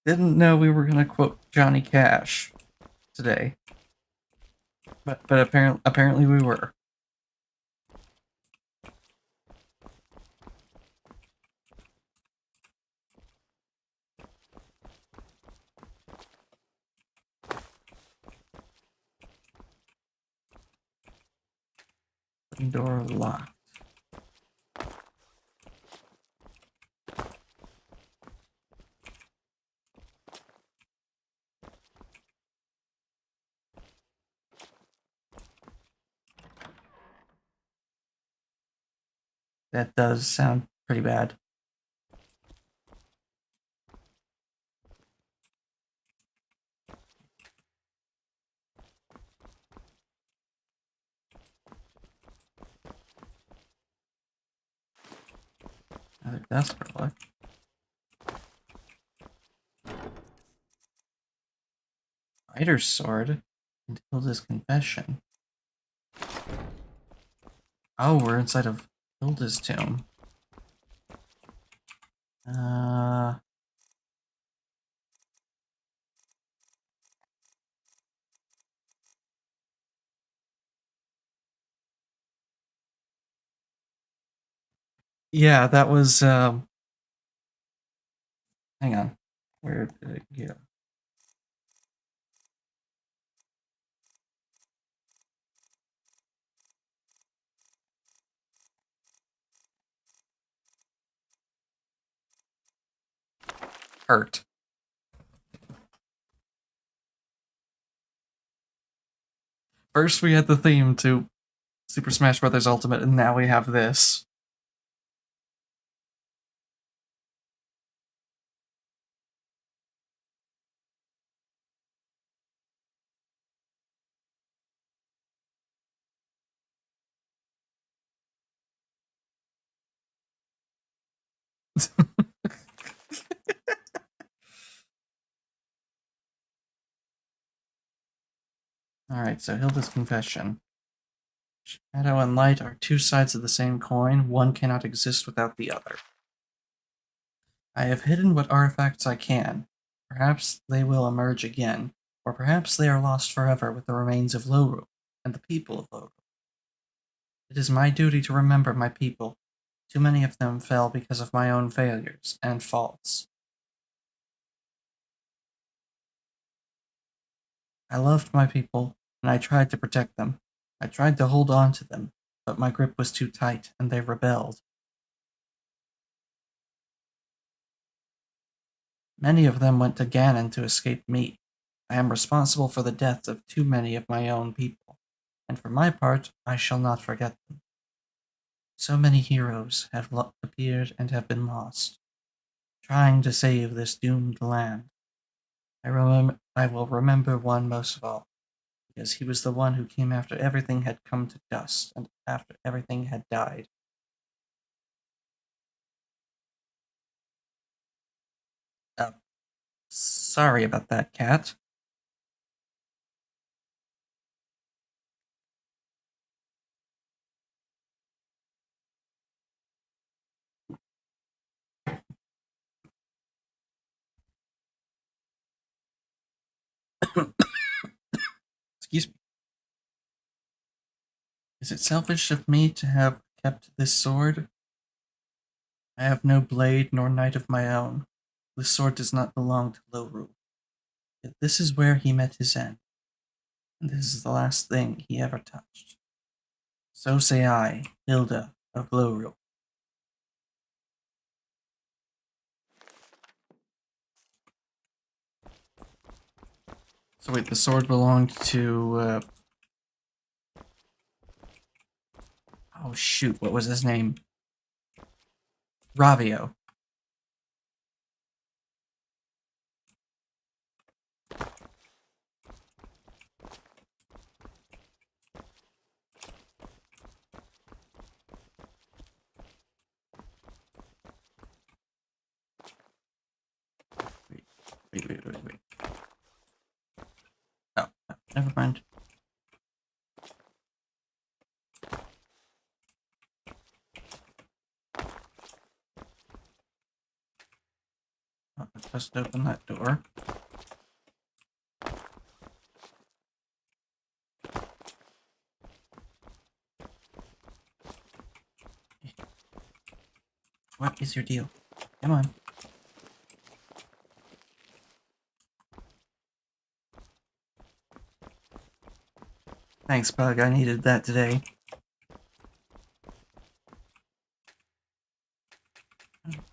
Didn't know we were gonna quote Johnny Cash today. But apparently we were. Door locked. That does sound pretty bad. Another desk relic. Fighter's sword and Hilda's confession. Oh, we're inside of Hilda's tomb. Yeah, that was, hang on. Where did it go? Hurt. First we had the theme to Super Smash Bros. Ultimate, and now we have this. Alright, so Hilda's confession. Shadow and light are two sides of the same coin. One cannot exist without the other. I have hidden what artifacts I can. Perhaps they will emerge again, or perhaps they are lost forever with the remains of Loru and the people of Loru. It is my duty to remember my people. Too many of them fell because of my own failures and faults. I loved my people, and I tried to protect them. I tried to hold on to them, but my grip was too tight, and they rebelled. Many of them went to Ganon to escape me. I am responsible for the deaths of too many of my own people, and for my part, I shall not forget them. So many heroes have appeared and have been lost, trying to save this doomed land. I will remember one most of all, because he was the one who came after everything had come to dust and after everything had died. Sorry about that, cat. Excuse me. Is it selfish of me to have kept this sword? I have no blade nor knight of my own. This sword does not belong to Loru. Yet this is where he met his end, and this is the last thing he ever touched. So say I, Hilda of Loru. So wait, the sword belonged to, oh shoot, what was his name? Ravio. Wait. Oh, never mind. Oh, I just open that door. What is your deal? Come on. Thanks, Bug. I needed that today.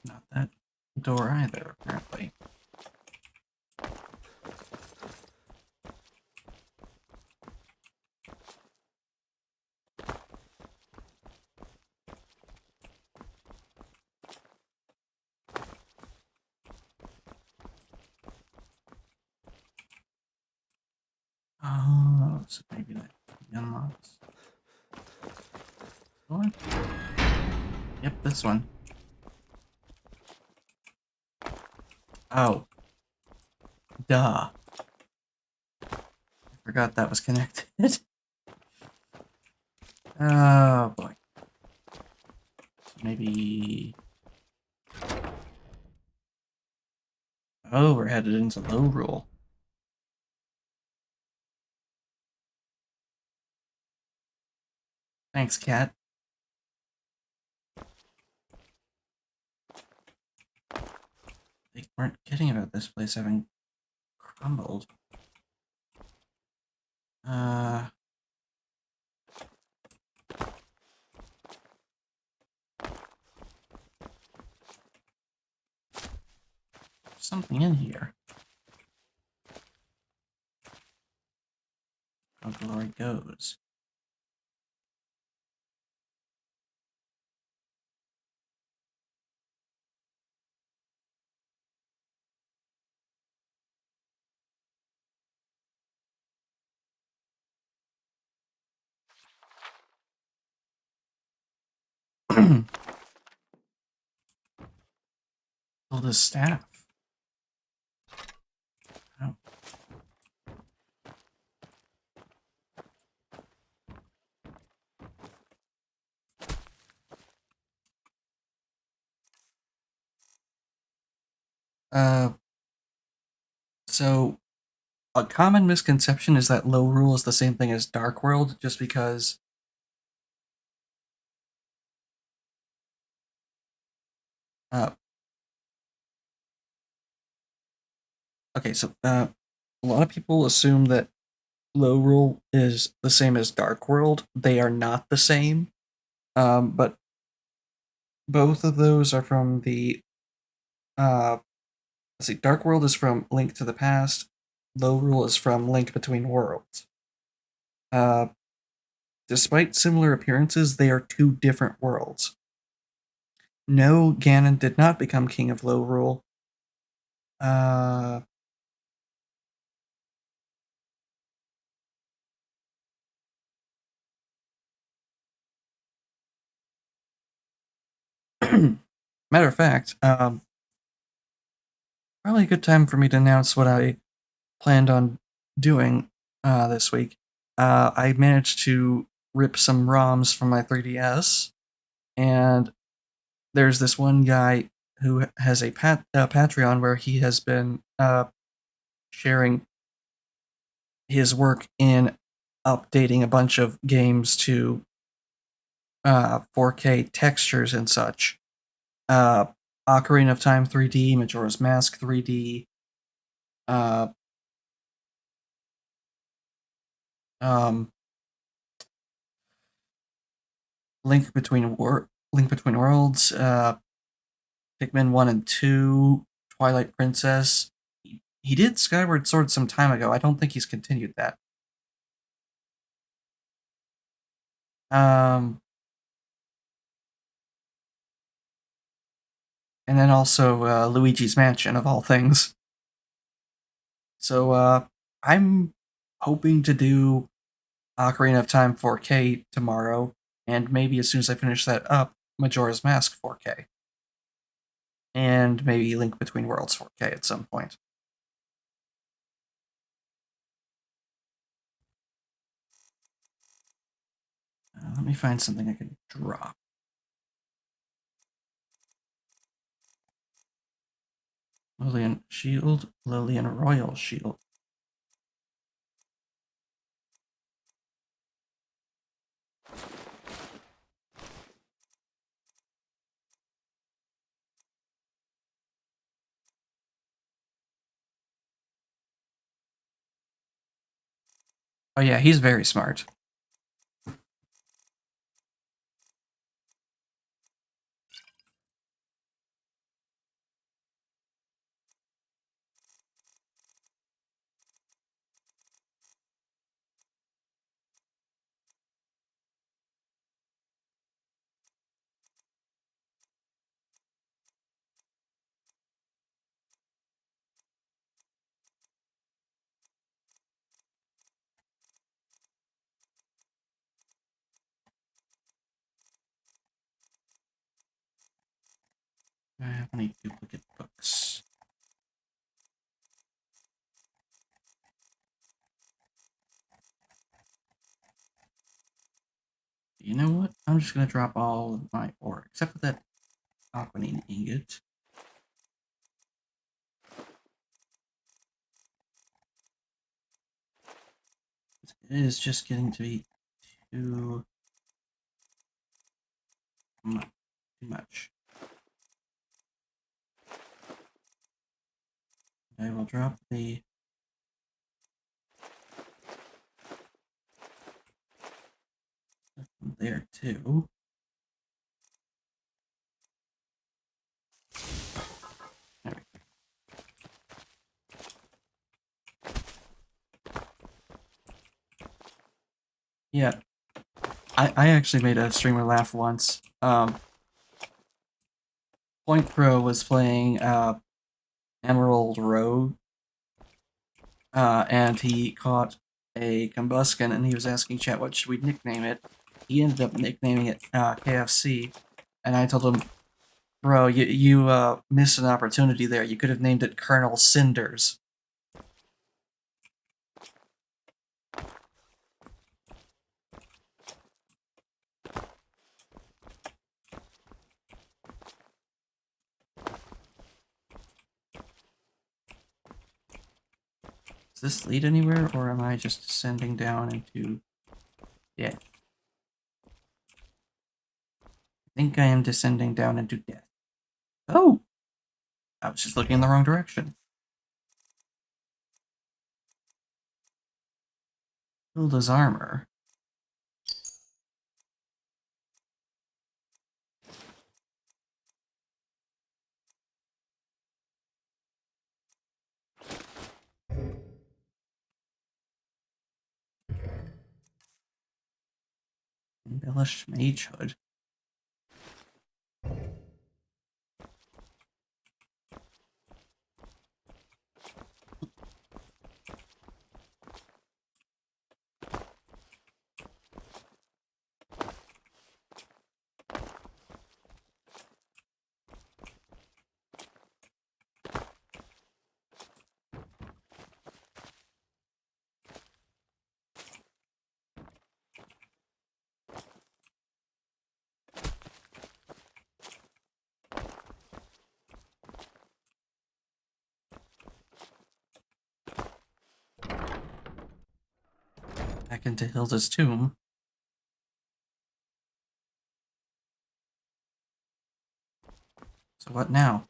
Not that door either, apparently. Oh, so maybe that unlocks. Door? Yep, this one. Oh. Duh. I forgot that was connected. Oh, boy. Maybe... Oh, we're headed into low rule. Thanks, cat. They weren't kidding about this place having crumbled. Something in here. How glory goes. Build a staff. Oh. So a common misconception is that low rule is the same thing as dark world, just because okay, so a lot of people assume that low rule is the same as dark world. They are not the same. But both of those are from the let's see, dark world is from Link to the Past. Low rule is from Link Between Worlds. Uh, Despite similar appearances, they are two different worlds. No, Ganon did not become king of low rule. Matter of fact, probably a good time for me to announce what I planned on doing this week. I managed to rip some ROMs from my 3DS, and there's this one guy who has a Patreon where he has been sharing his work in updating a bunch of games to 4K textures and such. Ocarina of Time 3D, Majora's Mask 3D, um, Link Between Worlds, Pikmin 1 and 2, Twilight Princess. He did Skyward Sword some time ago. I don't think he's continued that. And then also Luigi's Mansion, of all things. So I'm hoping to do Ocarina of Time 4K tomorrow, and maybe as soon as I finish that up, Majora's Mask 4K. And maybe Link Between Worlds 4K at some point. Let me find something I can drop. Lillian Shield, Lillian Royal Shield. Oh yeah, he's very smart. Do I have any duplicate books? I'm just gonna drop all of my ore, except for that aquanine ingot. It is just getting to be too much. I will drop the stuff from there too. There we go. Yeah, I actually made a streamer laugh once. Point Pro was playing Emerald Road, and he caught a combustion, and he was asking chat what should we nickname it. He ended up nicknaming it KFC, and I told him, bro, you missed an opportunity there. You could have named it Colonel Cinders. Does this lead anywhere, or am I just descending down into death? I think I am descending down into death. Oh! I was just looking in the wrong direction. Hilda's armor. Embellished mage hood. Back into Hilda's tomb. So what now?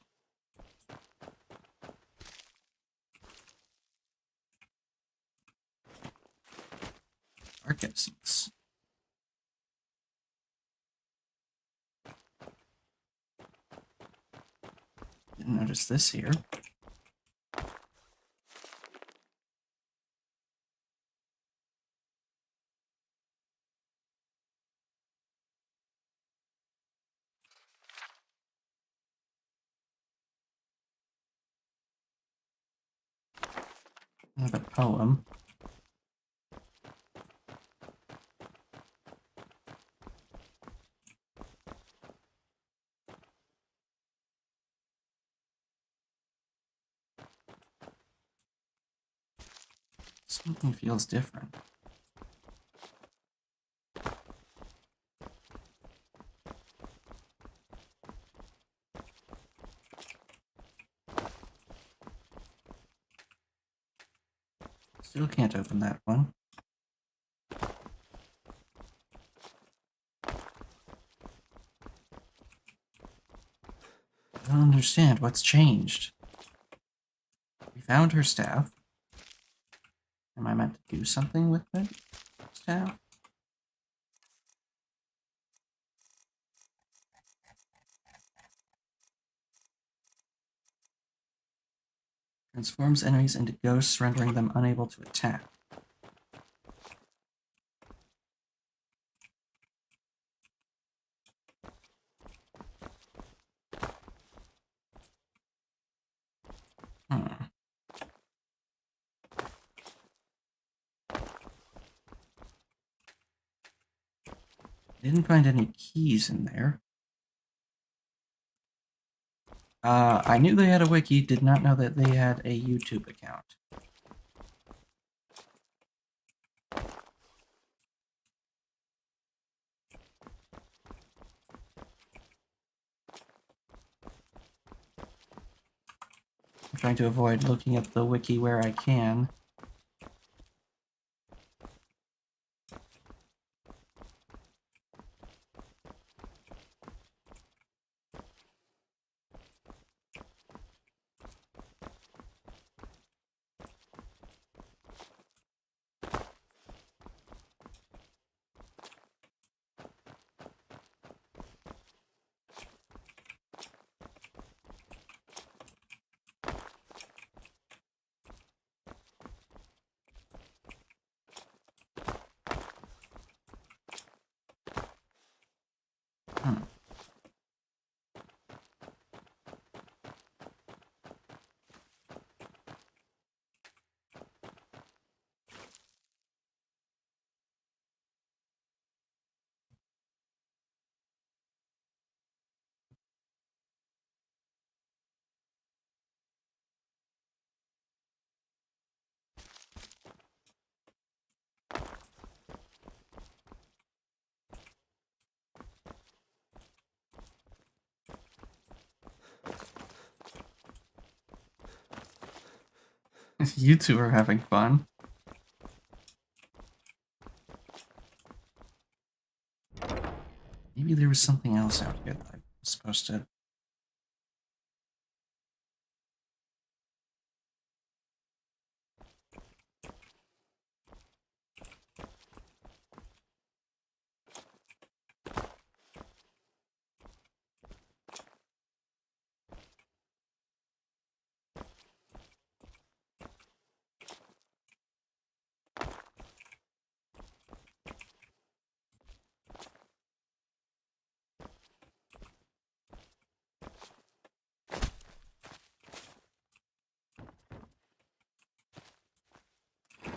Dark essence. Didn't notice this here. Another poem. Something feels different. Still can't open that one. I don't understand what's changed. We found her staff. Am I meant to do something with the staff? Transforms enemies into ghosts, rendering them unable to attack. Didn't find any keys in there. I knew they had a wiki, did not know that they had a YouTube account. trying to avoid looking at the wiki where I can. You two are having fun. Maybe there was something else out here that I was supposed to...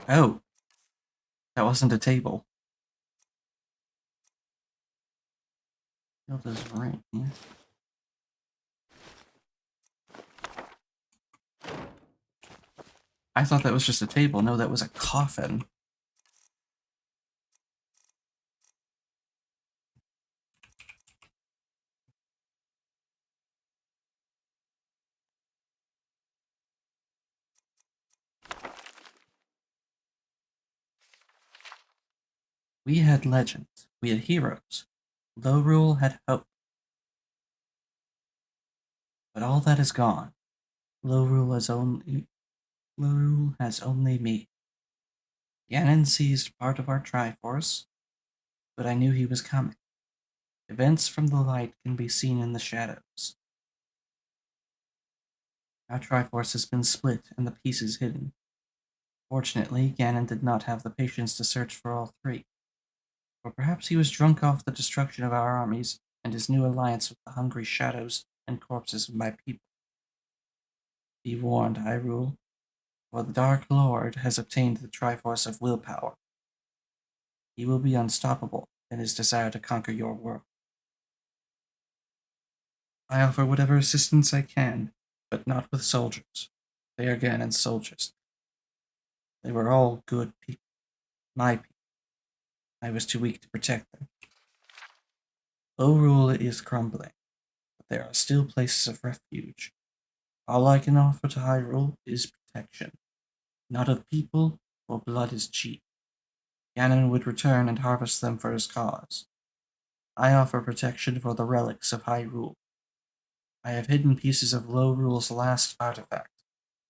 Oh, that wasn't a table. Hilda's ring. I thought that was just a table. No, that was a coffin. We had legends. We had heroes. Low Rule had hope. But all that is gone. Low Rule has only me. Ganon seized part of our Triforce, but I knew he was coming. Events from the light can be seen in the shadows. Our Triforce has been split and the pieces hidden. Fortunately, Ganon did not have the patience to search for all three. Or perhaps he was drunk off the destruction of our armies and his new alliance with the hungry shadows and corpses of my people. Be warned, Hyrule, for the Dark Lord has obtained the Triforce of Willpower. He will be unstoppable in his desire to conquer your world. I offer whatever assistance I can, but not with soldiers. They are Ganon's soldiers. They were all good people. My people. I was too weak to protect them. Low Rule is crumbling, but there are still places of refuge. All I can offer to Hyrule is protection. Not of people, for blood is cheap. Ganon would return and harvest them for his cause. I offer protection for the relics of Hyrule. I have hidden pieces of Low Rule's last artifact,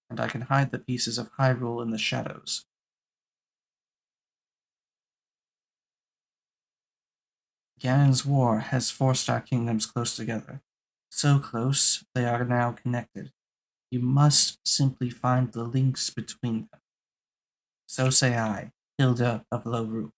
and I can hide the pieces of Hyrule in the shadows. Ganon's war has forced our kingdoms close together. So close, they are now connected. You must simply find the links between them. So say I, Hilda of Low Rule.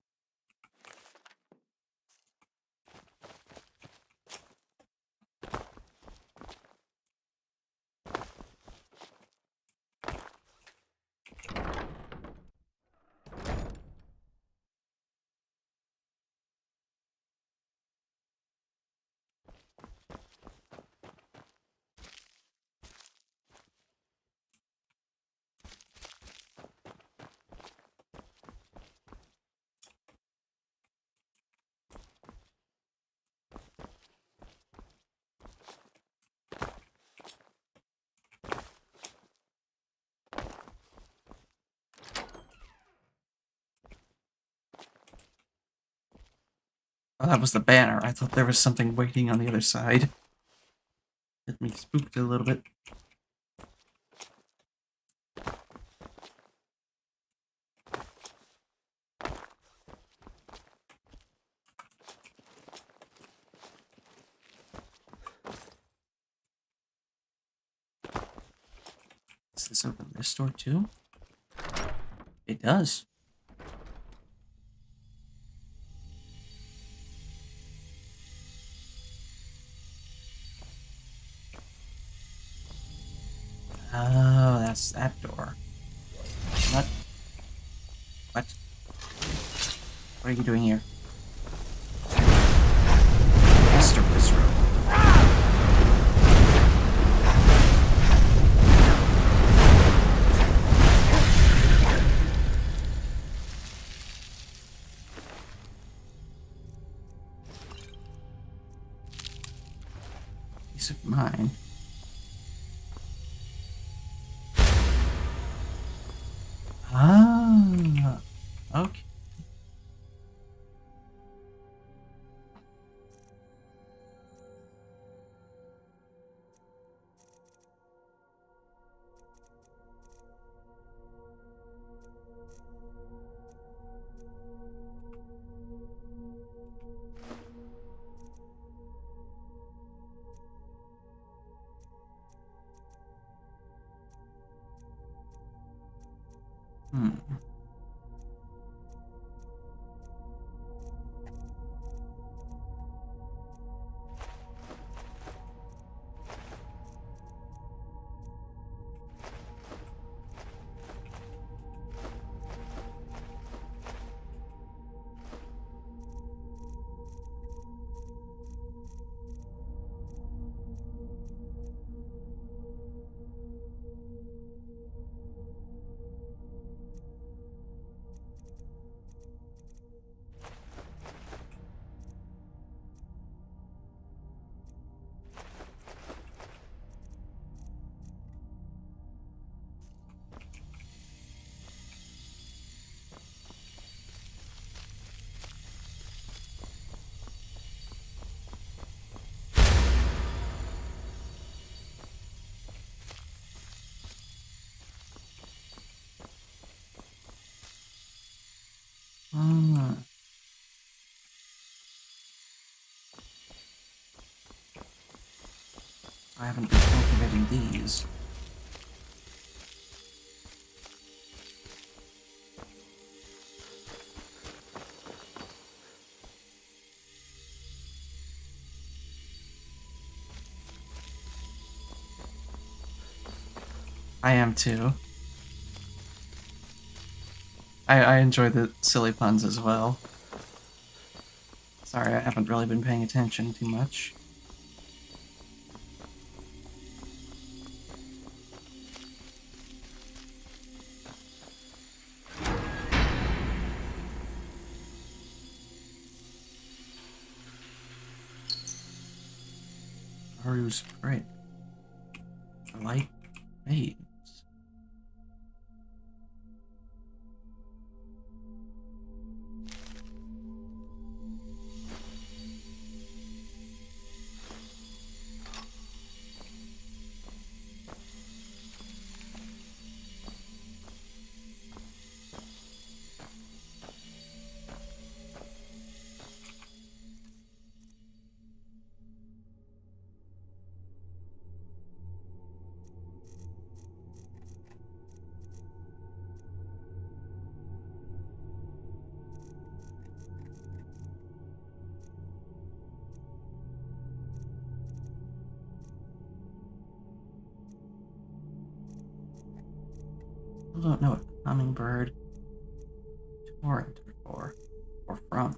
Oh, that was the banner. I thought there was something waiting on the other side. Get me spooked a little bit. Does this open this door too? It does. Oh, that's that door. What? What? What are you doing here? Master Wizard. Peace of mind. Ah, okay. Hmm. Ah. I haven't been cultivating these. I am too. I enjoy the silly puns as well. Sorry, I haven't really been paying attention too much. Haru's Prey. The light fades. I don't know what hummingbird torrent for or from.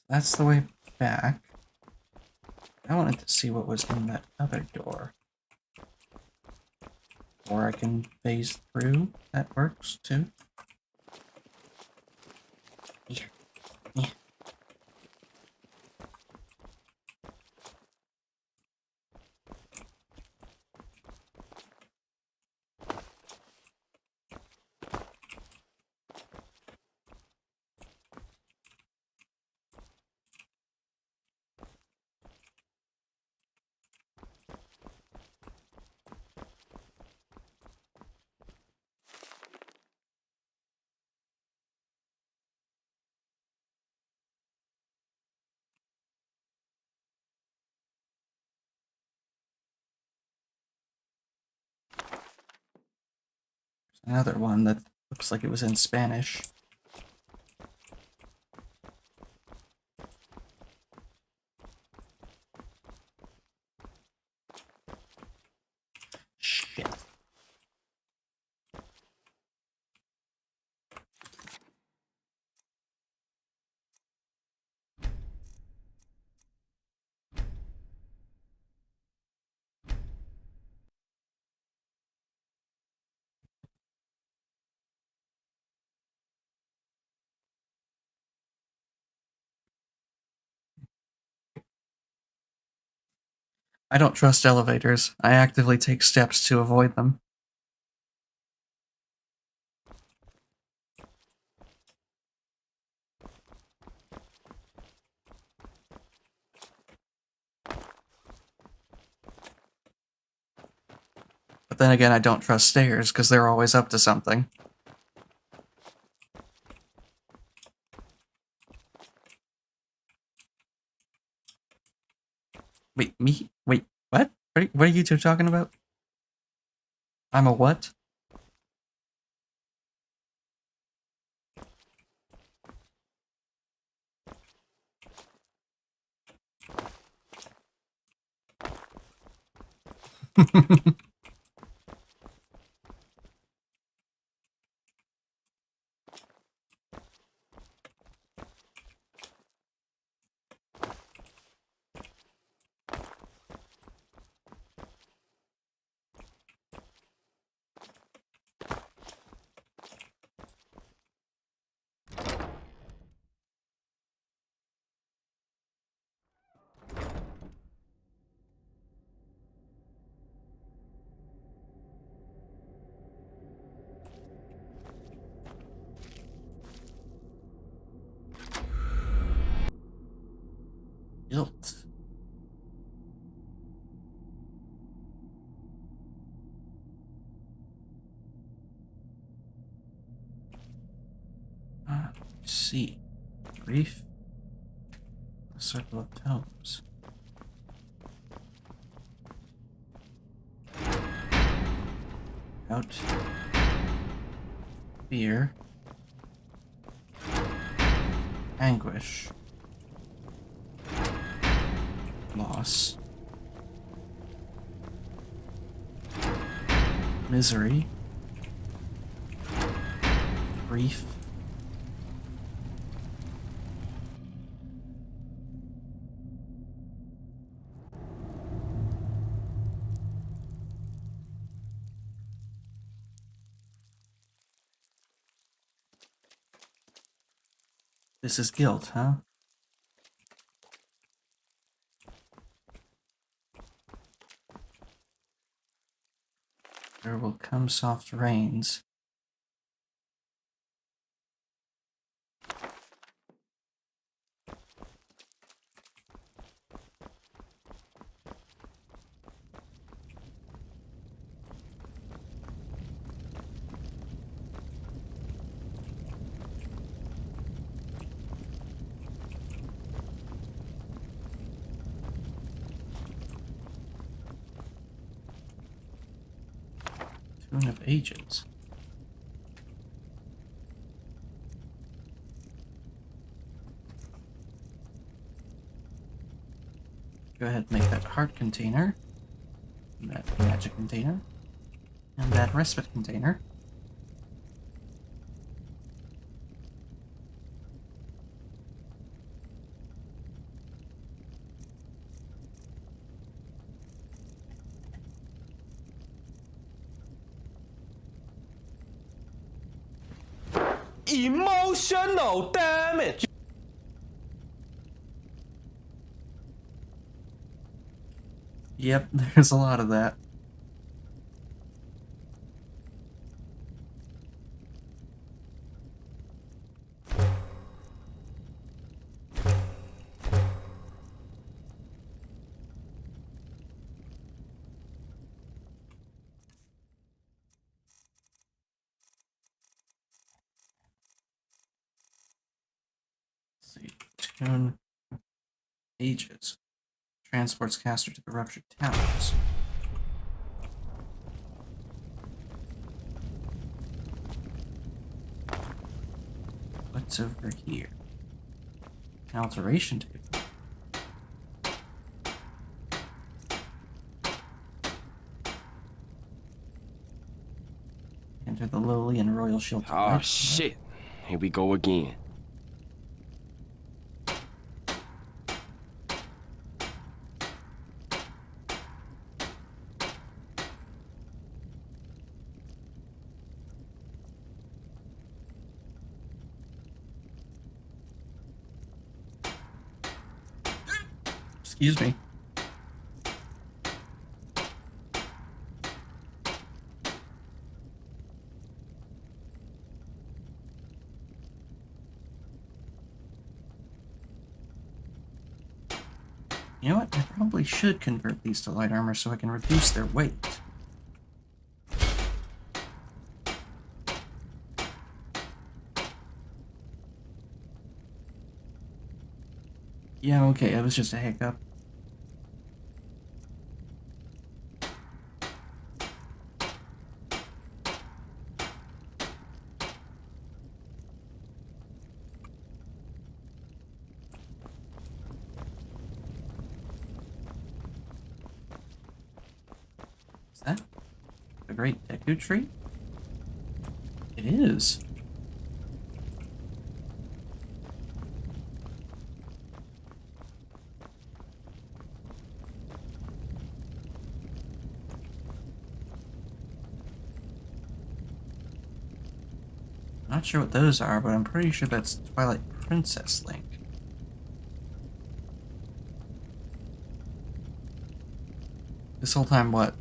That's the way back. I wanted to see what was in that other door. Or I can phase through. That works too. Yeah. Yeah. Another one that looks like it was in Spanish. Shit. I don't trust elevators. I actively take steps to avoid them. But then again, I don't trust stairs because they're always up to something. Wait, me? Wait, what? What are you two talking about? I'm a what? Guilt. Let's see. Grief. The circle of tomes. Doubt. Fear. Anguish. Loss. Misery. Grief. This is guilt, huh? There will come soft rains. Tune of Ages. Go ahead and make that heart container. And that magic container. And that respite container. Emotional damage. Yep, there's a lot of that. Let's see. Tune pages. Transports caster to the ruptured towers. What's over here? An alteration table. Enter the lowly and royal shield. Oh shit. Here we go again. Excuse me. You know what? I probably should convert these to light armor so I can reduce their weight. Yeah, okay, it was just a hiccup. Is that a great Deku tree? It is. Not sure what those are, but I'm pretty sure that's Twilight Princess Link. This whole time, what?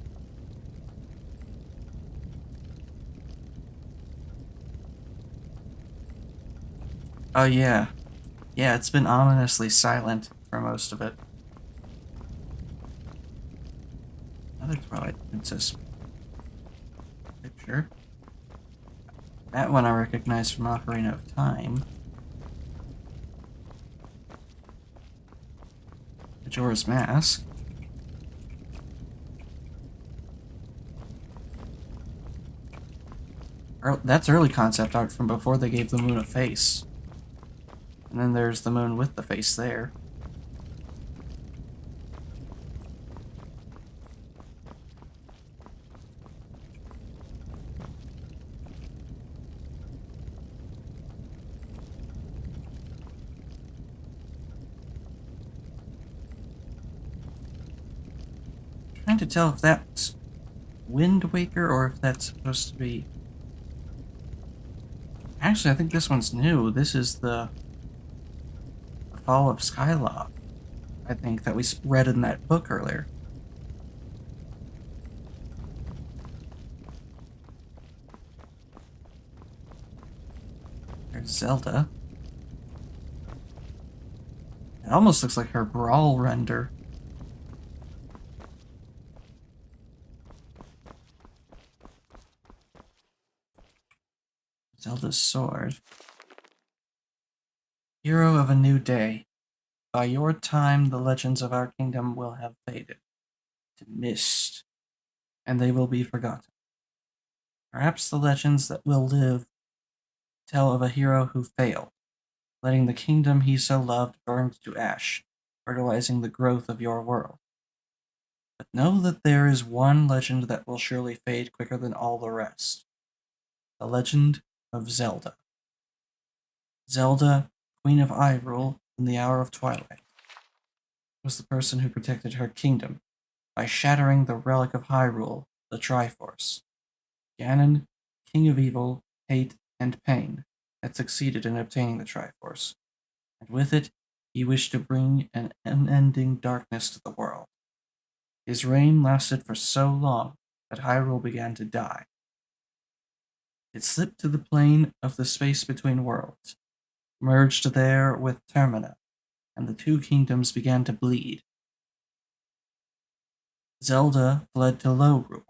Oh, yeah. Yeah, it's been ominously silent for most of it. Another Twilight Princess picture. That one I recognize from Ocarina of Time. Majora's Mask. That's early concept art from before they gave the moon a face. And then there's the moon with the face there. Trying to tell if that's Wind Waker or if that's supposed to be... Actually, I think this one's new. This is the Fall of Skyloft, I think, that we read in that book earlier. There's Zelda. It almost looks like her Brawl render. Zelda's sword. Hero of a new day. By your time, the legends of our kingdom will have faded to mist, and they will be forgotten. Perhaps the legends that will live tell of a hero who failed, letting the kingdom he so loved burn to ash, fertilizing the growth of your world. But know that there is one legend that will surely fade quicker than all the rest. The legend of Zelda. Zelda, Queen of Hyrule in the Hour of Twilight, was the person who protected her kingdom by shattering the relic of Hyrule, the Triforce. Ganon, King of Evil, Hate, and Pain, had succeeded in obtaining the Triforce, and with it he wished to bring an unending darkness to the world. His reign lasted for so long that Hyrule began to die. It slipped to the plane of the space between worlds, merged there with Termina, and the two kingdoms began to bleed. Zelda fled to Lorule,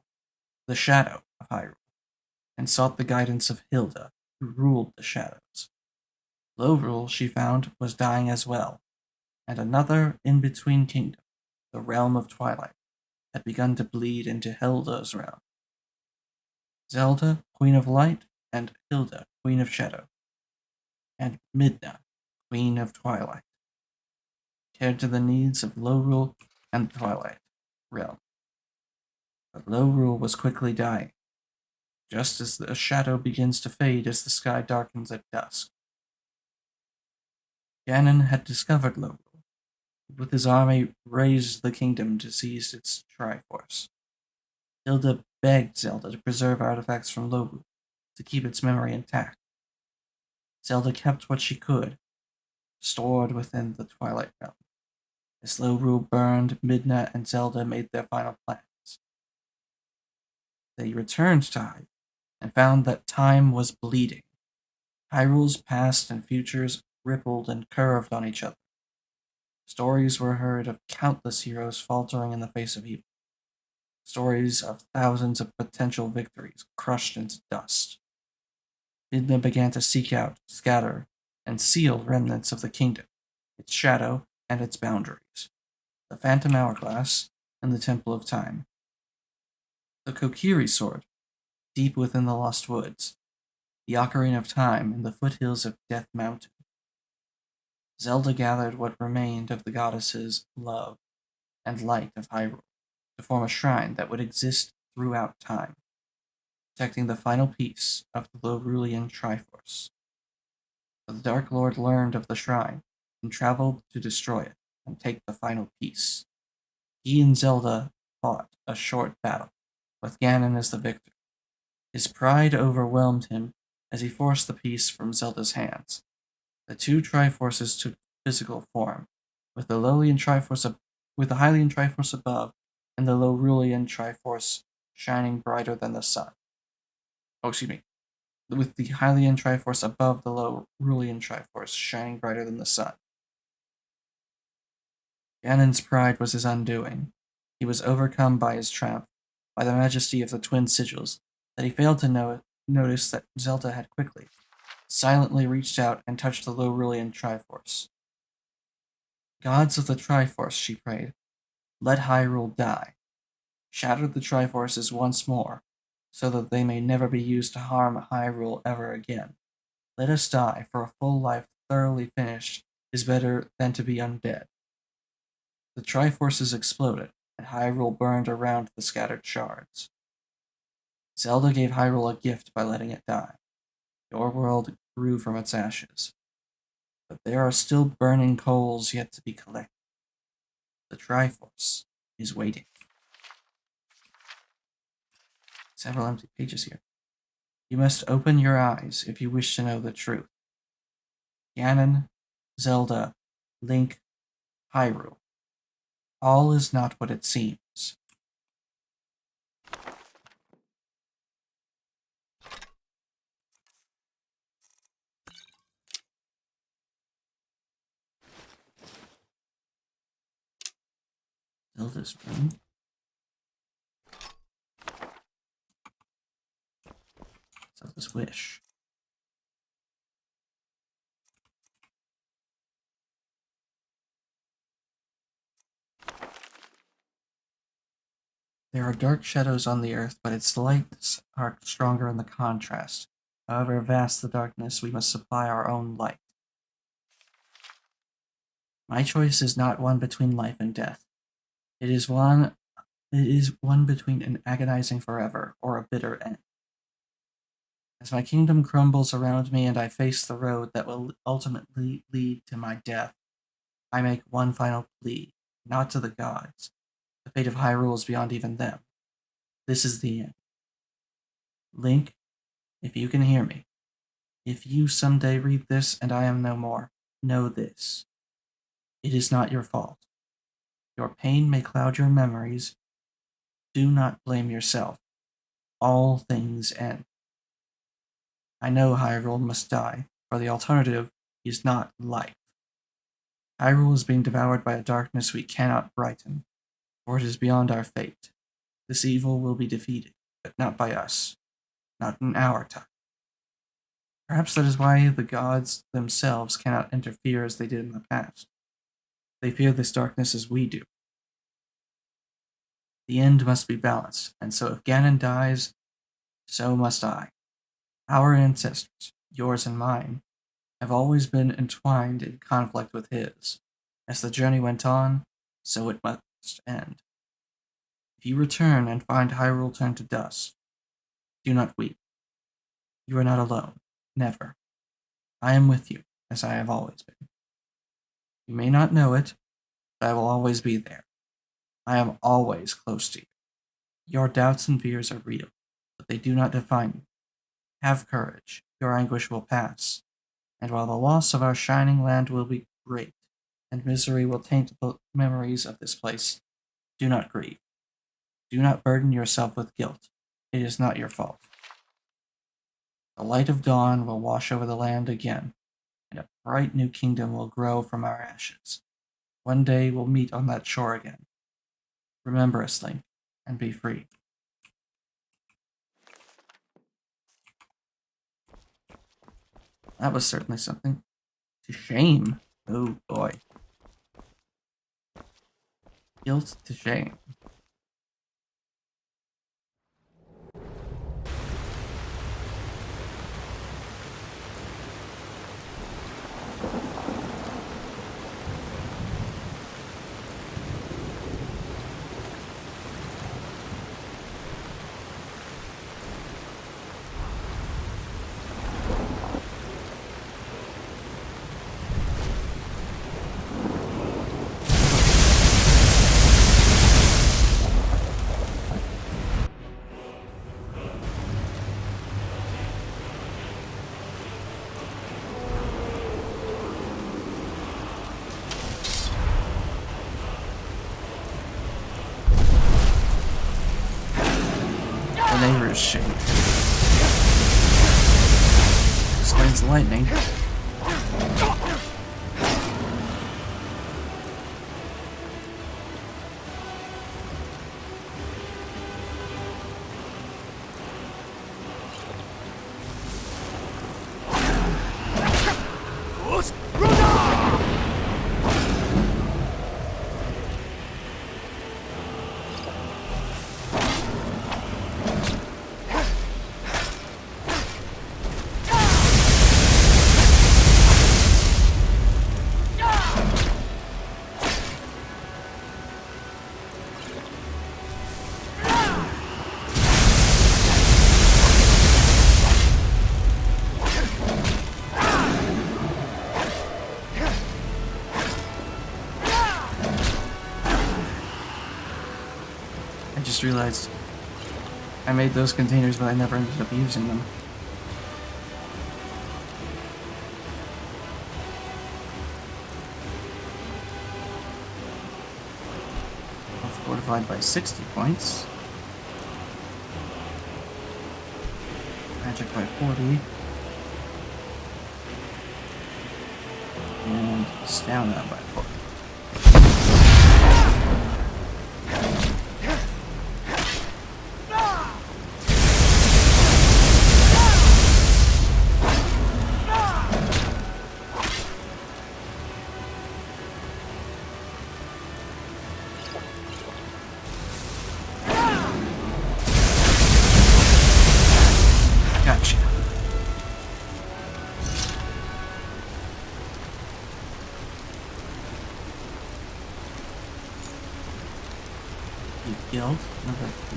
the shadow of Hyrule, and sought the guidance of Hilda, who ruled the shadows. Lorule, she found, was dying as well, and another in-between kingdom, the realm of Twilight, had begun to bleed into Hilda's realm. Zelda, Queen of Light, and Hilda, Queen of Shadow, and Midna, Queen of Twilight, cared to the needs of Lorule and the Twilight realm. But Lorule was quickly dying, just as the shadow begins to fade as the sky darkens at dusk. Ganon had discovered Lorule, and with his army raised the kingdom to seize its Triforce. Hilda begged Zelda to preserve artifacts from Lorule, to keep its memory intact. Zelda kept what she could, stored within the Twilight realm. As Lorule burned, Midna and Zelda made their final plans. They returned to Hyrule and found that time was bleeding. Hyrule's past and futures rippled and curved on each other. Stories were heard of countless heroes faltering in the face of evil. Stories of thousands of potential victories crushed into dust. Midna began to seek out, scatter, and seal remnants of the kingdom, its shadow and its boundaries, the Phantom Hourglass and the Temple of Time. The Kokiri Sword, deep within the Lost Woods, the Ocarina of Time in the foothills of Death Mountain. Zelda gathered what remained of the goddesses' love and light of Hyrule to form a shrine that would exist throughout time, protecting the final piece of the Lorulean Triforce. But the Dark Lord learned of the shrine and traveled to destroy it and take the final piece. He and Zelda fought a short battle, with Ganon as the victor. His pride overwhelmed him as he forced the piece from Zelda's hands. The two Triforces took physical form, with the Hylian Triforce above and the Lorulean Triforce shining brighter than the sun. With the Hylian Triforce above the Lorulean Triforce shining brighter than the sun. Ganon's pride was his undoing. He was overcome by his triumph, by the majesty of the twin sigils, that he failed to notice that Zelda had quickly, silently reached out and touched the Lorulean Triforce. Gods of the Triforce, she prayed, let Hyrule die. Shatter the Triforces once more, so that they may never be used to harm Hyrule ever again. Let us die, for a full life thoroughly finished is better than to be undead. The Triforces exploded, and Hyrule burned around the scattered shards. Zelda gave Hyrule a gift by letting it die. Your world grew from its ashes. But there are still burning coals yet to be collected. The Triforce is waiting. Several empty pages here. You must open your eyes if you wish to know the truth. Ganon, Zelda, Link, Hyrule. All is not what it seems. Zelda's room. Zelda's wish. There are dark shadows on the earth, but its lights are stronger in the contrast. However vast the darkness, we must supply our own light. My choice is not one between life and death. It is one It is one between an agonizing forever or a bitter end. As my kingdom crumbles around me and I face the road that will ultimately lead to my death, I make one final plea, not to the gods. The fate of Hyrule is beyond even them. This is the end. Link, if you can hear me, if you someday read this and I am no more, know this. It is not your fault. Your pain may cloud your memories. Do not blame yourself. All things end. I know Hyrule must die, for the alternative is not life. Hyrule is being devoured by a darkness we cannot brighten, for it is beyond our fate. This evil will be defeated, but not by us, not in our time. Perhaps that is why the gods themselves cannot interfere as they did in the past. They fear this darkness as we do. The end must be balanced, and so if Ganon dies, so must I. Our ancestors, yours and mine, have always been entwined in conflict with his. As the journey went on, so it must end. If you return and find Hyrule turned to dust, do not weep. You are not alone. Never. I am with you, as I have always been. You may not know it, but I will always be there. I am always close to you. Your doubts and fears are real, but they do not define you. Have courage. Your anguish will pass. And while the loss of our shining land will be great, and misery will taint the memories of this place, do not grieve. Do not burden yourself with guilt. It is not your fault. The light of dawn will wash over the land again, and a bright new kingdom will grow from our ashes. One day we'll meet on that shore again. Remember us, Link, and be free. That was certainly something to shame. Oh boy. Guilt to shame. The neighbors shake. Explains lightning. I just realized I made those containers, but I never ended up using them. Fortified by 60 points. Magic by 40. And stamina by 40. Gotcha.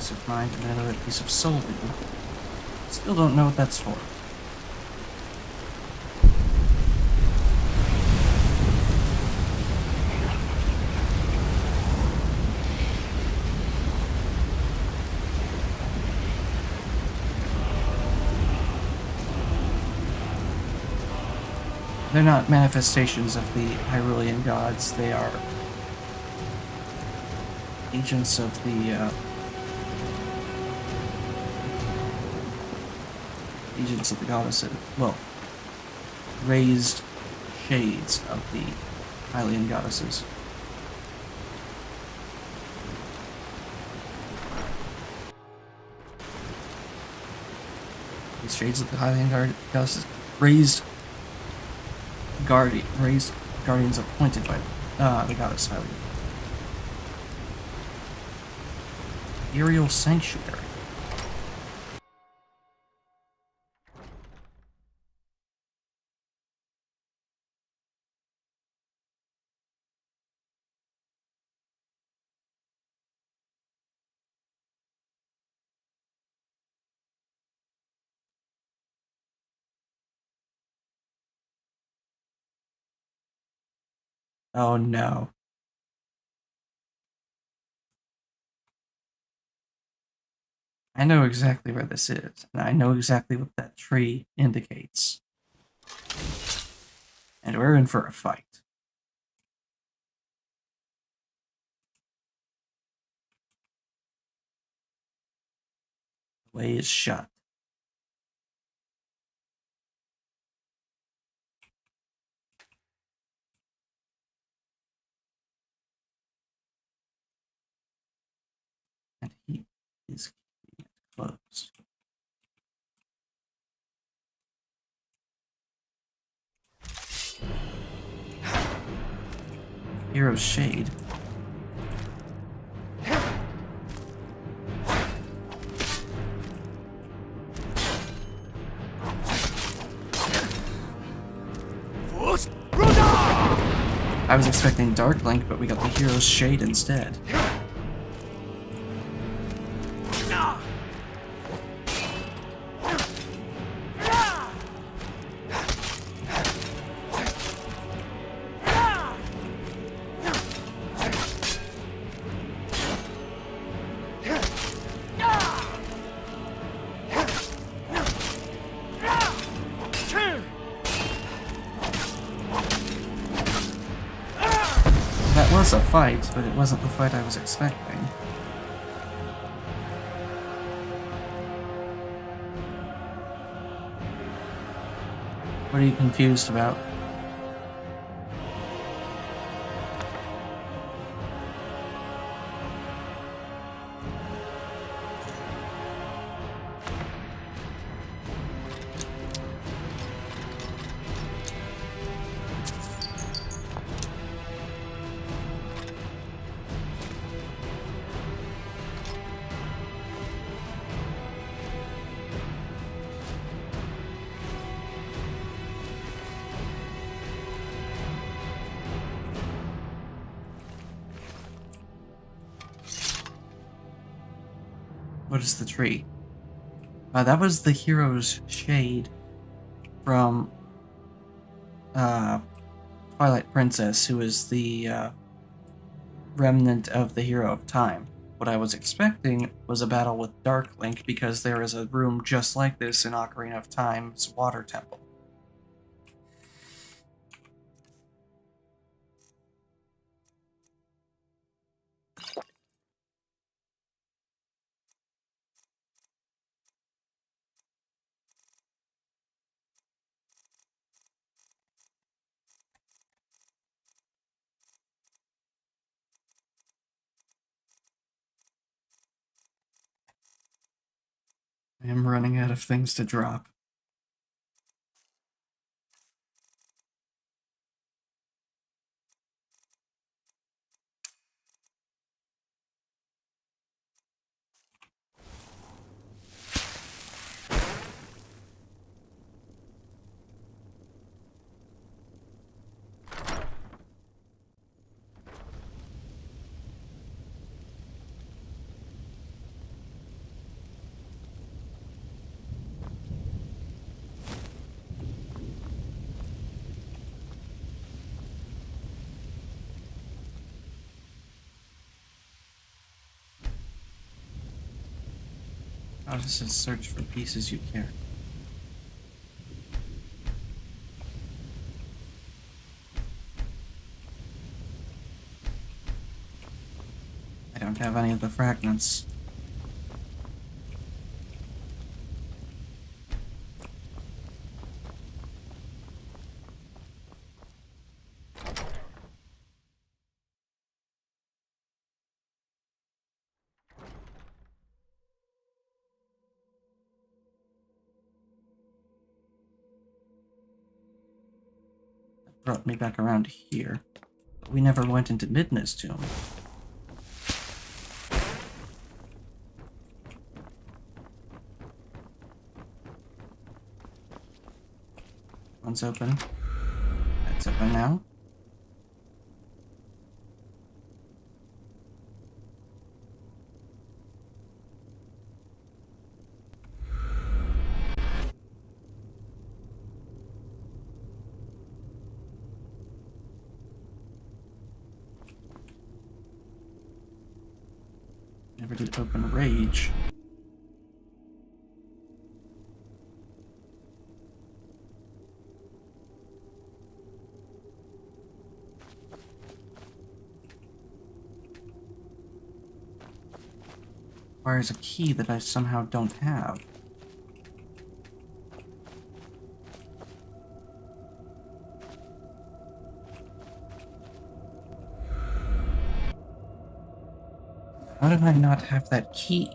piece of mind and another piece of soul do. Still don't know what that's for. They're not manifestations of the Hyrulean gods, they are agents of the goddesses. Well, raised shades of the Hylian goddesses. These shades of the Hylian goddesses, raised guardians appointed by the goddess Hylian. Aerial Sanctuary. Oh no. I know exactly where this is, and I know exactly what that tree indicates. And we're in for a fight. The way is shut. And he is keeping it closed. Hero's Shade. I was expecting Dark Link, but we got the Hero's Shade instead. That was a fight, but it wasn't the fight I was expecting. What are you confused about? What is the tree? That was the Hero's Shade from Twilight Princess, who is the remnant of the Hero of Time. What I was expecting was a battle with Dark Link, because there is a room just like this in Ocarina of Time's Water Temple. I am running out of things to drop. Oh, this is search for pieces you carry. I don't have any of the fragments. That brought me back around here. But we never went into Midna's tomb. One's open. That's open now. Never did open Rage. Requires a key that I somehow don't have. How did I not have that key?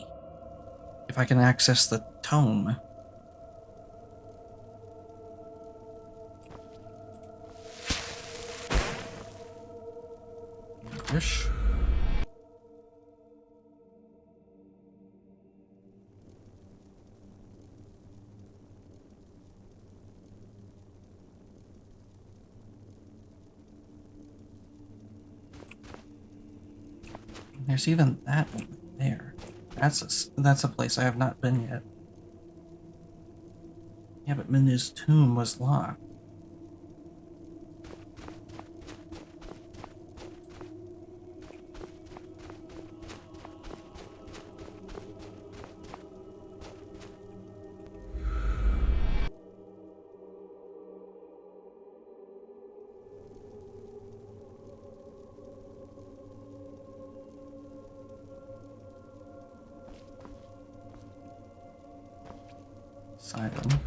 If I can access the tome. Fish. There's even that over there. That's a place I have not been yet. Yeah, but Minu's tomb was locked. Asylum.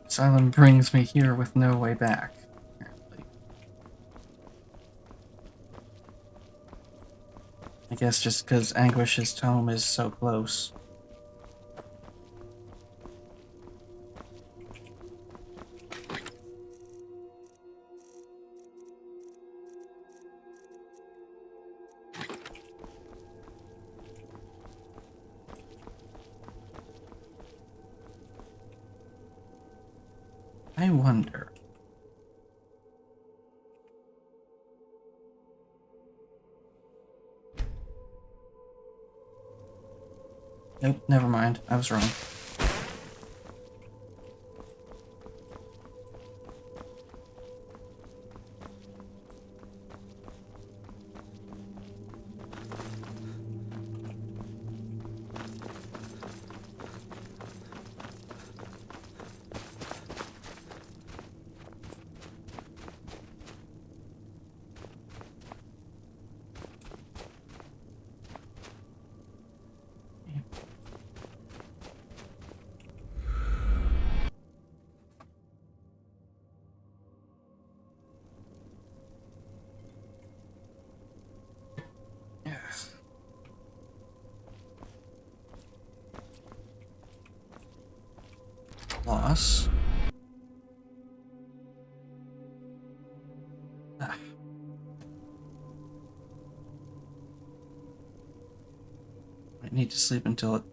Asylum brings me here with no way back, apparently. I guess just because Anguish's tome is so close. I wonder. Nope, never mind. I was wrong. Loss. Ah. I need to sleep until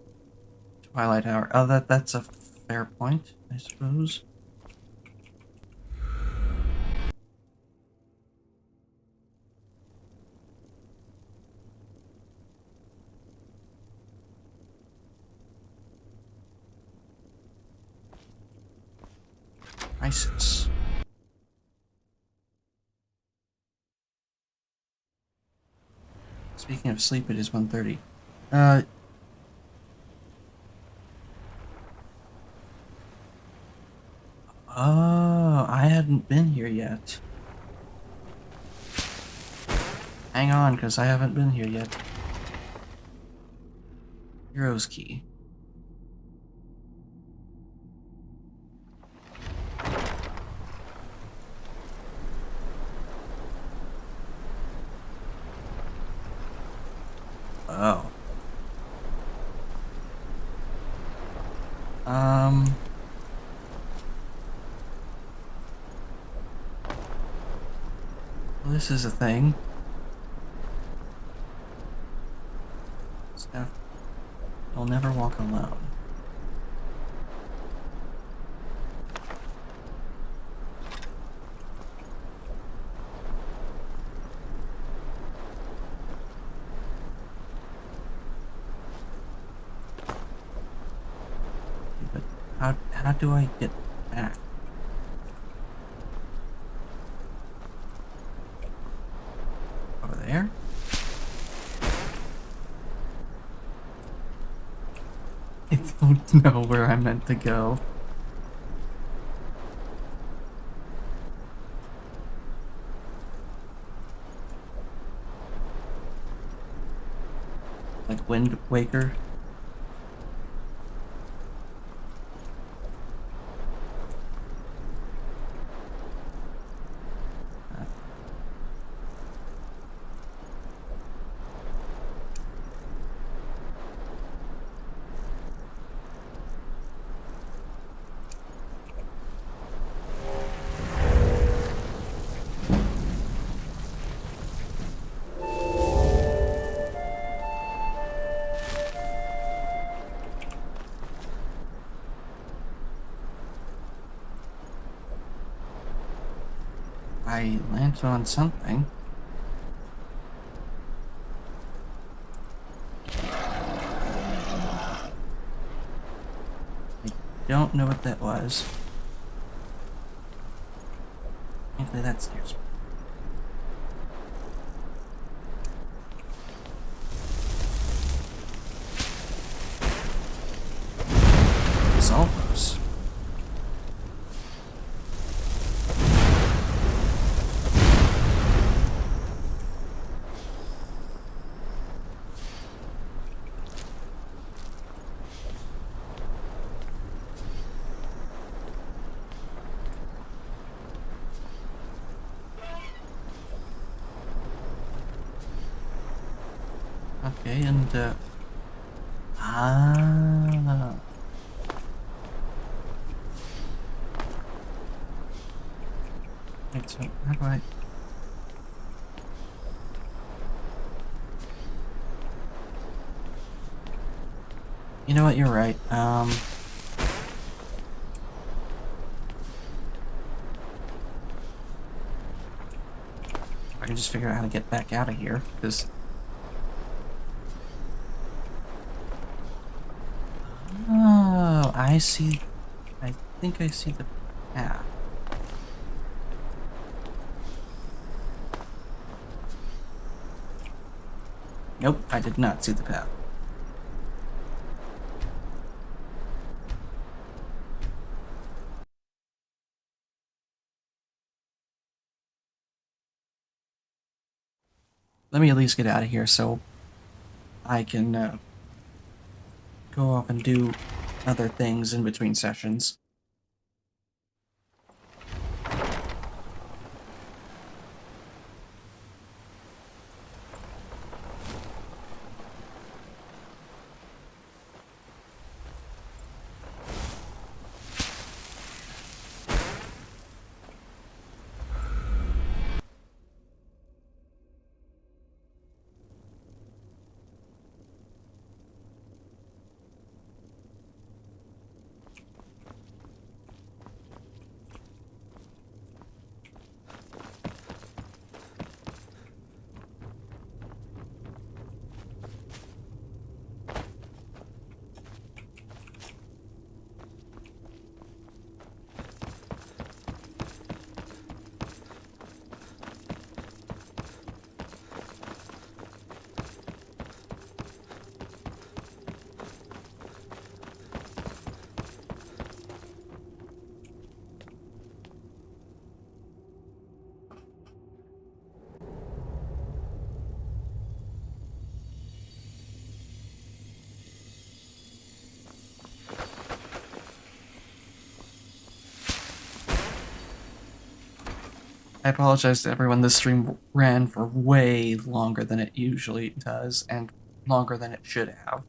Twilight hour. Oh, that's a fair point, I suppose. ISIS. Speaking of sleep, it is 1:30. Oh, I hadn't been here yet. Hang on, because I haven't been here yet. Hero's key. Oh. Well, this is a thing. Stuff. You'll never walk alone. But how do I get back? Over there? I don't know where I meant to go. Like Wind Waker? I landed on something. I don't know what that was. Frankly, that scares me. Salvos. Okay, and wait, so how do I? You know what? You're right. I can just figure out how to get back out of here, because. Oh, I see. I think I see the path. Nope, I did not see the path. Let me at least get out of here so I can go off and do other things in between sessions. apologize to everyone. This stream ran for way longer than it usually does, and longer than it should have.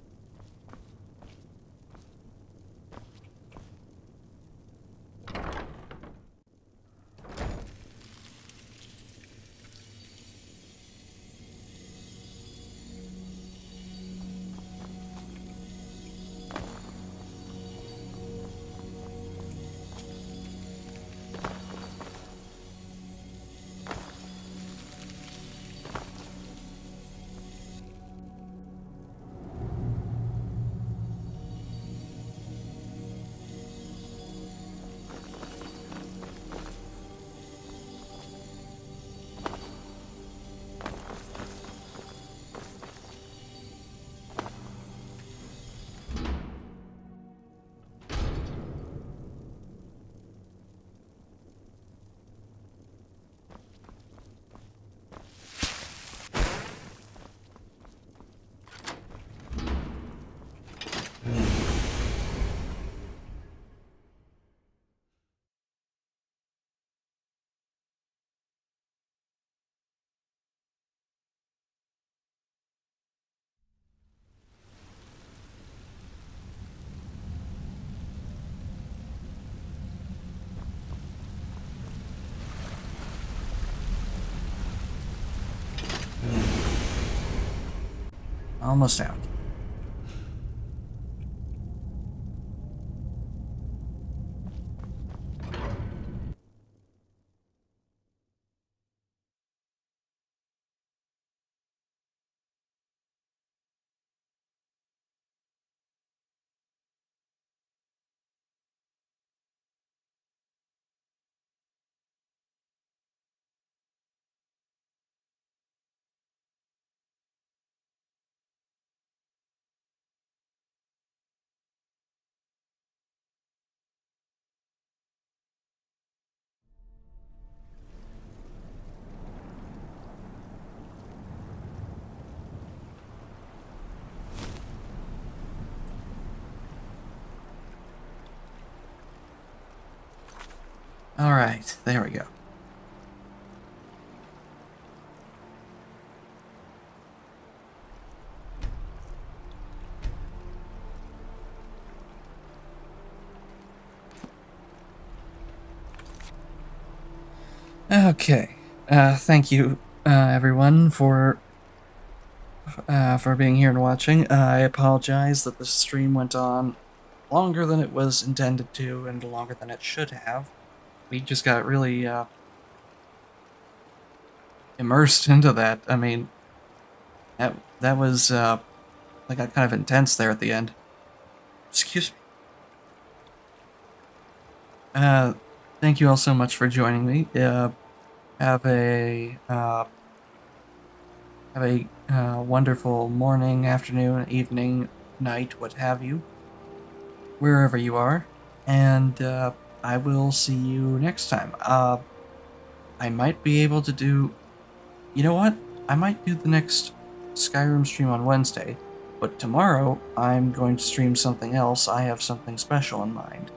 Almost out. Alright, there we go. Okay, thank you, everyone, for being here and watching. I apologize that the stream went on longer than it was intended to, and longer than it should have. We just got really, immersed into that. I mean, that was, that got kind of intense there at the end. Excuse me. Thank you all so much for joining me. Have a wonderful morning, afternoon, evening, night, what have you, wherever you are, and I will see you next time. I might be able to do... You know what? I might do the next Skyrim stream on Wednesday, but tomorrow I'm going to stream something else. I have something special in mind.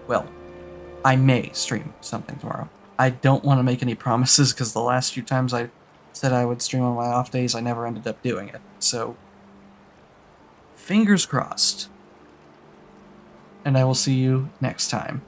Well, I may stream something tomorrow. I don't want to make any promises because the last few times I said I would stream on my off days, I never ended up doing it. So, fingers crossed. And I will see you next time.